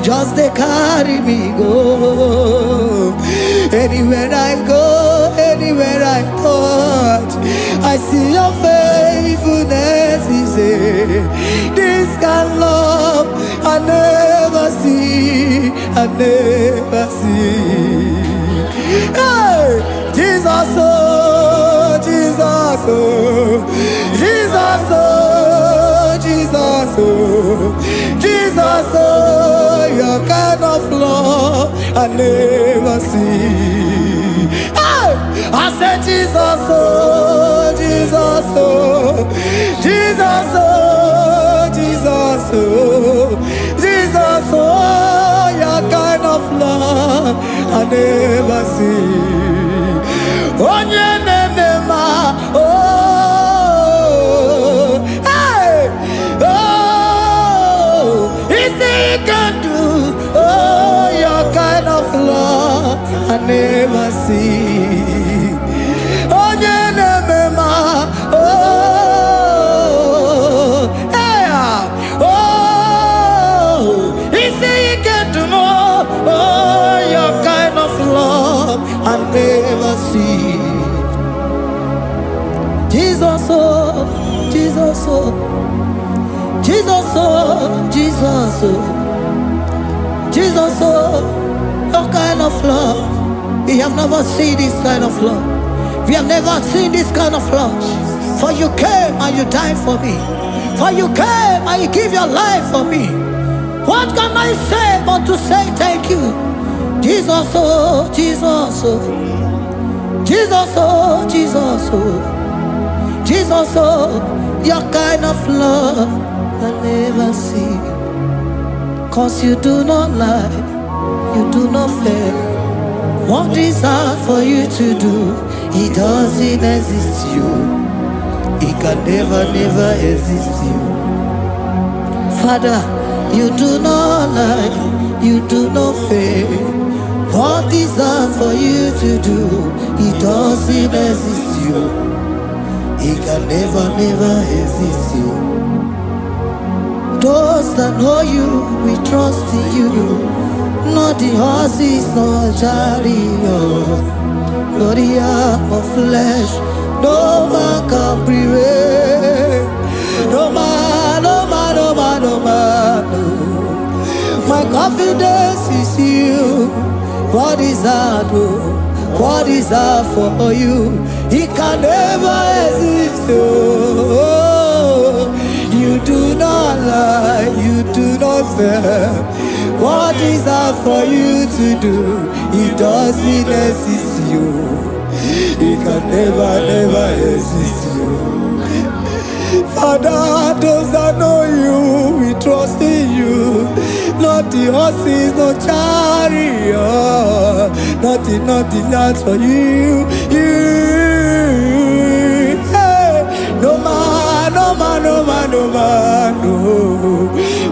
just they carry me go. Anywhere I go, anywhere I touch, I see your faithfulness. This kind of love I never see, I never see. Hey, Jesus, oh, Jesus, oh, Jesus, oh, Jesus, oh, Jesus, oh, your kind of love I never see. Hey, I said Jesus, oh, Jesus, oh, Jesus, oh, Jesus, oh, Jesus, oh, your kind of love I never see. Oh, hey, oh, easy can do. Oh, your kind of love I never see. Oh, hey, oh, easy can do more. Oh, your kind of love I never see. Jesus, oh, Jesus, oh, Jesus, oh, Jesus, oh, Jesus, oh, your kind of love. We have never seen this kind of love. We have never seen this kind of love. For you came and you died for me. For you came and you give your life for me. What can I say but to say thank you? Jesus, oh, Jesus, oh, Jesus, oh, Jesus, oh, Jesus, oh, your kind of love I never see. Cause you do not lie, you do not fail. What is hard for you to do, it doesn't exist you. It can never, never exist you. Father, you do not lie, you do not fail. What is hard for you to do, it doesn't exist you. It can never, never exist you. Those that know you, we trust in you. Not the horses, nor chariot, nor the arm of flesh. No man can prevail. No man, no man, no man, no man, no. My confidence is you. What is hard, oh? What is hard for you? It can never exist, oh. You do not lie, you do not fail. What is hard for you to do? It doesn't exist you. It can never, never exist you. Father, those that know you, we trust in you. Not the horses, no chariot. Nothing, nothing else for you. Hey, no man, no man, no man, no man, no.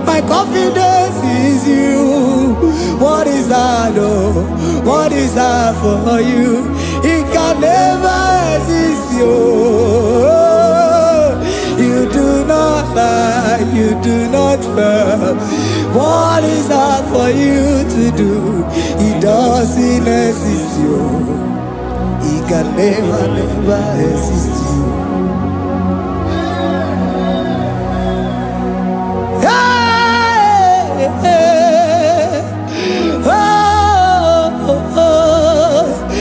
My confidence is you. What is hard, oh? What is hard for you? It can never exist, you. You do not lie, you do not fail. What is hard for you to do? It doesn't exist, you. It can never, never exist. Hey, hey, oh, oh, oh,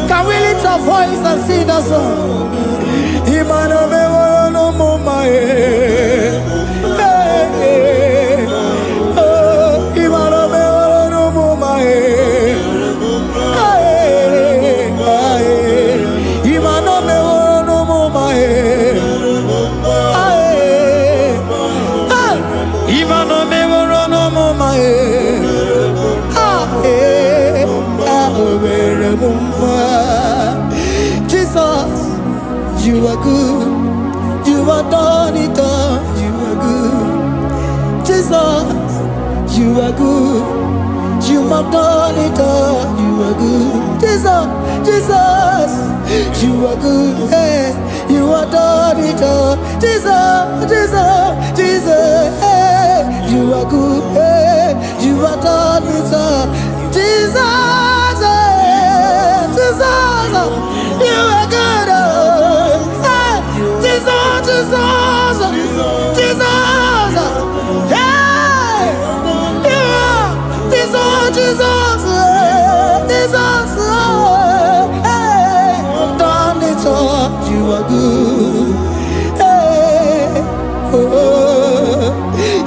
can we lift our voice and sing that song? Imano me no mama Imano me no mama Imano me no mama Imano me no mama Jesus, you are good. You are done it all. You are good. Jesus, you are good. You have done it all. You are good. Jesus, Jesus, you are good. Hey, you have done it all. Jesus, Jesus, Jesus, hey, you are good. Hey, you have done it all. Jesus, Jesus, you are good. Hey, Jesus, Jesus, Jesus, hey, you are Jesus, Jesus, Jesus, hey, done it all. You are good. Hey, oh,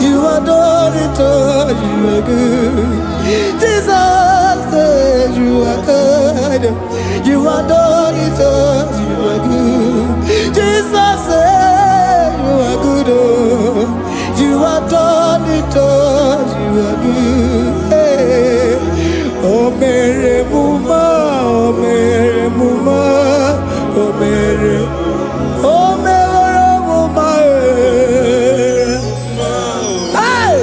you are done it all. You are good. Jesus, you are good. You are done it all. You are good. Jesus, you are good. Oh, you are done it all. You are good. Hey. Oh, Mary Muma, oh, Mary Muma, oh, Mary, oh, Mary Muma, hey,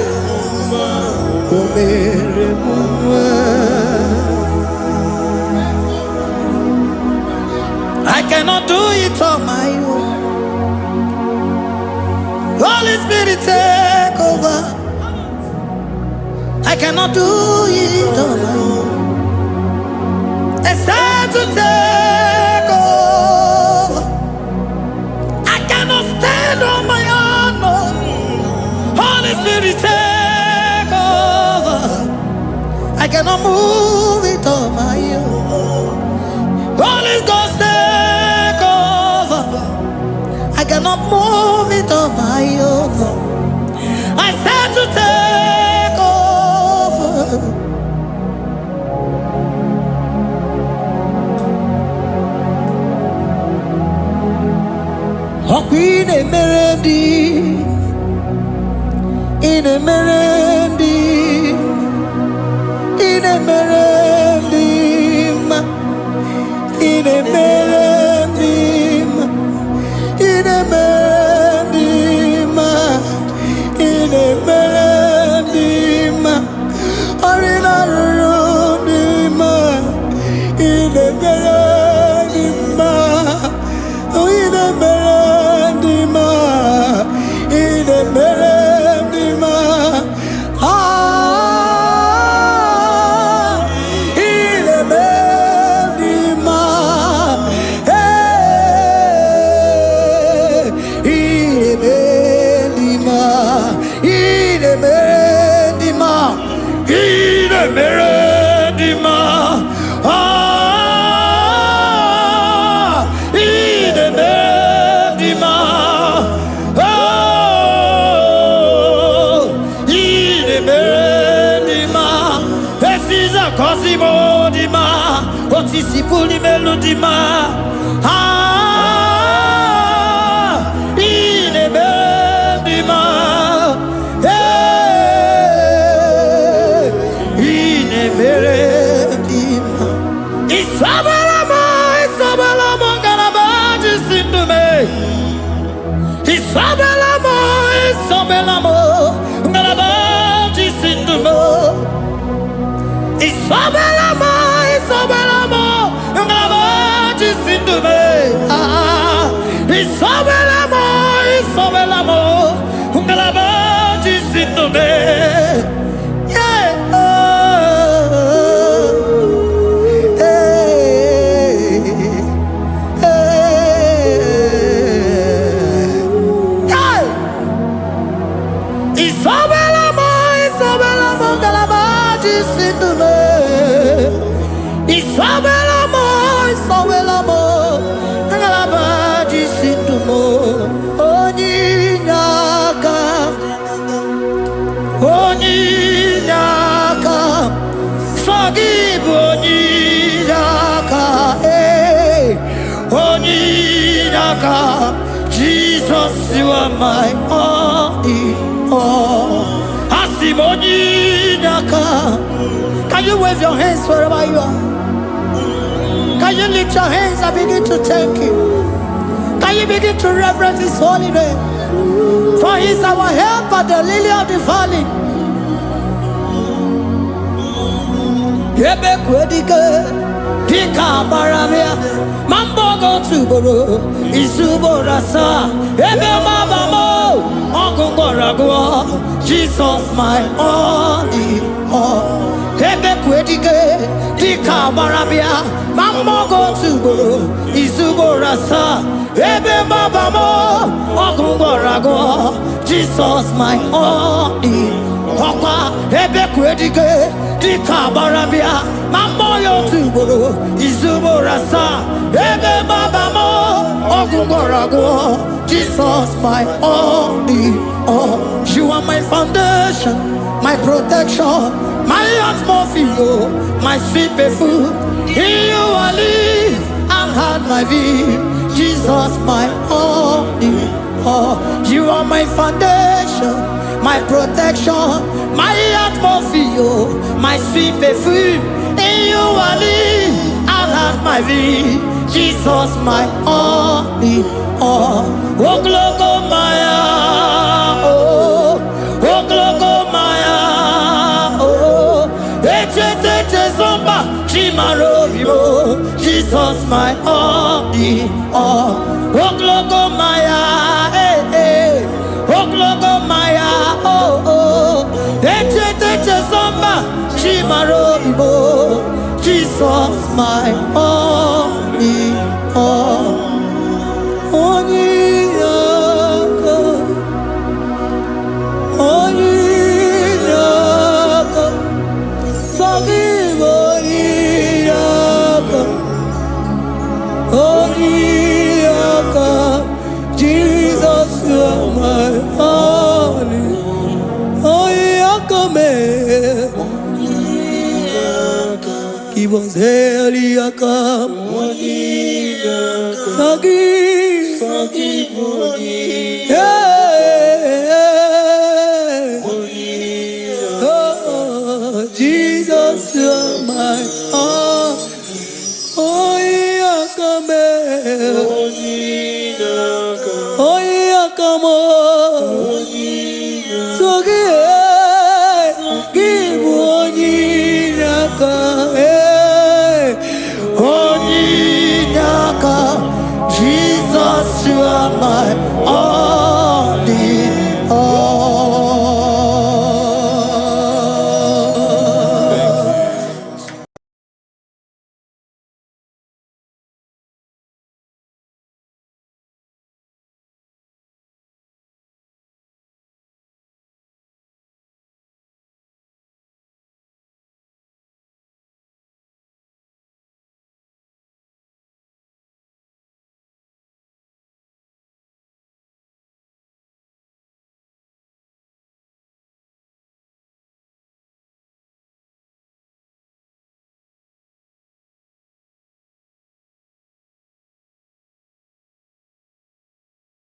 oh, Mary Muma. I cannot do it on my own. Holy Spirit, take over. I cannot do it on my own. It's time to take over. I cannot stand on my own. No. Holy Spirit, take over. I cannot move it on my own. Holy Ghost, take over. I cannot move it on my own. I said to take over. In a melody, in a melody, in a melody, in a melody, in a melody, in a melody, or in a room, in a melody, in a melody, in a melody, sisi puli melodima. Ine melodima. Ine melodima. Isabalamo, Isabalamo, Galabaji Sindume. Isabalamo, Isabalamo, Galabaji Sindume. Isabalamo, Isabalamo, Galabaji Sindume. Isabalamo, Isabalamo, Galabaji Sindume. Jesus, you are my only all. Can you wave your hands wherever you are? Can you lift your hands and begin to thank Him? Can you begin to reverence His holy name? For He is our help at the lily of the valley. Dika Baramia, Mambogo Tuboro, Isuborasa, Ebe Mabamo, Ogongoragua, Jesus my only all. Ebe Kwedike, Dika Baramia, Mambogo Tuboro, Isuborasa, Ebe Mabamo, Ogongoragua, Jesus my only Papa, Ebe Kwedike, Dika Baramia, Mamoyo Tuboro, Izuborasa, Ebe Babamo, Ogungorago, Jesus my only all. You are my foundation, my protection, my atmosphere, my sweet perfume. In you I live and had my vie. Jesus my only all. You are my foundation, my protection, my atmosphere, my sweet perfume. In you I live and have my vie. Jesus my only all. Oh glogo maya, oh glogo maya, oh eche zomba chimaro vivo. Jesus my only all. Oh glogo maya, oh glogo maya, oh eche zomba chimaro vivo. Jesus my only all. Only God, only God. Forgive only God, only God. Jesus, you are my only. Only God, He was Eliakam. Forgive, yeah. Oh, Jesus, you are my all. Oh, Eliakam. Oh, Eliakam. Forgive, give Jesus, you are my all.